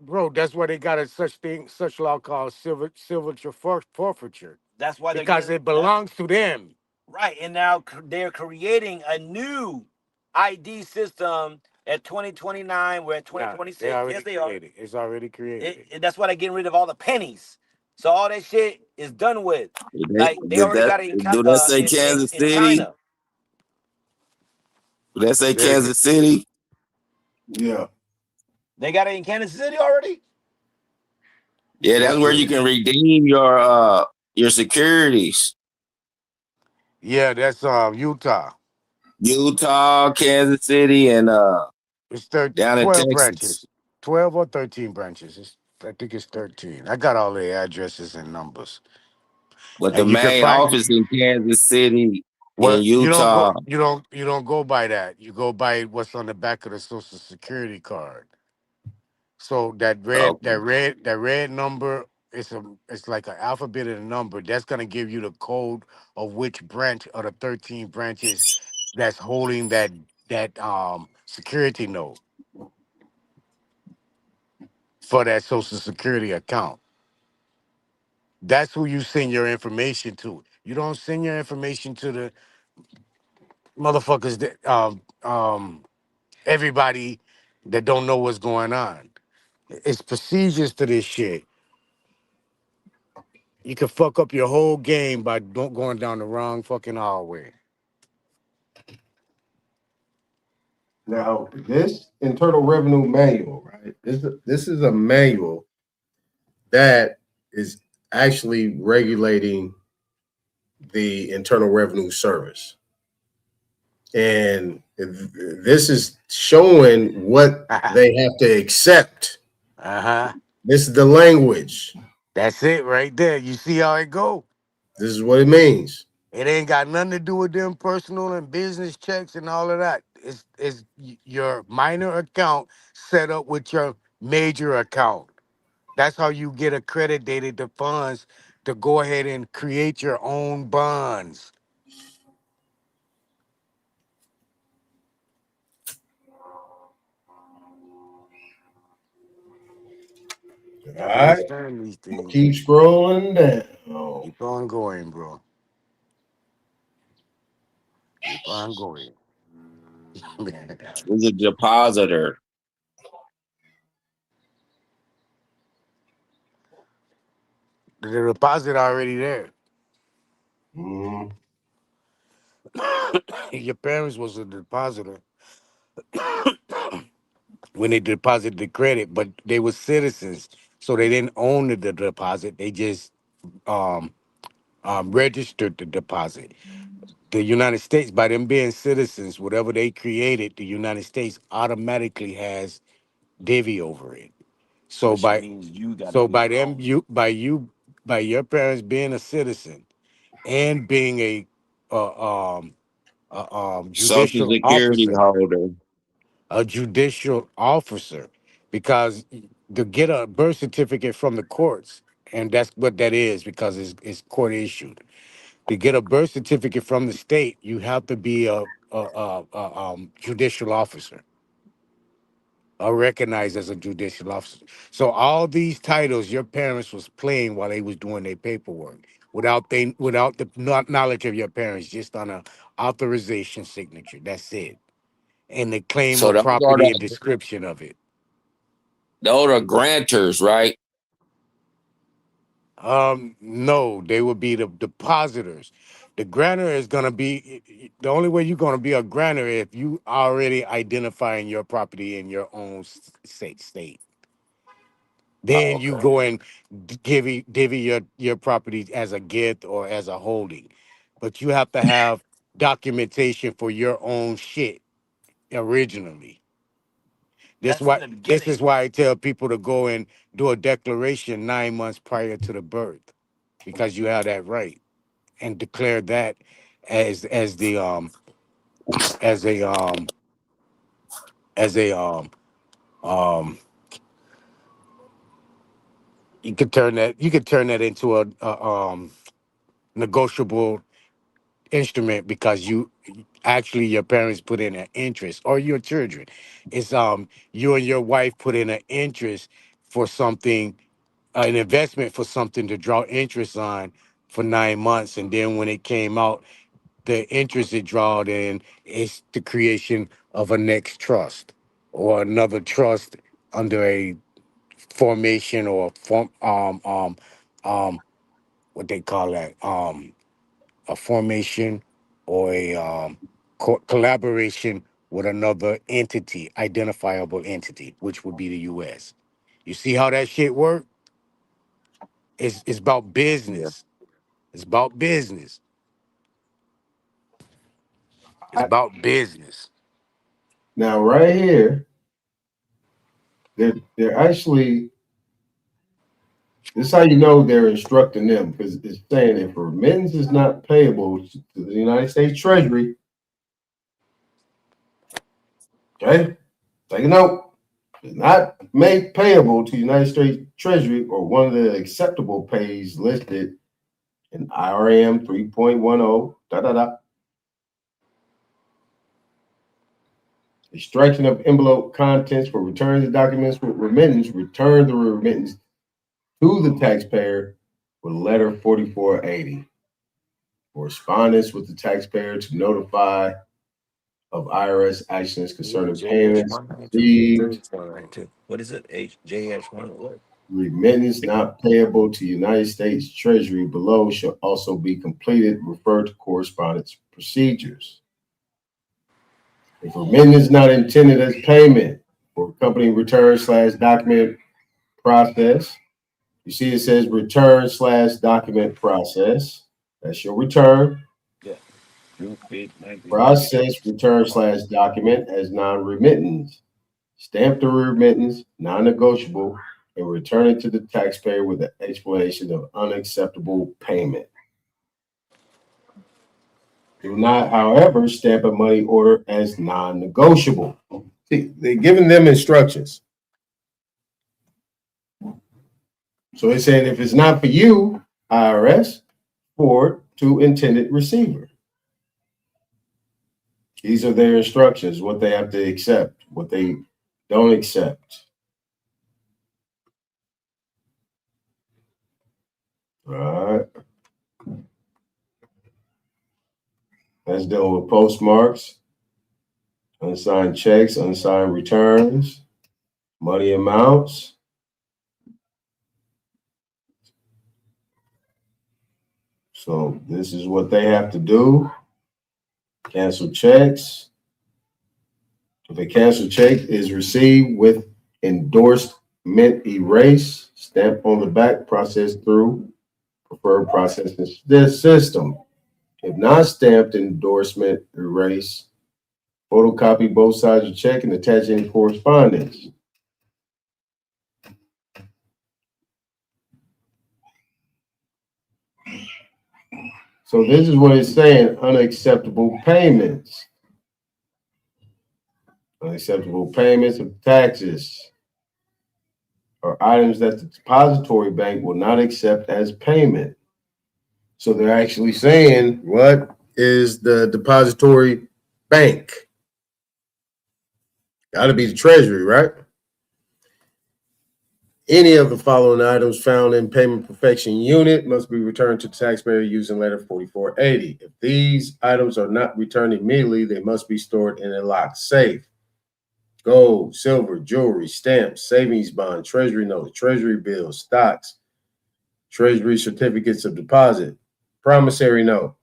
bro, that's why they got such law called silver forfeiture. That's why because it belongs to them. Right, and now they're creating a new ID system at 2029. We're at 2026. They already Yes, they are. created. It's already created. That's why they're getting rid of all the pennies. So all that shit is done with. Like they Did already that, got it do that say Kansas in City? China. Do that say Kansas City? Yeah. They got it in Kansas City already? Yeah, that's where you can redeem your securities. Yeah, that's Utah. Utah, Kansas City, and it's down in 12 Texas. branches. 12 or 13 branches. I think it's 13. I got all the addresses and numbers. But the main office in Kansas City and Utah. You don't go by that. You go by what's on the back of the Social Security card. So that red number it's like an alphabetic number. That's gonna give you the code of which branch of the 13 branches that's holding that security note for that Social Security account. That's who you send your information to. You don't send your information to the motherfuckers that everybody that don't know what's going on. It's procedures to this shit. You can fuck up your whole game by going down the wrong fucking hallway. Now, this Internal Revenue Manual, right? This is a manual that is actually regulating the Internal Revenue Service. And this is showing what they have to accept. This is the language. That's it right there. You see how it go? This is what it means. It ain't got nothing to do with them personal and business checks and all of that. It's your minor account set up with your major account. That's how you get accredited the funds to go ahead and create your own bonds. All right. Understand these things. Keep scrolling down. Keep on going, bro. Keep on going. Who's a depositor? The deposit already there. Your parents was a depositor when they deposited the credit, but they were citizens, so they didn't own the deposit. They just registered the deposit. The United States, by them being citizens, whatever they created, the United States automatically has divvy over it. So by your parents being a citizen and being a Social judicial Security officer, holder. because to get a birth certificate from the courts, and that's what that is because it's court issued. To get a birth certificate from the state, you have to be a judicial officer, are recognized as a judicial officer. So all these titles your parents was playing while they was doing their paperwork without the knowledge of your parents, just on a authorization signature. That's it. And the claim So of those are property and description of it. those are grantors, right? No, they would be the depositors. The grantor is gonna be the only way you're gonna be a grantor if you already identifying your property in your own state. Then you Okay. go and divvy your property as a gift or as a holding. But you have to have documentation for your own shit originally. This is why I tell people to go and do a declaration 9 months prior to the birth, because you have that right, and declare that as the as a as a you could turn that into a negotiable instrument, because you actually your parents put in an interest, or your children. It's you and your wife put in an interest for something, an investment for something to draw interest on for 9 months, and then when it came out, the interest it drawed in is the creation of a next trust or another trust under a formation or form what they call that a formation or a collaboration with another entity, identifiable entity, which would be the U.S. You see how that shit work? It's about Yeah. business. It's about business. It's about business. Now, right here, they're actually, this is how you know they're instructing them, because it's saying if remittance is not payable to the United States Treasury, okay, take a note, is not made payable to United States Treasury or one of the acceptable pays listed in IRM 3.10, Extraction of envelope contents for returns of documents with remittance, return the remittance to the taxpayer with letter 4480. Correspondence with the taxpayer to notify of IRS actions concerning payments received. What is it? JS one what? Remittance not payable to United States Treasury below shall also be completed. Refer to correspondence procedures. If remittance is not intended as payment for company return/document process, you see it says return/document process. That's your return. Yeah. Process return/document as non-remittance. Stamp the remittance, non-negotiable, and return it to the taxpayer with an explanation of unacceptable payment. Do not, however, stamp a money order as non-negotiable. See, they're giving them instructions. So it's saying if it's not for you, IRS, forward to intended receiver. These are their instructions, what they have to accept, what they don't accept. All right. Let's deal with postmarks, unsigned checks, unsigned returns, money amounts. So this is what they have to do. Cancel checks. If a canceled check is received with endorsement erase, stamp on the back, process through preferred processing system. If not stamped, endorsement erase, photocopy both sides of check and attach any correspondence. So this is what it's saying, unacceptable payments. Unacceptable payments of taxes are items that the depository bank will not accept as payment. So they're actually saying, what is the depository bank? Got to be the Treasury, right? Any of the following items found in payment perfection unit must be returned to the taxpayer using letter 4480. If these items are not returned immediately, they must be stored in a locked safe. Gold, silver, jewelry, stamps, savings bond, treasury notes, treasury bills, stocks, treasury certificates of deposit, promissory note.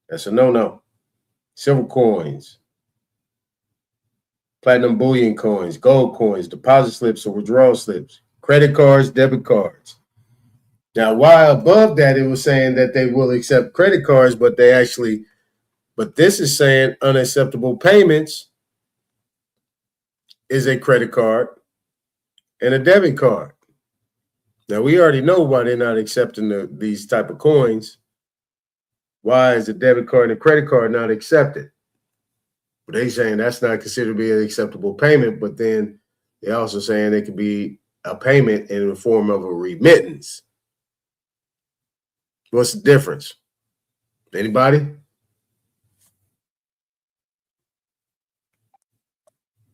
That's a no-no. Silver coins, platinum bullion coins, gold coins, deposit slips or withdrawal slips, credit cards, debit cards. Now, why above that it was saying that they will accept credit cards, but this is saying unacceptable payments is a credit card and a debit card. Now, we already know why they're not accepting these type of coins. Why is a debit card and a credit card not accepted? But they saying that's not considered to be an acceptable payment, but then they're also saying it could be a payment in the form of a remittance. What's the difference? Anybody?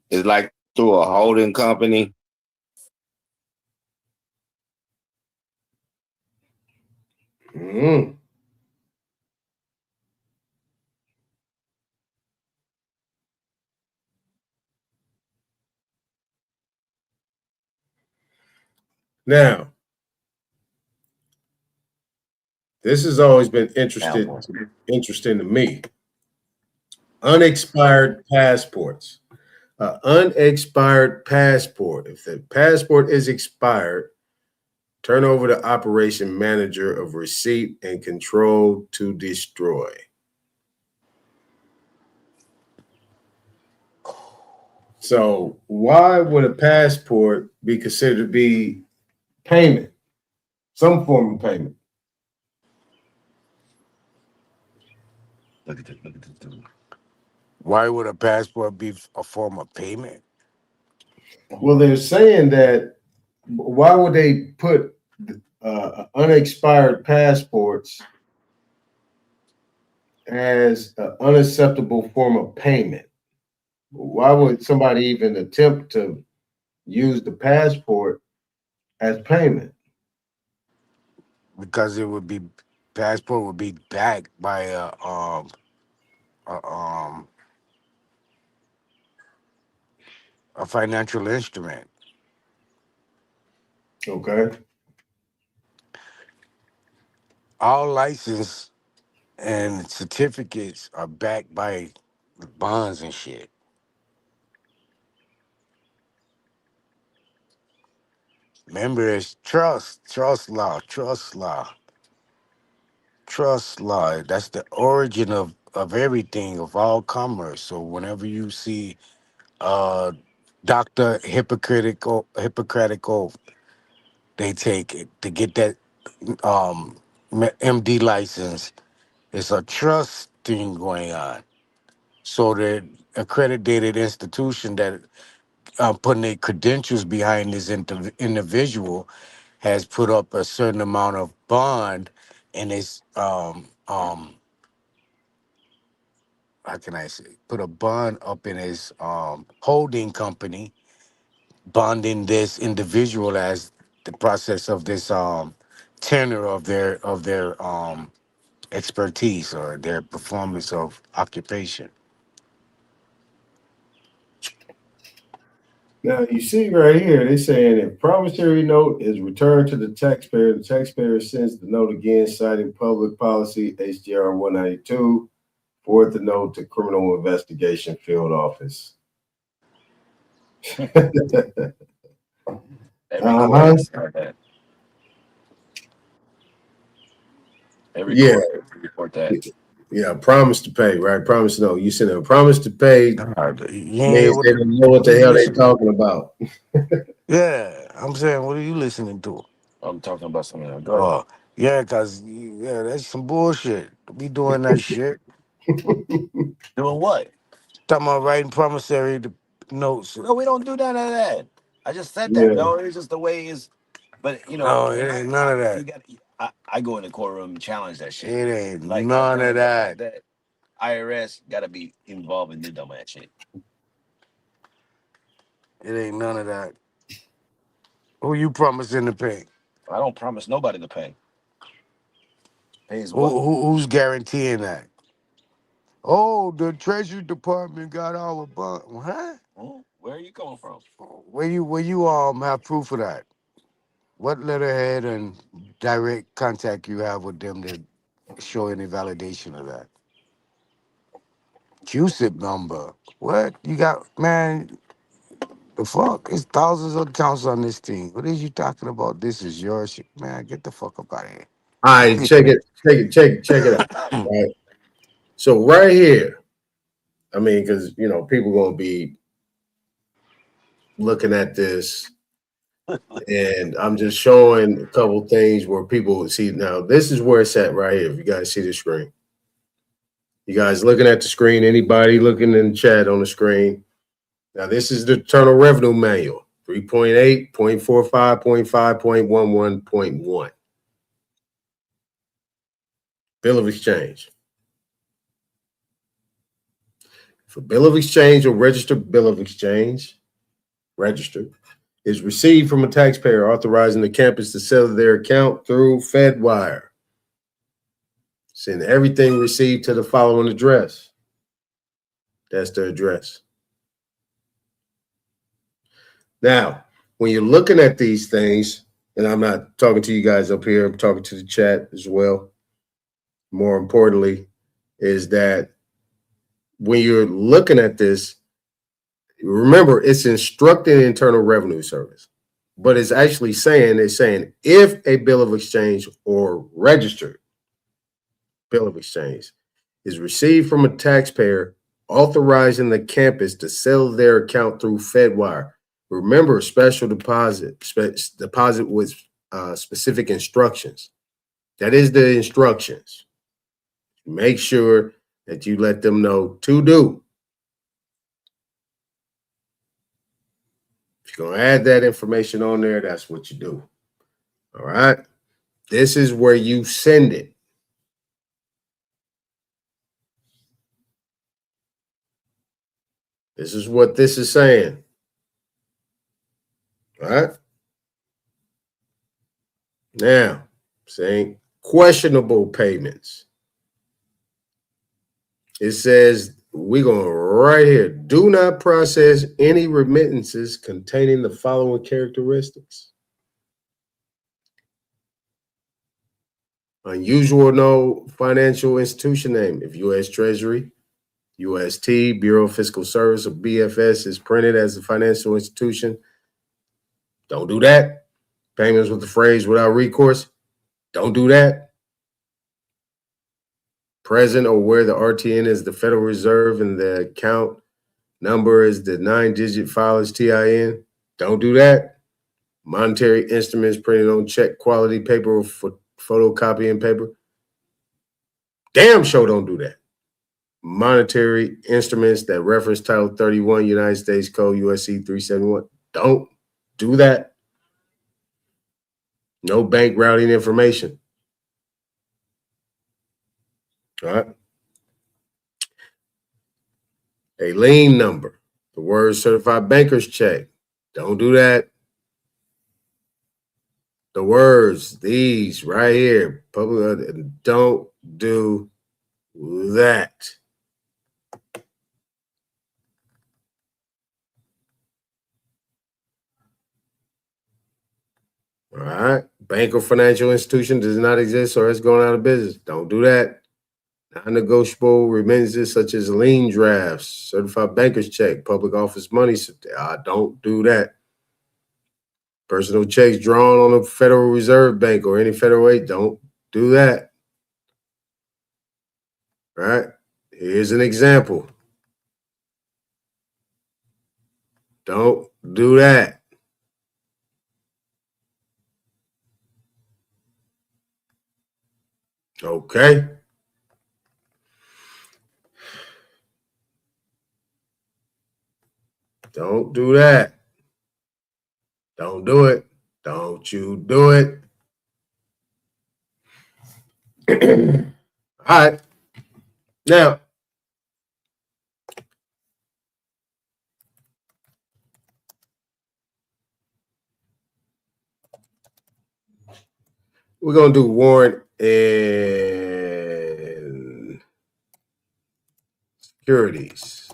It's like through a holding company. Mm. Now, this has always been interesting to me. Unexpired passports. Unexpired passport. If the passport is expired, turn over to operation manager of receipt and control to destroy. So why would a passport be considered to be payment? Some form of payment. Why would a passport be a form of payment? Well, they're saying that why would they put unexpired passports as an unacceptable form of payment? Why would somebody even attempt to use the passport as payment? Because passport would be backed by a financial instrument. Okay. All license and certificates are backed by bonds and shit. Remember, it's trust law. That's the origin of everything, of all commerce. So whenever you see Dr. Hippocratic oath, they take it to get that MD license. It's a trust thing going on. So the accredited institution that putting their credentials behind this individual has put up a certain amount of bond, and it's how can I say, put a bond up in his holding company, bonding this individual as the process of this tenor of their expertise or their performance of occupation. Now you see right here, they're saying if promissory note is returned to the taxpayer sends the note again, citing public policy HGR 192, forward the note to criminal investigation field office. Every Yeah. court report that. Yeah, promise to pay, right? Promise no. You send a promise to pay means they don't know what the hell they're talking about. Yeah, I'm saying, what are you listening to? I'm talking about something else. Go ahead. Oh, yeah, because that's some bullshit. Be doing that shit. Doing what? Talking about writing promissory notes. No, we don't do none of that. I just said Yeah. that. No, it's just the way it's. But you know, No, it ain't none of that. You got. I go in the courtroom and challenge that shit. It ain't Like, none of that. That IRS got to be involved in the dumbass shit. It ain't none of that. Who you promising to pay? I don't promise nobody to pay. Pays what? Who's guaranteeing that? Oh, the Treasury Department got our bond. Huh? Where are you coming from? Where you have proof of that? What letterhead and direct contact you have with them to show any validation of that? QSIP number. What? You got, man, the fuck? There's thousands of accounts on this team. What is you talking about? This is your shit. Man, get the fuck up out of here. All right, check it out. Right. So right here, I mean, because people gonna be looking at this, and I'm just showing a couple things where people see. Now, this is where it's at right here. If you guys see the screen, you guys looking at the screen. Anybody looking in the chat on the screen? Now, this is the Internal Revenue Manual, 3.8, 0.45, 0.5, 0.11, 0.1. Bill of Exchange. If a bill of exchange or registered bill of exchange, registered, is received from a taxpayer authorizing the campus to sell their account through FedWire, send everything received to the following address. That's the address. Now, when you're looking at these things, and I'm not talking to you guys up here, I'm talking to the chat as well. More importantly, is that when you're looking at this, remember, it's instructing Internal Revenue Service, but it's actually saying, if a bill of exchange or registered bill of exchange is received from a taxpayer authorizing the campus to sell their account through FedWire. Remember, special deposit with specific instructions. That is the instructions. Make sure that you let them know to do. If you're going to add that information on there, that's what you do. All right. This is where you send it. This is what this is saying. All right. Now, saying questionable payments. It says, we're going right here. Do not process any remittances containing the following characteristics. Unusual no financial institution name. If U.S. Treasury, UST, Bureau of Fiscal Service, or BFS is printed as a financial institution, don't do that. Payments with the phrase without recourse, don't do that. Present or where the RTN is the Federal Reserve and the account number is the 9-digit file is TIN, don't do that. Monetary instruments printed on check quality paper or photocopying paper, damn sure don't do that. Monetary instruments that reference Title 31 United States Code USC 371, don't do that. No bank routing information. All right. A lien number, the word certified banker's check, don't do that. The words, these right here, public, don't do that. All right. Bank or financial institution does not exist or has gone out of business. Don't do that. Non-negotiable remittances such as lien drafts, certified banker's check, public office money. Don't do that. Personal checks drawn on a Federal Reserve Bank or any federal aid. Don't do that. All right. Here's an example. Don't do that. Okay. Don't do that. Don't do it. Don't you do it. All right. Now, We're gonna do warrant and securities.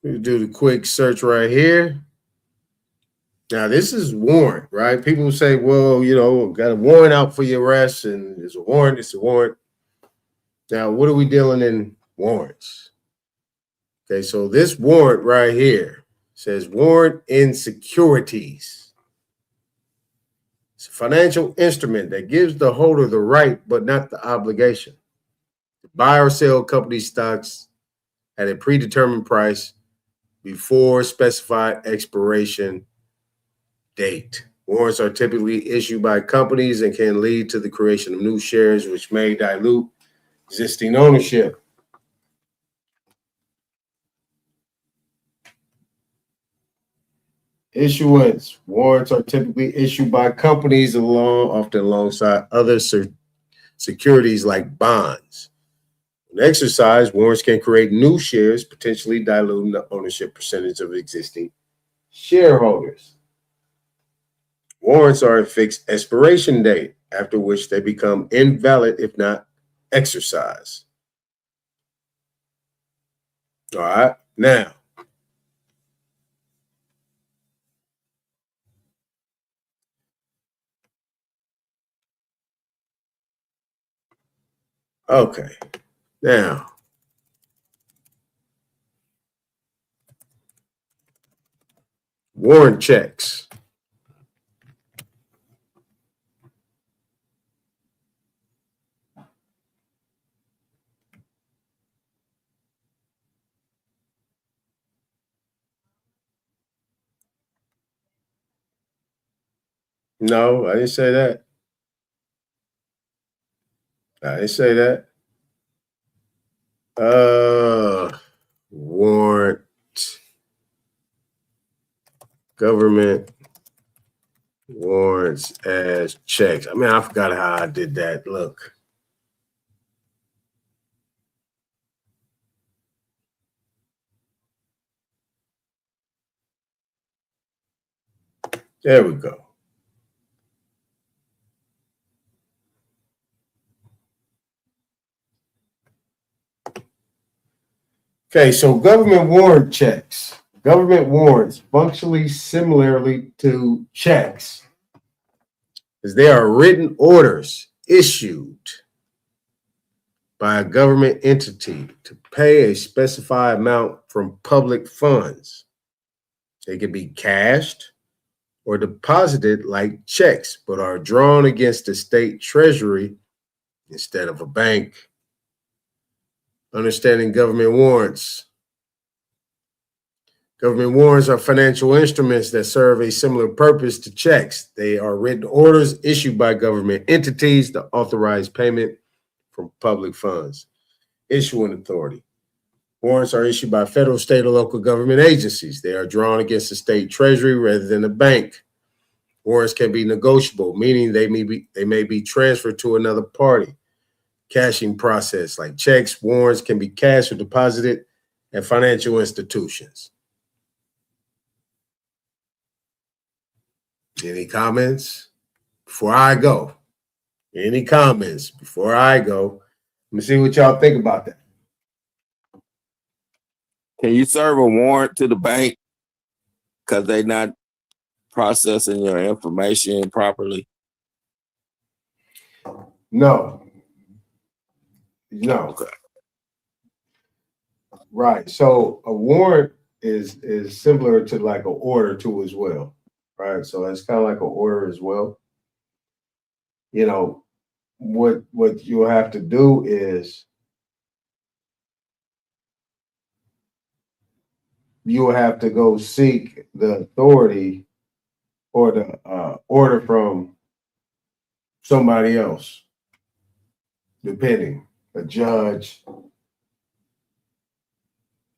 We do the quick search right here. Now, this is warrant, right? People say, well, you know, got a warrant out for your arrest, and it's a warrant, it's a warrant. Now, what are we dealing in warrants? Okay, so this warrant right here says warrant in securities. It's a financial instrument that gives the holder the right, but not the obligation, to buy or sell company stocks at a predetermined price before specified expiration date. Warrants are typically issued by companies and can lead to the creation of new shares, which may dilute existing ownership. Issuance. Warrants are typically issued by companies often alongside other securities like bonds. When exercised, warrants can create new shares, potentially diluting the ownership percentage of existing shareholders. Warrants are a fixed expiration date, after which they become invalid if not exercised. All right, now, okay, now, warrant checks. No, I didn't say that. I didn't say that. Warrant, government warrants as checks. I mean, I forgot how I did that. Look. There we go. Okay, so government warrant checks. Government warrants functionally similarly to checks, as they are written orders issued by a government entity to pay a specified amount from public funds. They can be cashed or deposited like checks, but are drawn against the state treasury instead of a bank. Understanding government warrants. Government warrants are financial instruments that serve a similar purpose to checks. They are written orders issued by government entities to authorize payment from public funds. Issuing authority. Warrants are issued by federal, state, or local government agencies. They are drawn against the state treasury rather than a bank. Warrants can be negotiable, meaning they may be transferred to another party. Cashing process, like checks, warrants can be cashed or deposited at financial institutions. Any comments before I go? Any comments before I go? Let me see what y'all think about that. Can you serve a warrant to the bank because they're not processing your information properly? No. Okay. Right. So a warrant is similar to like an order too as well. Right. So it's kind of like an order as well. You know, what you'll have to do is you will have to go seek the authority or the order from somebody else, depending, a judge,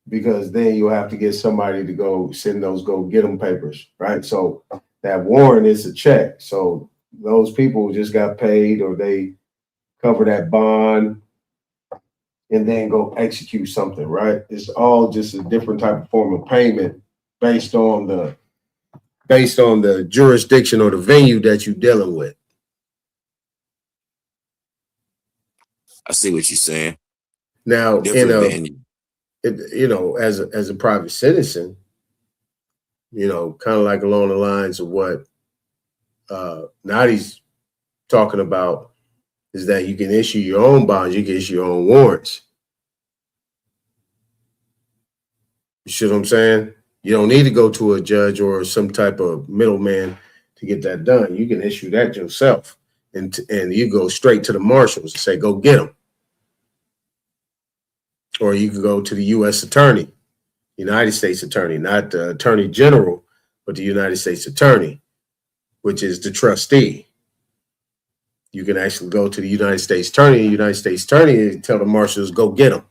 because then you'll have to get somebody to go get them papers, right? So that warrant is a check. So those people just got paid or they cover that bond and then go execute something, right? It's all just a different type of form of payment based on the jurisdiction or the venue that you're dealing with. I see what you're saying. Now, Different venue. As a private citizen, kind of like along the lines of what Nadi's talking about, is that you can issue your own bonds, you can issue your own warrants. You see what I'm saying? You don't need to go to a judge or some type of middleman to get that done. You can issue that yourself, and you go straight to the marshals and say, go get them. Or you can go to the U.S. attorney, United States attorney, not the attorney general, but the United States attorney, which is the trustee. You can actually go to the United States attorney and tell the marshals, go get them.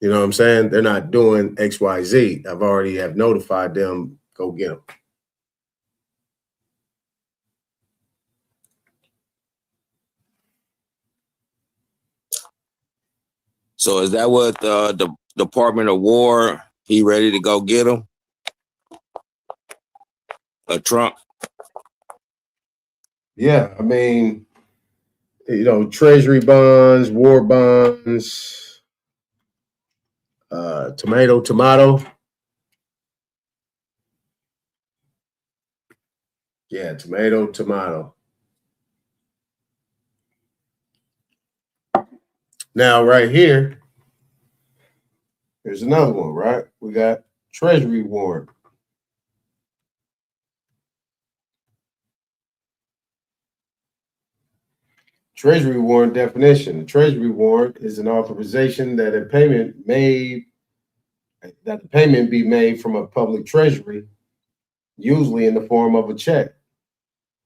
You know what I'm saying? They're not doing X, Y, Z. I've already have notified them, go get them. So is that what the Department of War, he ready to go get them? Trump? Yeah, I mean, treasury bonds, war bonds, tomato. Yeah, tomato. Now, right here, there's another one, right? We got treasury warrant. Treasury warrant definition. The treasury warrant is an authorization that the payment be made from a public treasury, usually in the form of a check.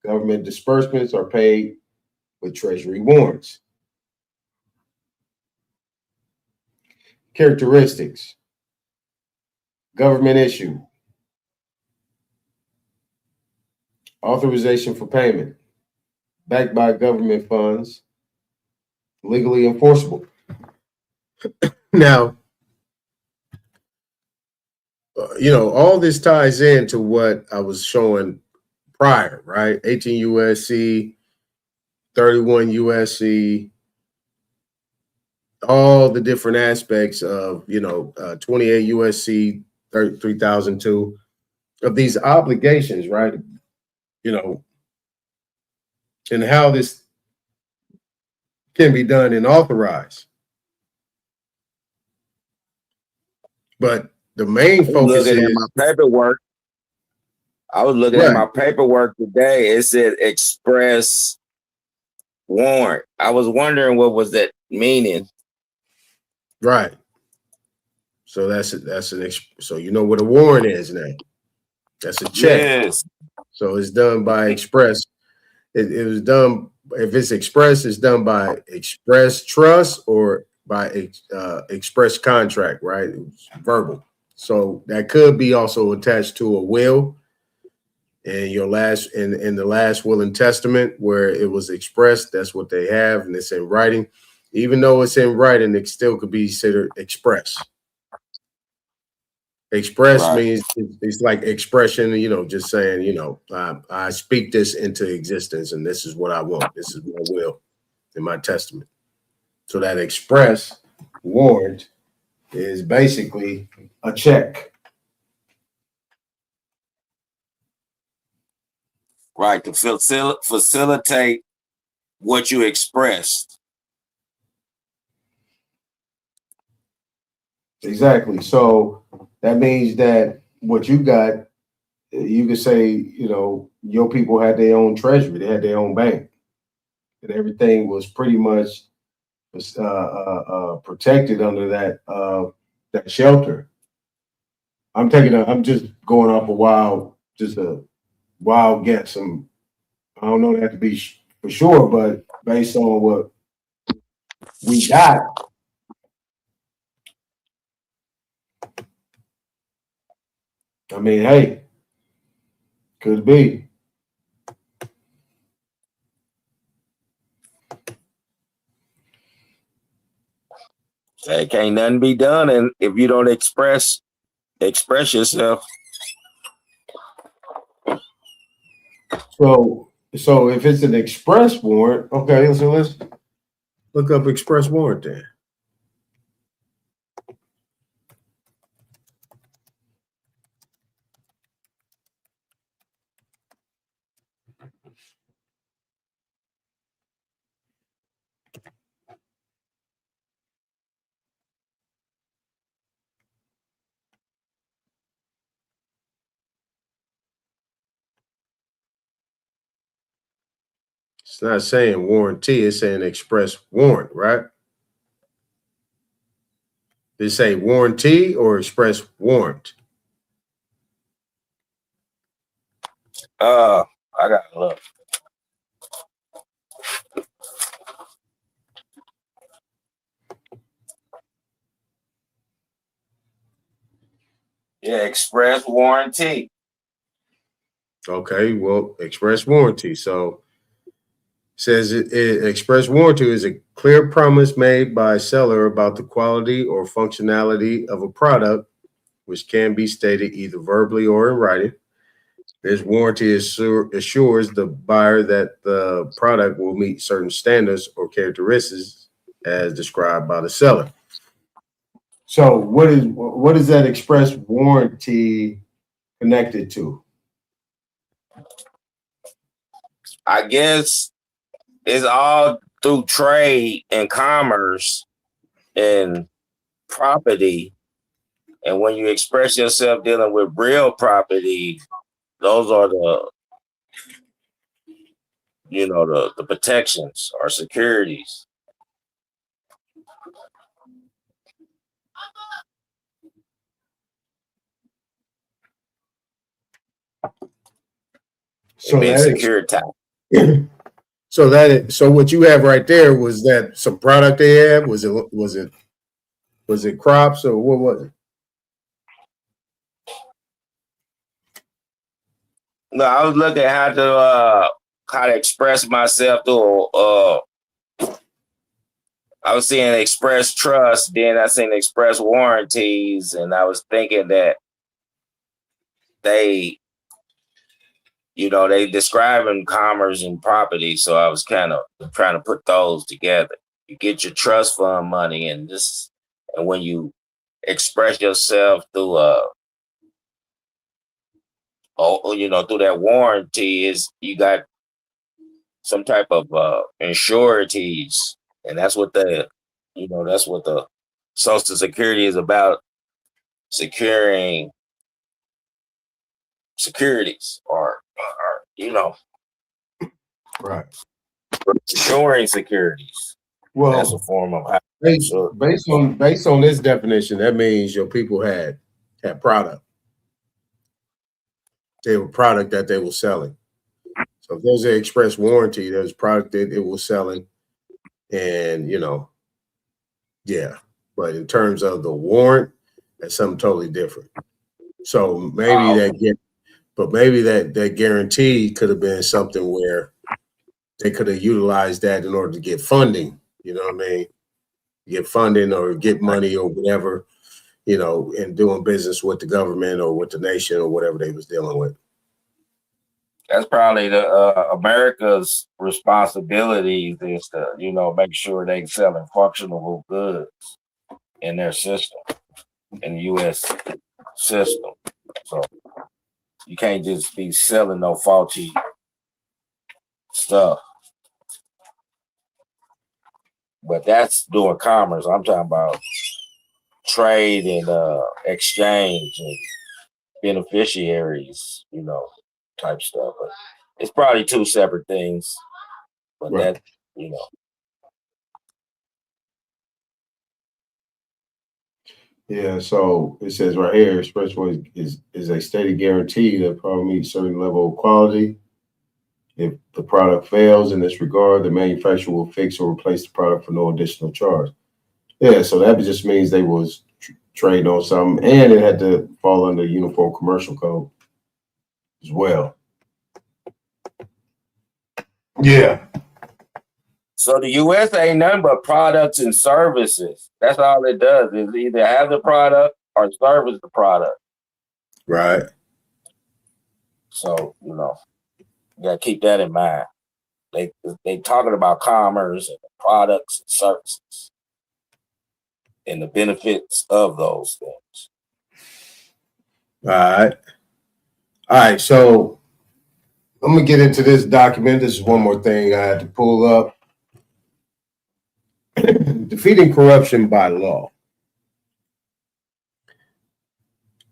Government disbursements are paid with treasury warrants. Characteristics. Government issue. Authorization for payment. Backed by government funds. Legally enforceable. Now, all this ties into what I was showing prior, right? 18 USC, 31 USC, all the different aspects of, 28 USC 3002 of these obligations, right? And how this can be done and authorized. But the main focus is my paperwork. I was looking at my paperwork today. It said express warrant. I was wondering what was that meaning. Right. So so you know what a warrant is now. That's a check. Yes. So it's done by express. It was done, if it's express, it's done by express trust or by express contract, right? It's verbal. So that could be also attached to a will and in the last will and testament where it was expressed. That's what they have, and it's in writing. Even though it's in writing, it still could be considered express. Express means it's like expression, just saying, I speak this into existence and this is what I want. This is my will in my testament. So that express warrant is basically a check. Right, to facilitate what you expressed. Exactly. So that means that what you got, you could say, your people had their own treasury, they had their own bank, and everything was pretty much protected under that shelter. I'm just going off a wild guess. I don't know that to be for sure, but based on what we got, I mean, hey, could be. Hey, can't nothing be done, and if you don't express yourself. So if it's an express warrant, okay, so let's look up express warrant then. It's not saying warranty, it's saying express warrant, right? Did it say warranty or express warrant? I gotta look. Yeah, express warranty. Okay, well, express warranty. So says express warranty is a clear promise made by a seller about the quality or functionality of a product, which can be stated either verbally or in writing. This warranty assures the buyer that the product will meet certain standards or characteristics as described by the seller. So what is that express warranty connected to? I guess it's all through trade and commerce and property. And when you express yourself dealing with real property, those are the protections or securities. So being that securitized. So what you have right there was that some product they had? Was it crops or what was it? No, I was looking at how to express myself through I was seeing express trust, then I seen express warranties, and I was thinking that they describing commerce and property, so I was kind of trying to put those together. You get your trust fund money, and when you express yourself through through that warranty, is you got some type of insurities, and that's what the Social Security is about, securing securities or right, insuring securities. Well, that's a form of based on this definition, that means your people had product. They were product that they were selling. So if there's an express warranty, there's product that it was selling, and yeah. But in terms of the warrant, that's something totally different. So maybe that guarantee could have been something where they could have utilized that in order to get funding. You know what I mean? Get funding or get money or whatever, in doing business with the government or with the nation or whatever they was dealing with. That's probably the America's responsibility is to make sure they selling functional goods in their system, in the U.S. system. So you can't just be selling no faulty stuff. But that's doing commerce. I'm talking about trade and exchange and beneficiaries, type stuff. But it's probably two separate things. But right. that, Yeah, so it says right here, express warranty is a stated guarantee that probably meets a certain level of quality. If the product fails in this regard, the manufacturer will fix or replace the product for no additional charge. Yeah, so that just means they was trading on something, and it had to fall under Uniform Commercial Code as well. Yeah. So the U.S. ain't nothing but products and services. That's all it does, is either have the product or service the product. Right. So, you gotta keep that in mind. They talking about commerce and products and services and the benefits of those things. All right. All right. So I'm gonna get into this document. This is one more thing I had to pull up. Defeating corruption by law.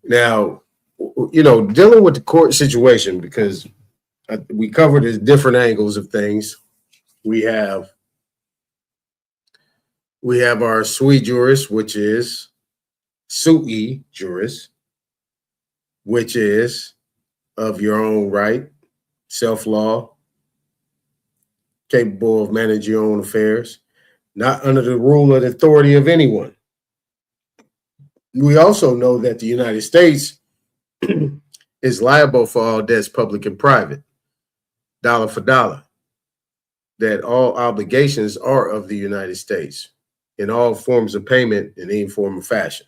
Now, dealing with the court situation, because we covered the different angles of things. We have our sui juris, which is sui juris, which is of your own right, self-law, capable of managing your own affairs, not under the rule or the authority of anyone. We also know that the United States is liable for all debts, public and private, dollar for dollar, that all obligations are of the United States in all forms of payment in any form of fashion.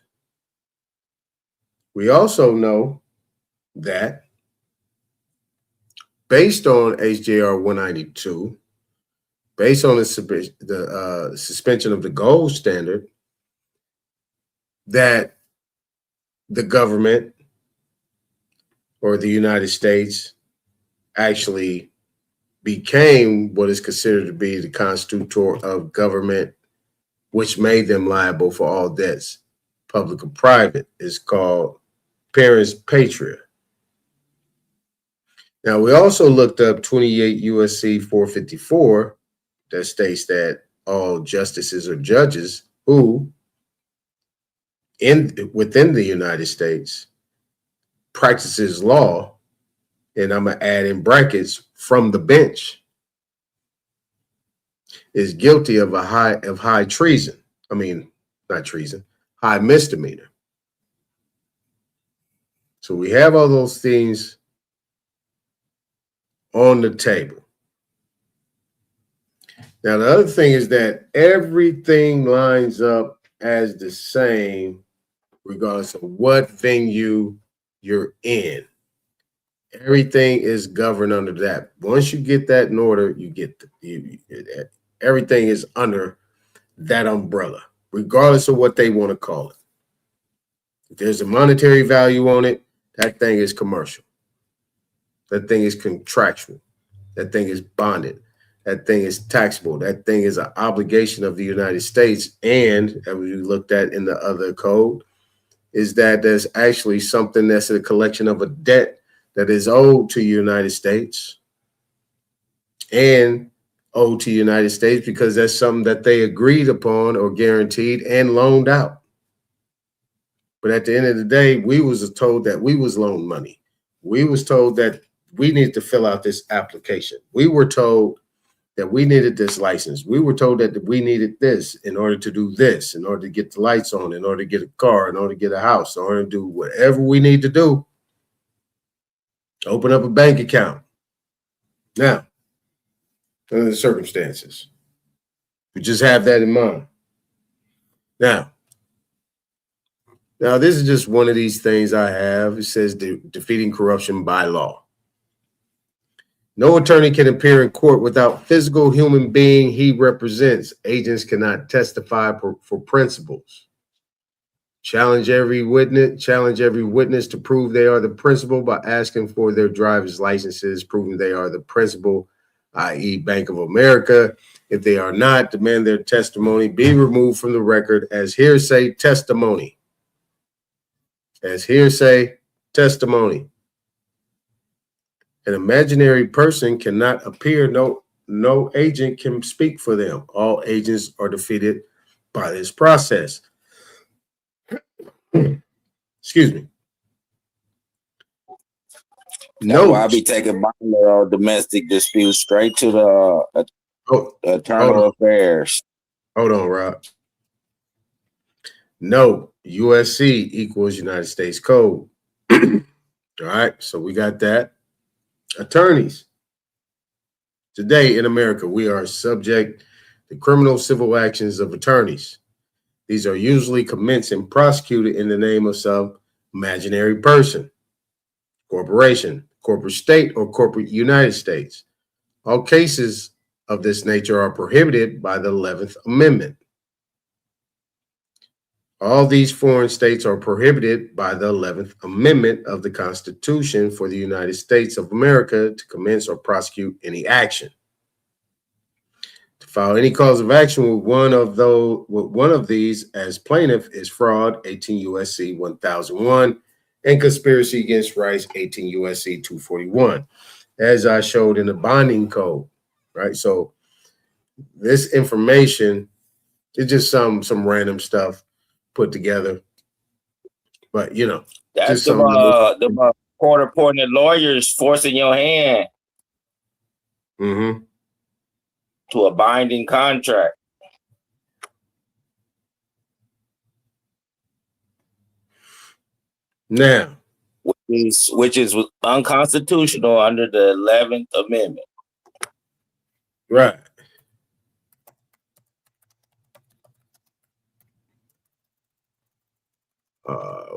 We also know that based on HJR 192, based on the suspension of the gold standard, that the government or the United States actually became what is considered to be the constitutor of government, which made them liable for all debts, public or private, is called parens patriae. Now, we also looked up 28 USC 454 that states that all justices or judges who within the United States practices law, and I'm gonna add in brackets, from the bench, is guilty of high treason. I mean, not treason, high misdemeanor. So we have all those things on the table. Now, the other thing is that everything lines up as the same, regardless of what venue you're in. Everything is governed under that. Once you get that in order, you get everything is under that umbrella, regardless of what they want to call it. If there's a monetary value on it, that thing is commercial. That thing is contractual. That thing is bonded. That thing is taxable. That thing is an obligation of the United States. And as we looked at in the other code, is that there's actually something that's a collection of a debt that is owed to the United States and owed to the United States because that's something that they agreed upon or guaranteed and loaned out. But at the end of the day, we was told that we was loaned money. We was told that we needed to fill out this application. We were told that we needed this license. We were told that we needed this in order to do this, in order to get the lights on, in order to get a car, in order to get a house, in order to do whatever we need to do. Open up a bank account. Now, under the circumstances, we just have that in mind. Now, this is just one of these things I have. It says defeating corruption by law. No attorney can appear in court without physical human being he represents. Agents cannot testify for principals. Challenge every witness to prove they are the principal by asking for their driver's licenses, proving they are the principal, i.e. Bank of America. If they are not, demand their testimony be removed from the record as hearsay testimony. As hearsay testimony. An imaginary person cannot appear. No agent can speak for them. All agents are defeated by this process. Excuse me. No, I'll be taking minor domestic disputes straight to the internal affairs. Hold on, Rob. No, USC equals United States Code. All right, so we got that. Attorneys. Today in America, we are subject the criminal civil actions of attorneys. These are usually commenced and prosecuted in the name of some imaginary person, corporation, corporate state, or corporate United States. All cases of this nature are prohibited by the 11th Amendment. All these foreign states are prohibited by the 11th Amendment of the Constitution for the United States of America to commence or prosecute any action. To file any cause of action with one of these as plaintiff is fraud, 18 U.S.C. 1001, and conspiracy against rights, 18 U.S.C. 241, as I showed in the bonding code, right? So this information is just some random stuff put together, but you know, That's just the court-appointed lawyers forcing your hand to a binding contract. Now, which is unconstitutional under the 11th Amendment. Right.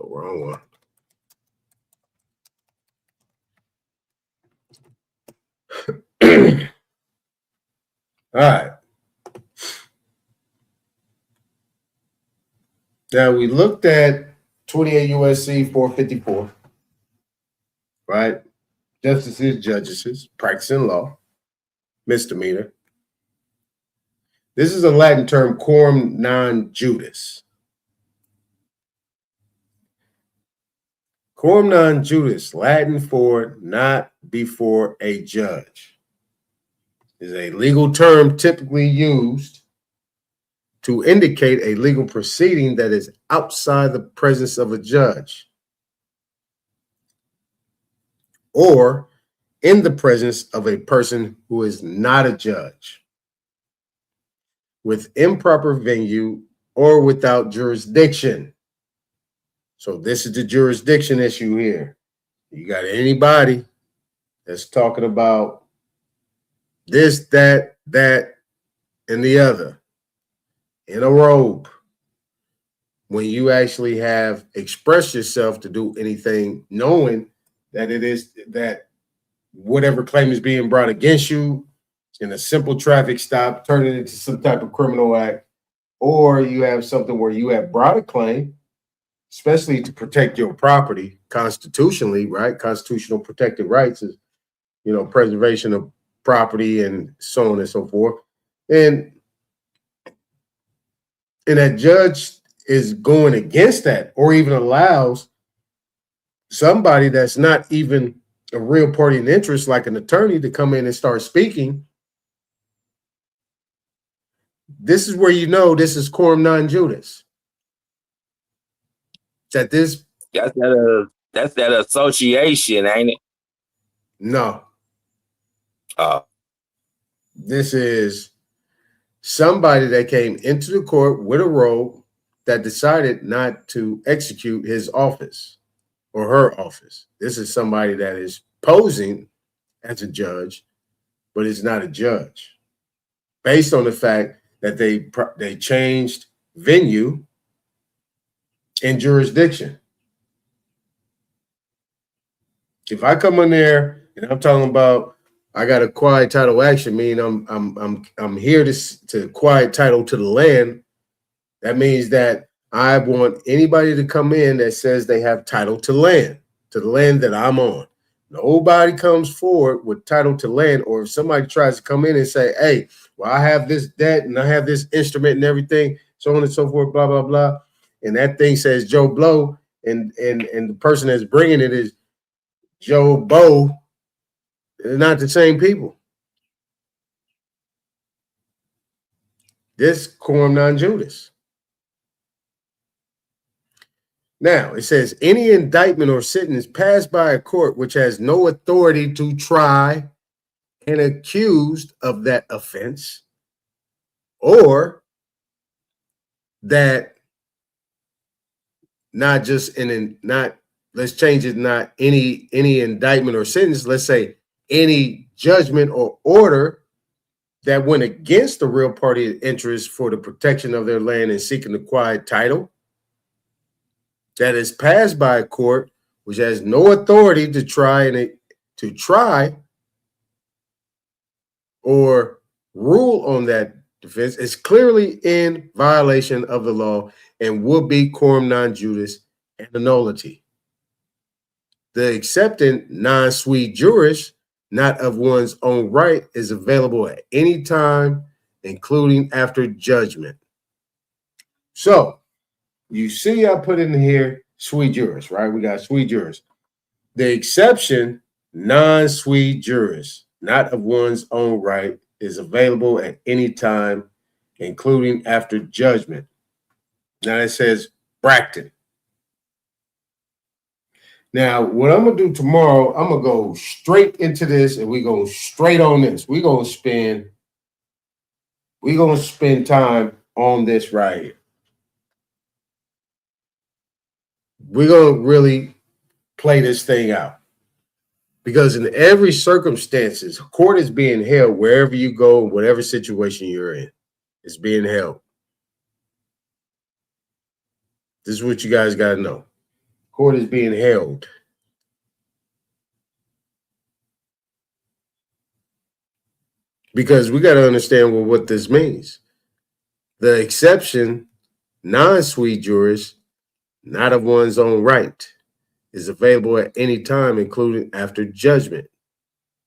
Wrong one. All right. Now we looked at 28 U.S.C. 454, right? Justices, judges, practicing law, misdemeanor. This is a Latin term, quorum non judice. Quorum non judice, Latin for not before a judge, is a legal term typically used to indicate a legal proceeding that is outside the presence of a judge or in the presence of a person who is not a judge, with improper venue or without jurisdiction. So this is the jurisdiction issue here. You got anybody that's talking about this, that, and the other in a robe, when you actually have expressed yourself to do anything, knowing that it is that whatever claim is being brought against you in a simple traffic stop, turn it into some type of criminal act, or you have something where you have brought a claim, especially to protect your property constitutionally, right? Constitutional protected rights is, you know, preservation of property and so on and so forth. And that judge is going against that, or even allows somebody that's not even a real party in interest, like an attorney, to come in and start speaking. This is where you know this is quorum non judice. That's that association, ain't it? No. This is somebody that came into the court with a robe that decided not to execute his office or her office. This is somebody that is posing as a judge, but is not a judge, based on the fact that they changed venue and jurisdiction. If I come in there and I'm talking about I got a quiet title action, meaning I'm here to quiet title to the land, that means that I want anybody to come in that says they have title to the land that I'm on. Nobody comes forward with title to land, or if somebody tries to come in and say, hey, well, I have this debt and I have this instrument and everything, so on and so forth, blah, blah, blah. And that thing says Joe Blow, and the person that's bringing it is Joe Bo. They're not the same people. This quorum non judice. Now, it says any indictment or sentence passed by a court which has no authority to try an accused of that offense, or that not just let's change it, not any indictment or sentence, let's say any judgment or order that went against the real party interest for the protection of their land and seeking the quiet title, that is passed by a court which has no authority to try or rule on that defense, is clearly in violation of the law and would be quorum non juris and a nullity. The accepting non sui juris, not of one's own right, is available at any time, including after judgment. So you see, I put in here sui juris, right? We got sui juris. The exception, non sui juris, not of one's own right, is available at any time, including after judgment. Now it says Bracton. Now, what I'm going to do tomorrow, I'm going to go straight into this and we're going straight on this. We're going to spend time on this right here. We're going to really play this thing out. Because in every circumstances, court is being held wherever you go, whatever situation you're in. It's being held. This is what you guys got to know. Court is being held. Because we got to understand what this means. The exception, non sui juris, not of one's own right, is available at any time, including after judgment.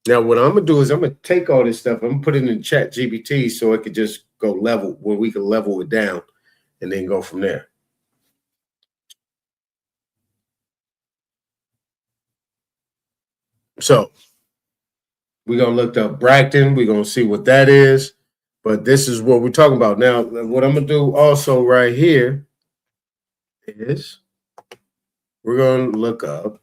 Now, what I'm going to do is I'm going to take all this stuff, I'm going to put it in chat GPT so it could just go level, where we can level it down and then go from there. So we're going to look up Bracton. We're going to see what that is. But this is what we're talking about. Now, what I'm going to do also right here is we're going to look up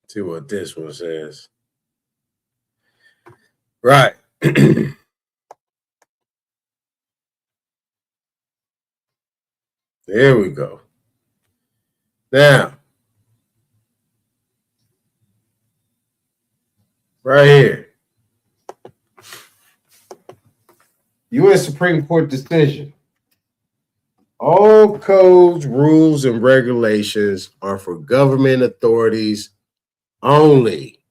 see what this one says. Right. There we go. Now, right here, U.S. Supreme Court decision. All codes, rules, and regulations are for government authorities only,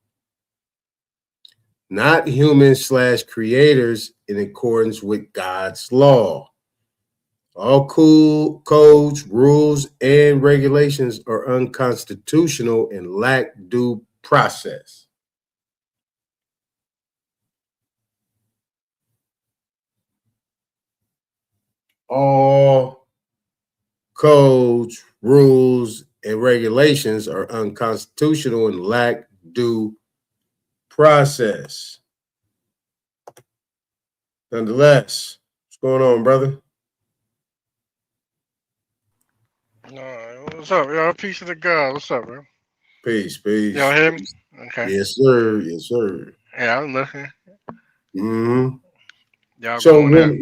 not humans/creators in accordance with God's law. All codes, rules, and regulations are unconstitutional and lack due process. All codes, rules, and regulations are unconstitutional and lack due process. Nonetheless, what's going on, brother? What's up, y'all? Peace to the God. What's up, bro? Peace. Y'all hear me? Okay. Yes, sir. Yes, sir. Yeah, I'm listening. Mm-hmm. Y'all So going up.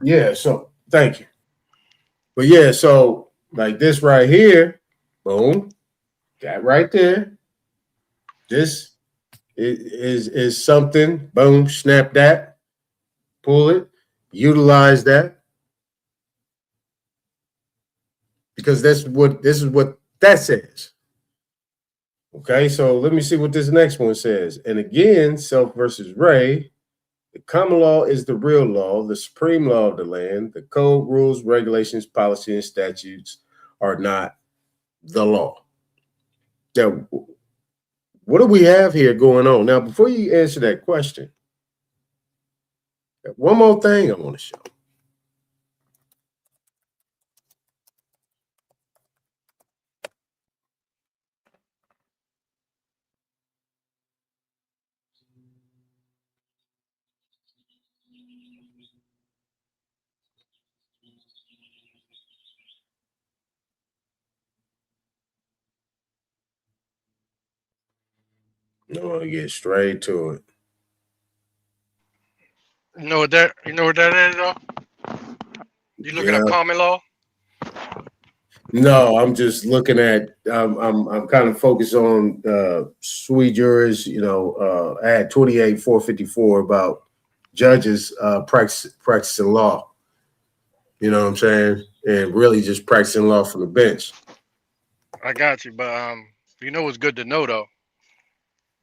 yeah, so thank you. But yeah, so like this right here, boom, that right there. This is something, boom, snap that, pull it, utilize that. Because this is what that says. Okay, so let me see what this next one says. And again, Self versus Ray. The common law is the real law, the supreme law of the land. The code, rules, regulations, policy, and statutes are not the law. Now, what do we have here going on? Now, before you answer that question, one more thing I want to show. I want to get straight to it. You know what that is, though? You looking up common law? No, I'm just looking at. I'm kind of focused on sui juris. I had 28,454 about judges practicing law. You know what I'm saying, and really just practicing law from the bench. I got you, but you know what's good to know though,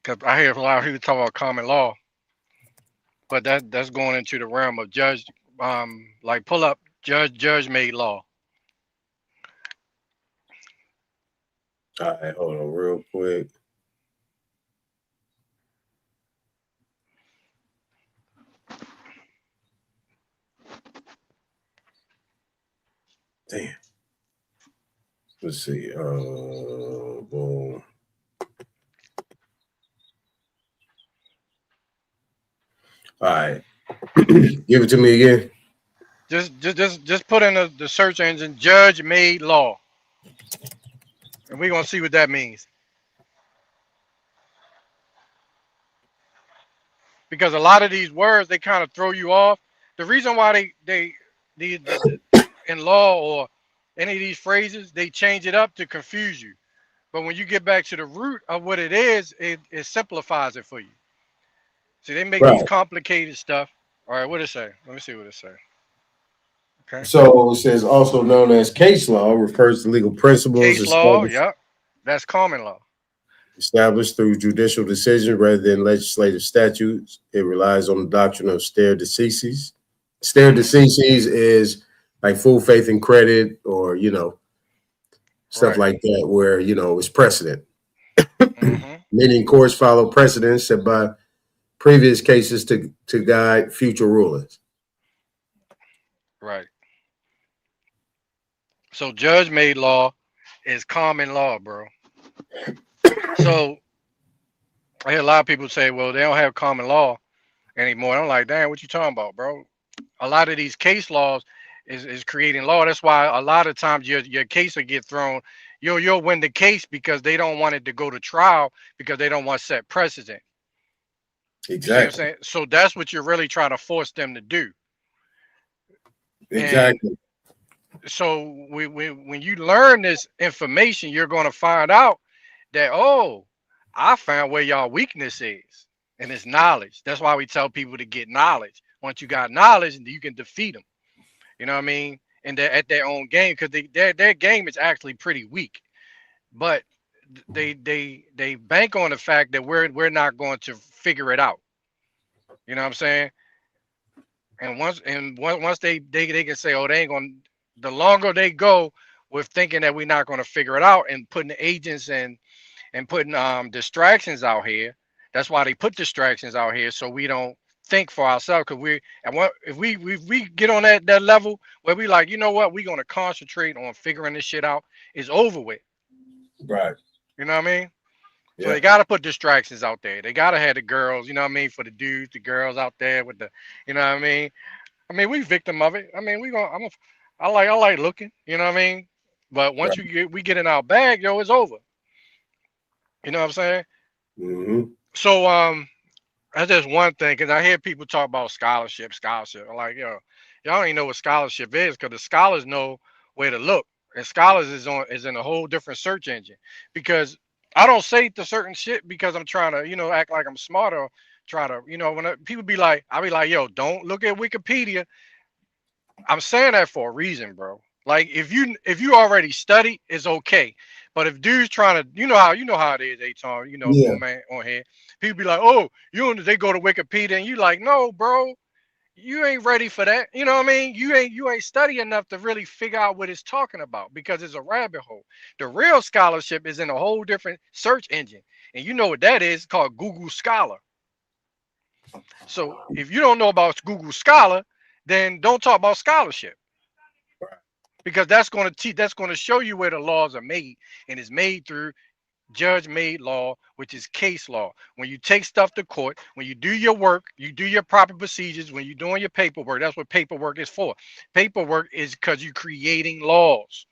because I hear a lot of people talk about common law, but that's going into the realm of judge. Like pull up judge made law. All right, hold on real quick. Damn. Let's see. Boom. All right. Give it to me again. Just put in the search engine judge made law, and we're gonna see what that means. Because a lot of these words they kind of throw you off. The reason why the in law or any of these phrases they change it up to confuse you. But when you get back to the root of what it is, it simplifies it for you. See, they make these Right. complicated stuff. All right, what it say? Let me see what it say. Okay. So it says also known as case law refers to legal principles Case law, yep. That's common law. established through judicial decision rather than legislative statutes. It relies on the doctrine of stare decisis. Stare decisis is like full faith and credit, or stuff Right. like that, where it's precedent. Mm-hmm. Meaning courts follow precedents set by previous cases to guide future rulings. Right. So judge made law is common law, bro. So I hear a lot of people say, well, they don't have common law anymore. I'm like, damn, what you talking about, bro? A lot of these case laws is creating law. That's why a lot of times your case will get thrown. You'll win the case because they don't want it to go to trial because they don't want to set precedent. You see what I'm saying? So that's what you're really trying to force them to do. Exactly. And so when you learn this information, you're going to find out that, oh, I found where y'all weakness is, and it's knowledge. That's why we tell people to get knowledge. Once you got knowledge, you can defeat them. You know what I mean? And they're at their own game because their game is actually pretty weak. But they bank on the fact that we're not going to figure it out. You know what I'm saying? And once they can say, oh, they ain't going. The longer they go with thinking that we're not going to figure it out and putting agents and putting distractions out here. That's why they put distractions out here so we don't think for ourselves. Because if we get on that level where we like, you know what, we're gonna concentrate on figuring this shit out. It's over with. Right. You know what I mean? Yeah. So they gotta put distractions out there. They gotta have the girls. You know what I mean? For the dudes, the girls out there with the, you know what I mean? I mean, we victim of it. I mean, I like looking. You know what I mean? But once we get in our bag, yo, it's over. You know what I'm saying? Mm-hmm. So that's just one thing, because I hear people talk about scholarship. I'm like, yo, y'all don't even know what scholarship is, because the scholars know where to look, and scholars is in a whole different search engine. Because I don't say the certain shit because I'm trying to, act like I'm smart or try to, when people be like, I'll be like, yo, don't look at Wikipedia. I'm saying that for a reason, bro. Like if you already study, it's okay. But if dudes trying to, you know how it is, Aton, Yeah. man, on here. People be like, oh, they go to Wikipedia and you like, no, bro, you ain't ready for that. You know what I mean? You ain't study enough to really figure out what it's talking about because it's a rabbit hole. The real scholarship is in a whole different search engine. And you know what that is? It's called Google Scholar. So if you don't know about Google Scholar, then don't talk about scholarship. Because that's going to show you where the laws are made, and it's made through judge-made law, which is case law. When you take stuff to court, when you do your work, you do your proper procedures. When you're doing your paperwork, that's what paperwork is for. Paperwork is because you're creating laws.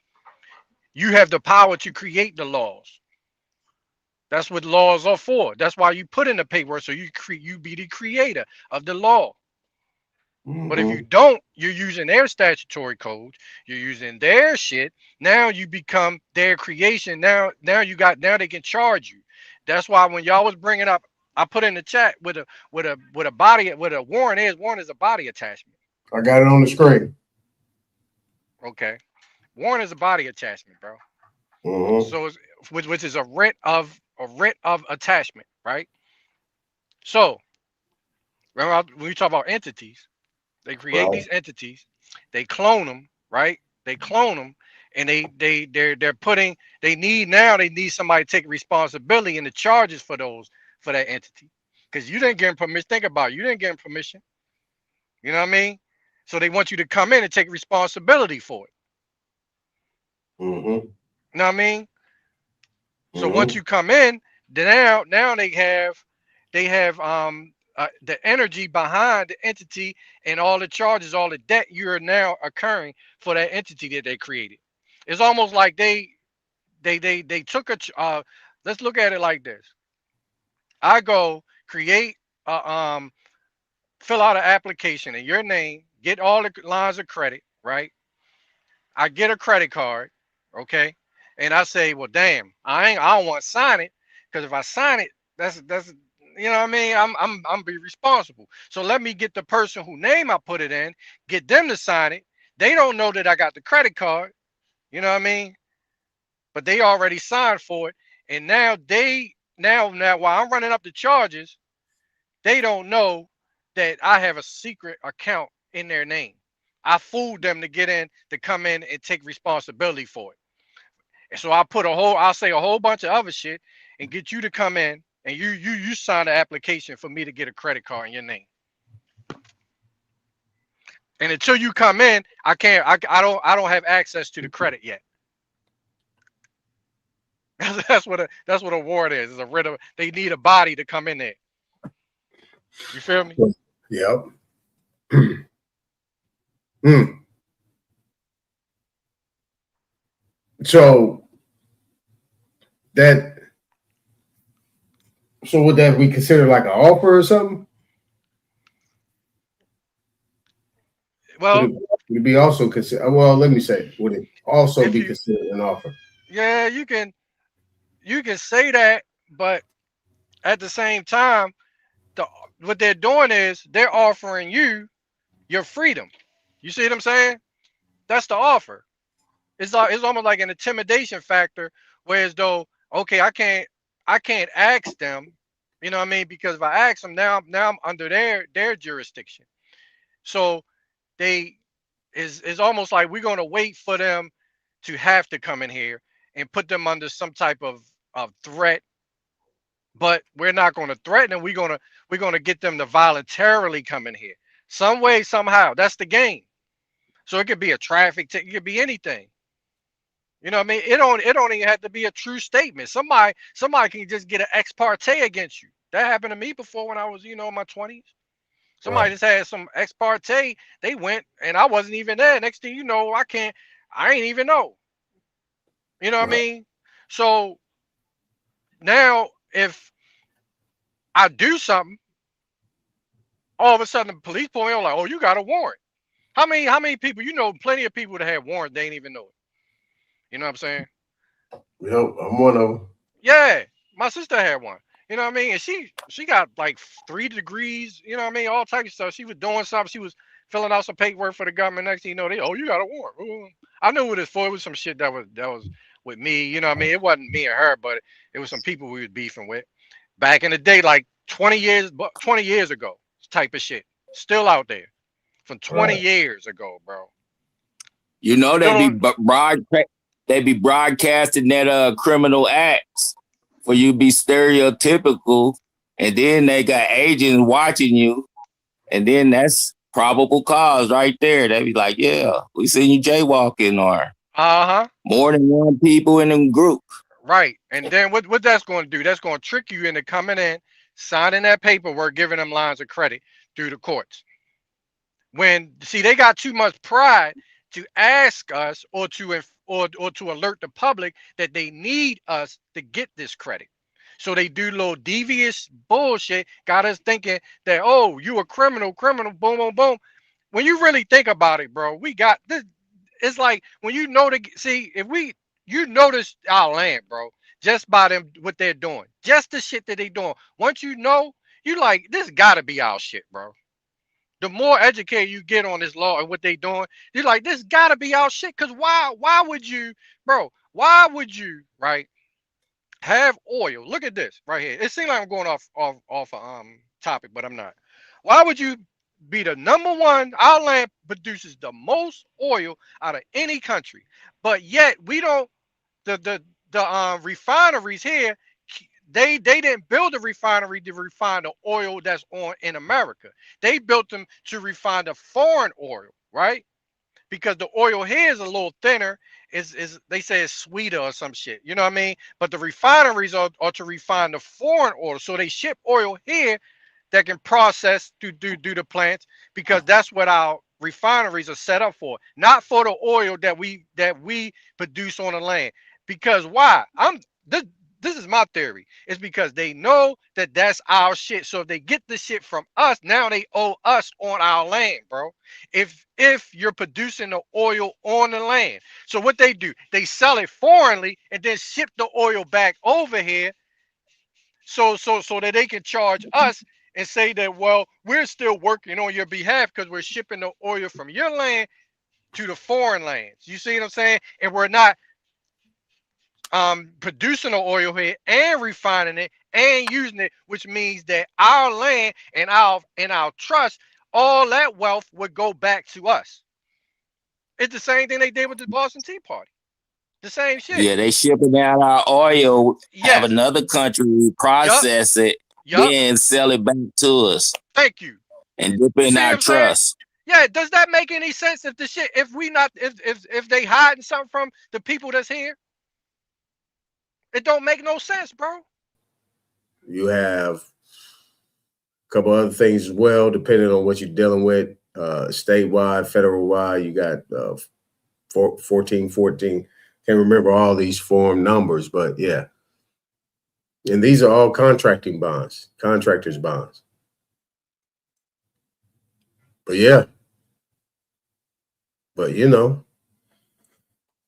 You have the power to create the laws. That's what laws are for. That's why you put in the paperwork, so you be the creator of the law. But if you don't, you're using their statutory codes, you're using their shit. Now you become their creation. Now they can charge you. That's why when y'all was bringing up, I put in the chat with a warrant is a body attachment. I got it on the screen. Okay, warrant is a body attachment, bro. Mm-hmm. So it's, which is a writ of attachment, right? So remember when we talk about entities, they create these entities, they clone them, right? They clone them, and they're putting they need somebody to take responsibility and the charges for that entity, because you didn't give them permission. Think about it, you didn't give them permission. You know what I mean? So they want you to come in and take responsibility for it. Mm-hmm. You know what I mean? So once Mm-hmm. you come in, then now they have the energy behind the entity and all the charges, all the debt you're now occurring for that entity that they created. It's almost like they took let's look at it like this. I go create fill out an application in your name, get all the lines of credit, right? I get a credit card, okay? And I say, well, damn, I don't want to sign it, because if I sign it, that's you know what I mean? I'm be responsible. So let me get the person whose name I put it in, get them to sign it. They don't know that I got the credit card, you know what I mean? But they already signed for it, and now while I'm running up the charges, they don't know that I have a secret account in their name. I fooled them to get in, to come in and take responsibility for it. And so I'll say a whole bunch of other shit and get you to come in and you sign the application for me to get a credit card in your name. And until you come in, I don't have access to the credit yet. That's what a warrant is. It's a writ of, they need a body to come in there. You feel me? Yep. So would that be considered like an offer or something? Well, would it be also considered? Well, let me say, would it also be considered an offer? Yeah, you can say that, but at the same time, what they're doing is they're offering you your freedom. You see what I'm saying? That's the offer. It's almost like an intimidation factor, whereas though, okay, I can't ask them, you know what I mean? Because if I ask them now I'm under their jurisdiction. So it's almost like we're gonna wait for them to have to come in here and put them under some type of threat, but we're not going to threaten them. We're gonna get them to voluntarily come in here, some way, somehow. That's the game. So it could be a traffic ticket, it could be anything. You know what I mean? It don't even have to be a true statement. Somebody can just get an ex parte against you. That happened to me before when I was, in my 20s. Somebody just had some ex parte. They went and I wasn't even there. Next thing you know, I ain't even know. You know what I mean? So now if I do something, all of a sudden the police pull me on like, oh, you got a warrant. How many people, plenty of people that have warrants, they ain't even know it. You know what I'm saying? Yep, I'm one of them. Yeah, my sister had one. You know what I mean? And she got like 3 degrees, you know what I mean? All types of stuff. She was doing something. She was filling out some paperwork for the government. Next thing you know, you got a warrant. Ooh. I knew what it's for. It was some shit that was with me. You know what I mean? It wasn't me and her, but it was some people we was beefing with. Back in the day, like 20 years ago, type of shit. Still out there. From 20 years ago, bro. You know they be broadcasting that criminal acts for you to be stereotypical, and then they got agents watching you, and then that's probable cause right there. They be like, yeah, we seen you jaywalking, or more than one people in a group. Right. And then what that's going to do, that's going to trick you into coming in, signing that paperwork, giving them lines of credit through the courts. They got too much pride to ask us or to alert the public that they need us to get this credit. So they do little devious bullshit, got us thinking that, oh, you a criminal, boom, boom, boom. when you really think about it, bro, we got this. It's like when you know the see if we you notice our land, bro, just by them what they're doing, just the shit that they doing. Once you know, you like this got to be our shit, bro. The more educated you get on this law and what they doing, you're like this got to be our shit. Cause why would you, bro? Why would you, right? Have oil. Look at this right here. It seems like I'm going off a topic, but I'm not. Why would you be the number one? Our land produces the most oil out of any country, but yet we don't. The refineries here, they didn't build a refinery to refine the oil that's on in America. They built them to refine the foreign oil, right? Because the oil here is a little thinner. Is they say it's sweeter or some shit. You know what I mean? But the refineries are to refine the foreign oil. So they ship oil here that can process do the plants because that's what our refineries are set up for. Not for the oil that we produce on the land. Because why? This is my theory. It's because they know that that's our shit. So if they get the shit from us, now they owe us on our land, bro. If you're producing the oil on the land. So what they do, they sell it foreignly and then ship the oil back over here so that they can charge us and say that, well, we're still working on your behalf because we're shipping the oil from your land to the foreign lands. You see what I'm saying? And we're not producing the oil here and refining it and using it, which means that our land and our trust, all that wealth would go back to us. It's the same thing they did with the Boston Tea Party. The same shit. Yeah, they shipping out our oil, have Yes. another country process it, then sell it back to us. Thank you. And dip in our trust. Yeah, does that make any sense if the shit if they hiding something from the people that's here? It don't make no sense, bro. You have a couple other things as well, depending on what you're dealing with. Statewide, federal-wide, you got 1414. Can't remember all these form numbers, but yeah. And these are all contracting bonds, contractors' bonds. But yeah. But you know,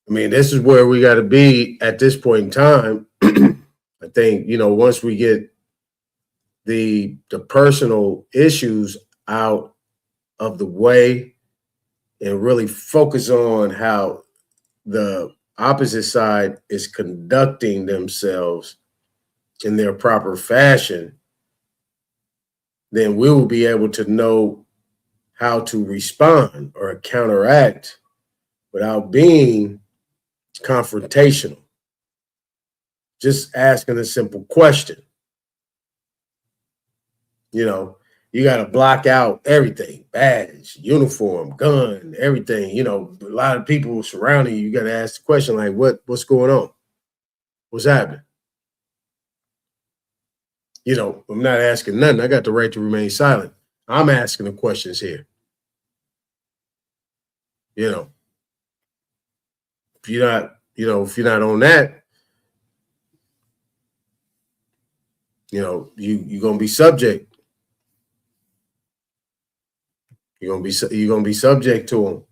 I mean, this is where we got to be at this point in time. I think, you know, once we get the personal issues out of the way and really focus on how the opposite side is conducting themselves in their proper fashion, then we will be able to know how to respond or counteract without being confrontational. Just asking a simple question. You know, you got to block out everything, badge, uniform, gun, everything. You know, a lot of people surrounding you. You got to ask the question like, what's going on? What's happening? You know, I'm not asking nothing. I got the right to remain silent. I'm asking the questions here. You know, if you're not on that, you know, you're gonna be subject. You're gonna be subject to them.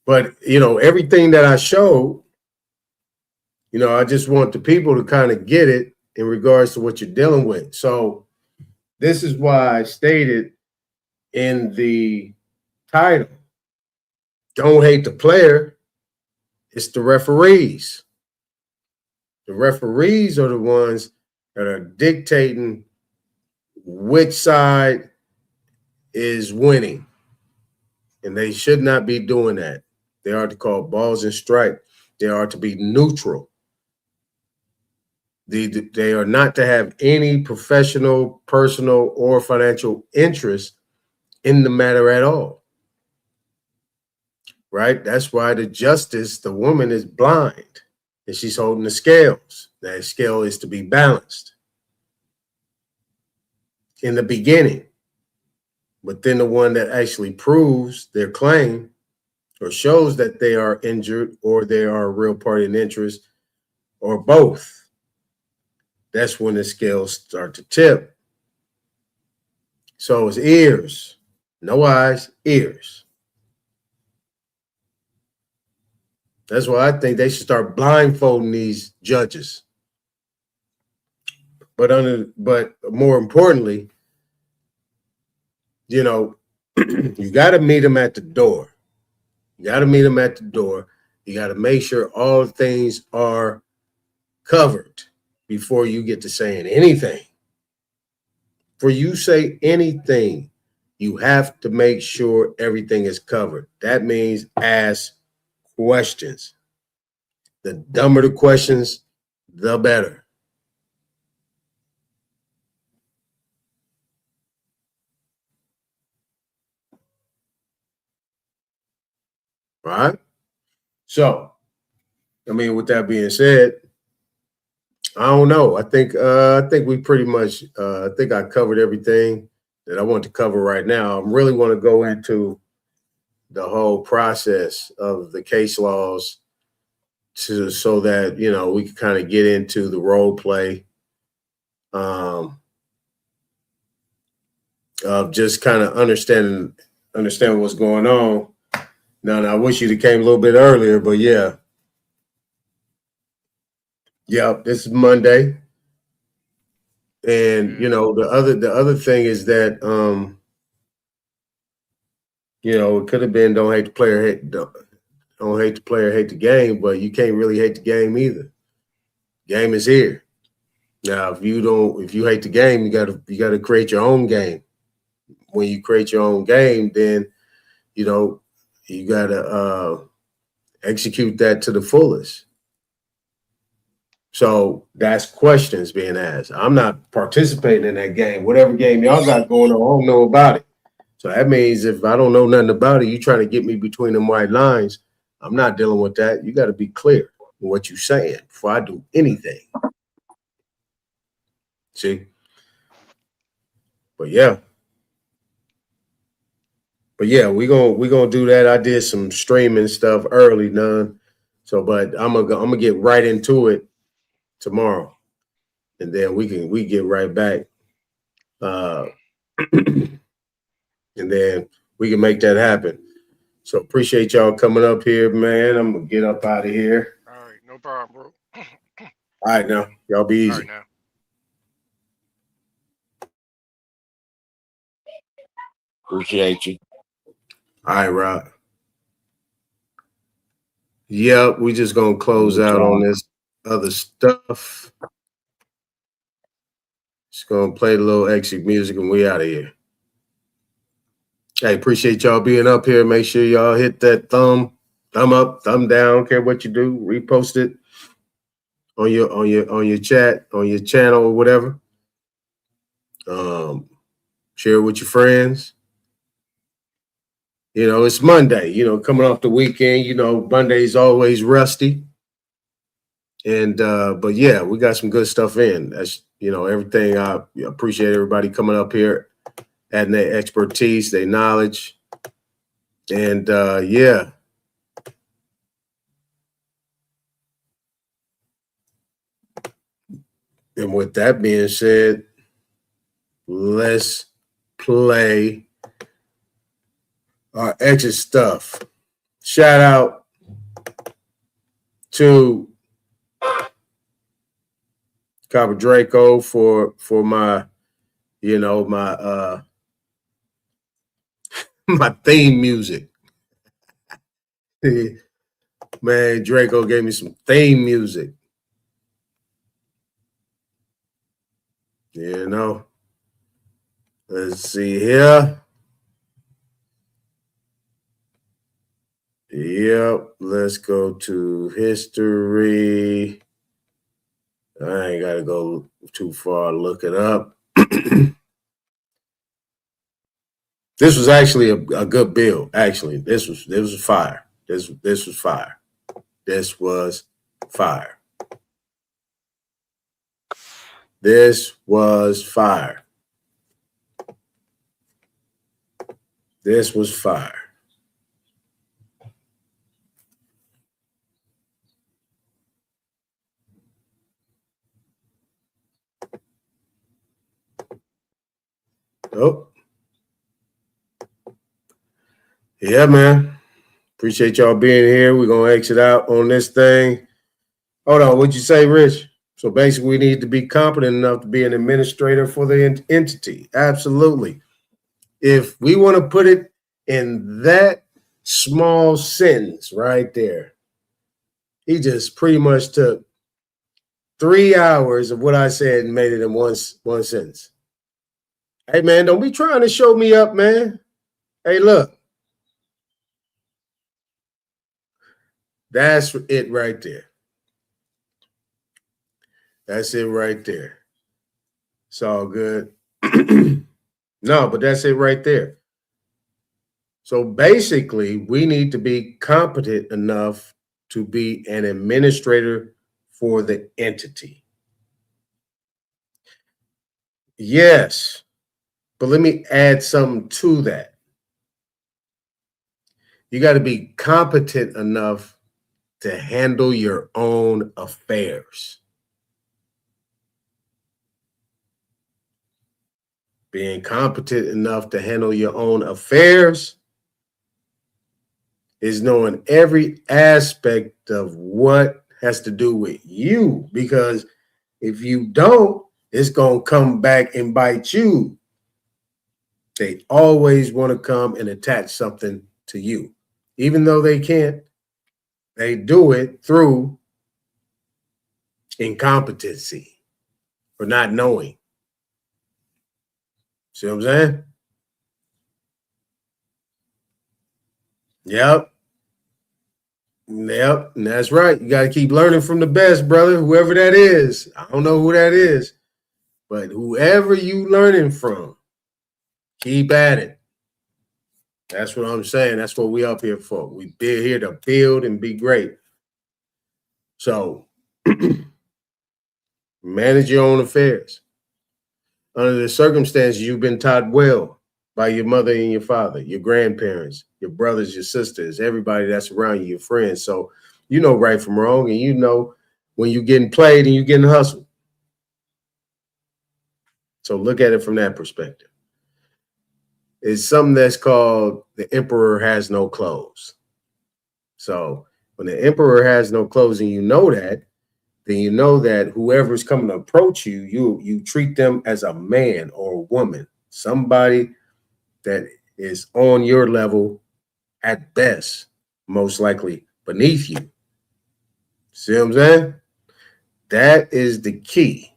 But you know, everything that I showed, you know, I just want the people to kind of get it in regards to what you're dealing with. So this is why I stated in the title, don't hate the player, it's the referees. The referees are the ones that are dictating which side is winning. And they should not be doing that. They are to call balls and strike. They are to be neutral. They are not to have any professional, personal, or financial interest in the matter at all. Right? That's why the woman is blind and she's holding the scales. That scale is to be balanced in the beginning. But then the one that actually proves their claim or shows that they are injured or they are a real party in interest or both, that's when the scales start to tip. So it's ears. No eyes, ears. That's why I think they should start blindfolding these judges. But more importantly, you know, you got to meet them at the door. You got to meet them at the door. You got to make sure all things are covered before you get to saying anything. For you say anything, you have to make sure everything is covered. That means ask questions. The dumber the questions, the better. Right? So, I mean, with that being said, I don't know. I think we pretty much I think I covered everything that I want to cover right now. I really want to go into the whole process of the case laws so that, you know, we can kind of get into the role play of just kind of understand what's going on. Now, I wish you'd have came a little bit earlier, but yeah. Yep, this is Monday. And you know, the other thing is that you know, it could have been don't hate the player, don't hate the player, hate the game, but you can't really hate the game either. Game is here. Now, if you hate the game, you gotta create your own game. When you create your own game, then you know, you gotta execute that to the fullest. So that's questions being asked. I'm not participating in that game. Whatever game y'all got going on, I don't know about it. So that means if I don't know nothing about it, you trying to get me between them white lines, I'm not dealing with that. You got to be clear in what you're saying before I do anything. See? But yeah, we gonna do that. I did some streaming stuff early, none. So, but I'm gonna get right into it tomorrow, and then we get right back, and then we can make that happen. So appreciate y'all coming up here, man. I'm gonna get up out of here. All right, no problem, bro. All right, now y'all be All right, easy. now. Appreciate you. All right, Rob. Yep, we just gonna close out on this other stuff. Just gonna play the little exit music and we out of here. Hey, appreciate y'all being up here. Make sure y'all hit that thumb up, thumb down. Care what you do, repost it on your chat, on your channel or whatever. Share it with your friends. You know, it's Monday. You know, coming off the weekend. You know, Monday's always rusty. And but yeah, we got some good stuff in. That's, you know, everything. I appreciate everybody coming up here, adding their expertise, their knowledge. And yeah. And with that being said, let's play our exit stuff. Shout out to Copper Draco for my, you know, my my theme music. Man, Draco gave me some theme music. You know, let's see here. Yep, let's go to history. I ain't got to go too far to look it up. This was actually a good build. Actually, this was fire. This was fire. This was fire. This was fire. This was fire. Oh. Yeah, man. Appreciate y'all being here. We're going to exit out on this thing. Hold on. What'd you say, Rich? So basically, we need to be competent enough to be an administrator for the entity. Absolutely. If we want to put it in that small sentence right there, he just pretty much took 3 hours of what I said and made it in one sentence. Hey, man, don't be trying to show me up, man. Hey, look. That's it right there. That's it right there. It's all good. No, but that's it right there. So basically, we need to be competent enough to be an administrator for the entity. Yes, but let me add something to that. You got to be competent enough to handle your own affairs. Being competent enough to handle your own affairs is knowing every aspect of what has to do with you. Because if you don't, it's going to come back and bite you. They always want to come and attach something to you. Even though they can't, they do it through incompetency or not knowing. See what I'm saying? Yep. Yep. And that's right. You got to keep learning from the best, brother, whoever that is. I don't know who that is, but whoever you learning from, keep at it. That's what I'm saying. That's what we up here for. We be here to build and be great. So manage your own affairs. Under the circumstances, you've been taught well by your mother and your father, your grandparents, your brothers, your sisters, everybody that's around you, your friends. So you know right from wrong, and you know when you're getting played and you're getting hustled. So look at it from that perspective. It's something that's called the emperor has no clothes. So when the emperor has no clothes and you know that, then you know that whoever's coming to approach you, you treat them as a man or a woman, somebody that is on your level at best, most likely beneath you. See what I'm saying? That is the key.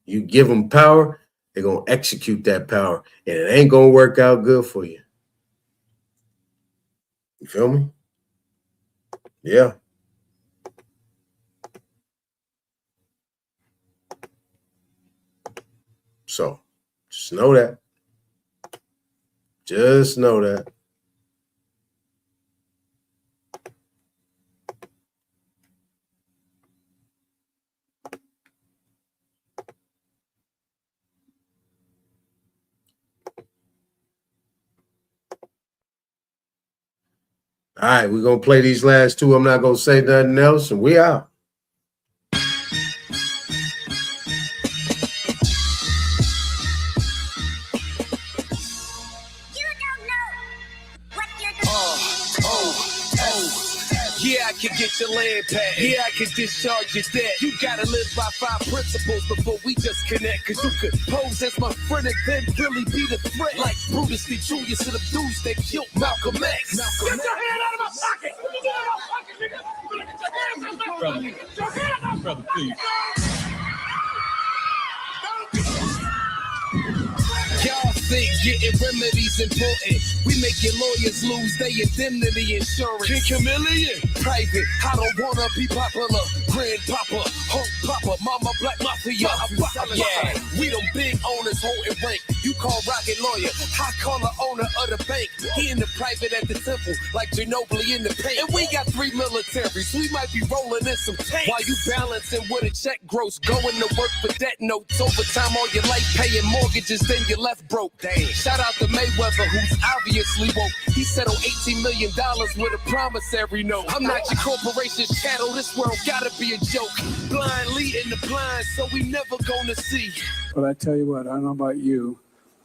You give them power, they're going to execute that power, and it ain't going to work out good for you. You feel me? Yeah. So just know that. Just know that. All right, we're going to play these last two. I'm not going to say nothing else, and we out. Yeah, I can get your land back. Yeah, I can discharge your debt. You gotta live by 5 principles before we just connect. Cause you could pose as my friend and then really be the threat. Like Brutus the Julius to the dudes that killed Malcolm X. Get your hand out of my pocket! Get your hand out of my pocket, nigga! Get your hand out of my pocket! Brother, please. Y'all think getting remedies important. We make your lawyers lose their indemnity insurance. King Chameleon, private, I don't wanna be popular. Grandpapa, Hulk Papa, Mama Black Mafia. Yeah, we them big owners holding rank. You call Rocket Lawyer, I call the owner of the bank. He in the private at the temple, like Ginobili in the paint. And we got 3 militaries, we might be rolling in some tanks. While you balancing with a check gross, going to work for debt notes. Overtime all your life paying mortgages, then you left broke. Damn. Shout out to Mayweather, who's obviously woke. He settled $18 million with a promissory note. I'm not your corporation's chattel, this world gotta be a joke. Blind leading the blind, so we never gonna see. But I tell you what, I don't know about you,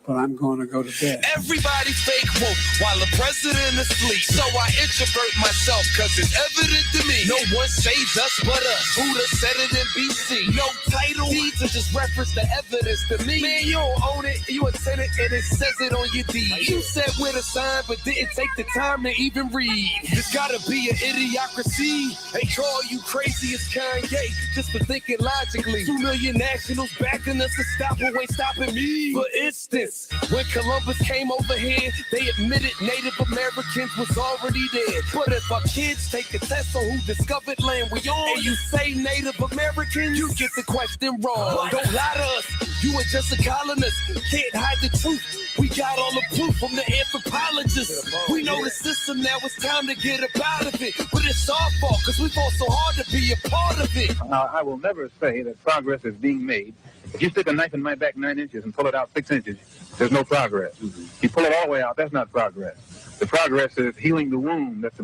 but I'm going to go to bed. Everybody fake woke while the president is asleep. So I introvert myself cause it's evident to me. No one saves us but us. Buddha said it in BC. No title deeds to just reference the evidence to me. Man, you don't own it, you a tenant and it says it on your deed. You said with a sign but didn't take the time to even read. There's gotta be an idiocracy. They call you crazy as Kanye just for thinking logically. 2 million nationals backing us to stop who ain't stopping me. For instance, when Columbus came over here, they admitted Native Americans was already dead. But if our kids take a test on who discovered land we on, and you say Native Americans, you get the question wrong. Don't lie to us, you were just a colonist. Can't hide the truth, we got all the proof from the anthropologists. We know the system now, it's time to get up out of it. But it's our fault, cause we fought so hard to be a part of it. Now, I will never say that progress is being made. If you stick a knife in my back 9 inches and pull it out 6 inches, there's no progress. You pull it all the way out, that's not progress. The progress is healing the wound that the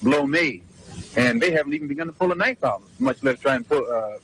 blow made. And they haven't even begun to pull a knife out, much less try and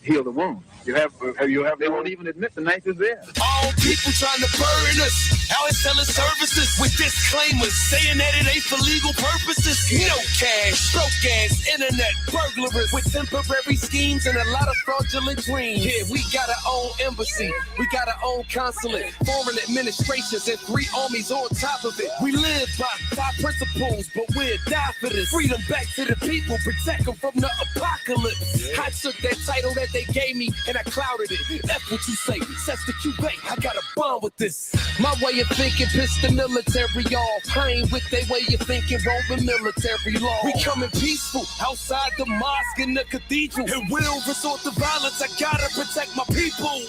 heal the wound. They won't even admit the knife is there. All people trying to burn us, out and selling services with disclaimers, saying that it ain't for legal purposes. No cash, broke ass, internet burglars with temporary schemes and a lot of fraudulent dreams. Yeah, we got our own embassy, we got our own consulate, foreign administrations, and 3 armies on top of it. We live by 5 principles, but we'll die for this. Freedom back to the people, protect them from the apocalypse. I took that title that they gave me and I clouded it. That's what you say, sets the QA, I got a bond with this. My way of thinking pissed the military off. I ain't with their way of thinking, Roman military law. We coming peaceful, outside the mosque and the cathedral. And we'll resort to violence, I gotta protect my people.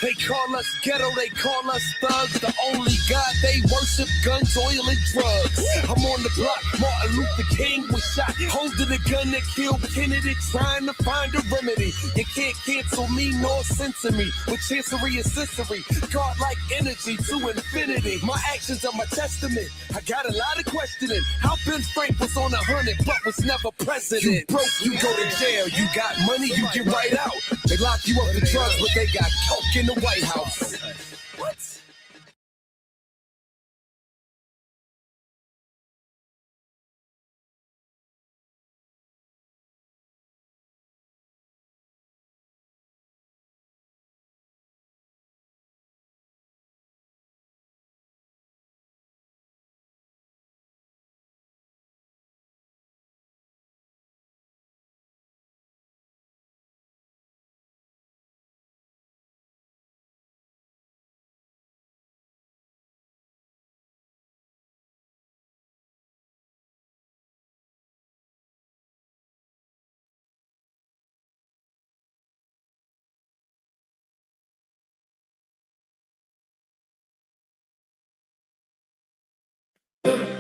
They call us ghetto, they call us thugs. The only God they worship, guns, oil, and drugs. I'm on the block, Martin Luther King was shot, holding a gun that killed Kennedy, trying to find a remedy. You can't cancel me nor censor me with chancery and sensory. God-like energy to infinity. My actions are my testament. I got a lot of questioning. How Ben Frank was on 100 but was never president. You broke, you go to jail. You got money, you get right out. They lock you up for drugs, but they got coke in the White House. What?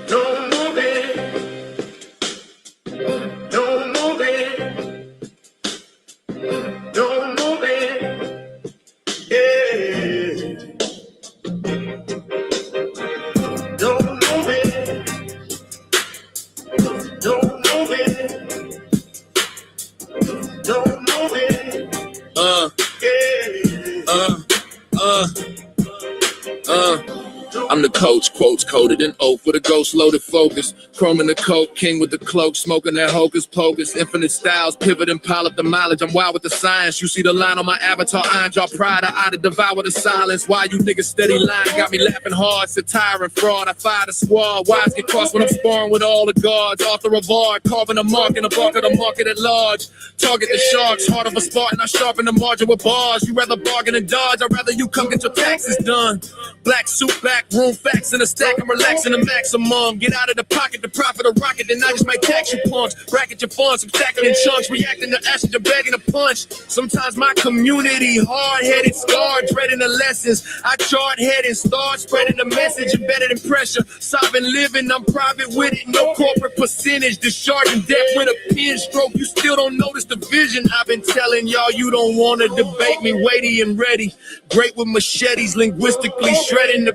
Don't move it. Don't move it. Don't move it. Yeah. Don't move it. Don't move it. Don't move it. I'm the coach, quotes coded in oak with a ghost loaded focus. Chrome in the coat, king with the cloak, smoking that hocus pocus. Infinite styles, pivot and pile up the mileage. I'm wild with the science. You see the line on my avatar, iron jaw pride. I to devour the silence. Why you niggas steady lying? Got me laughing hard, satire and fraud. I fire the squad. Wise get crossed when I'm sparring with all the guards. Author of art, carving a mark in the bark of the market at large. Target the sharks, heart of a Spartan. I sharpen the margin with bars. You rather bargain and dodge. I'd rather you come get your taxes done. Black suit, back room, facts in a stack. I'm relaxing the maximum. Get out of the pocket, the profit of rocket. Then I just might tax you punks. Bracket your funds, subtracting in chunks. Reacting to acid, you're begging to punch. Sometimes my community, hard-headed, scarred, dreading the lessons. I chart head and start spreading the message. Embedded in pressure, sovereign living. I'm private with it, no corporate percentage. Discharging debt with a pen stroke. You still don't notice the vision. I've been telling y'all you don't want to debate me. Weighty and ready. Great with machetes, linguistically shredding the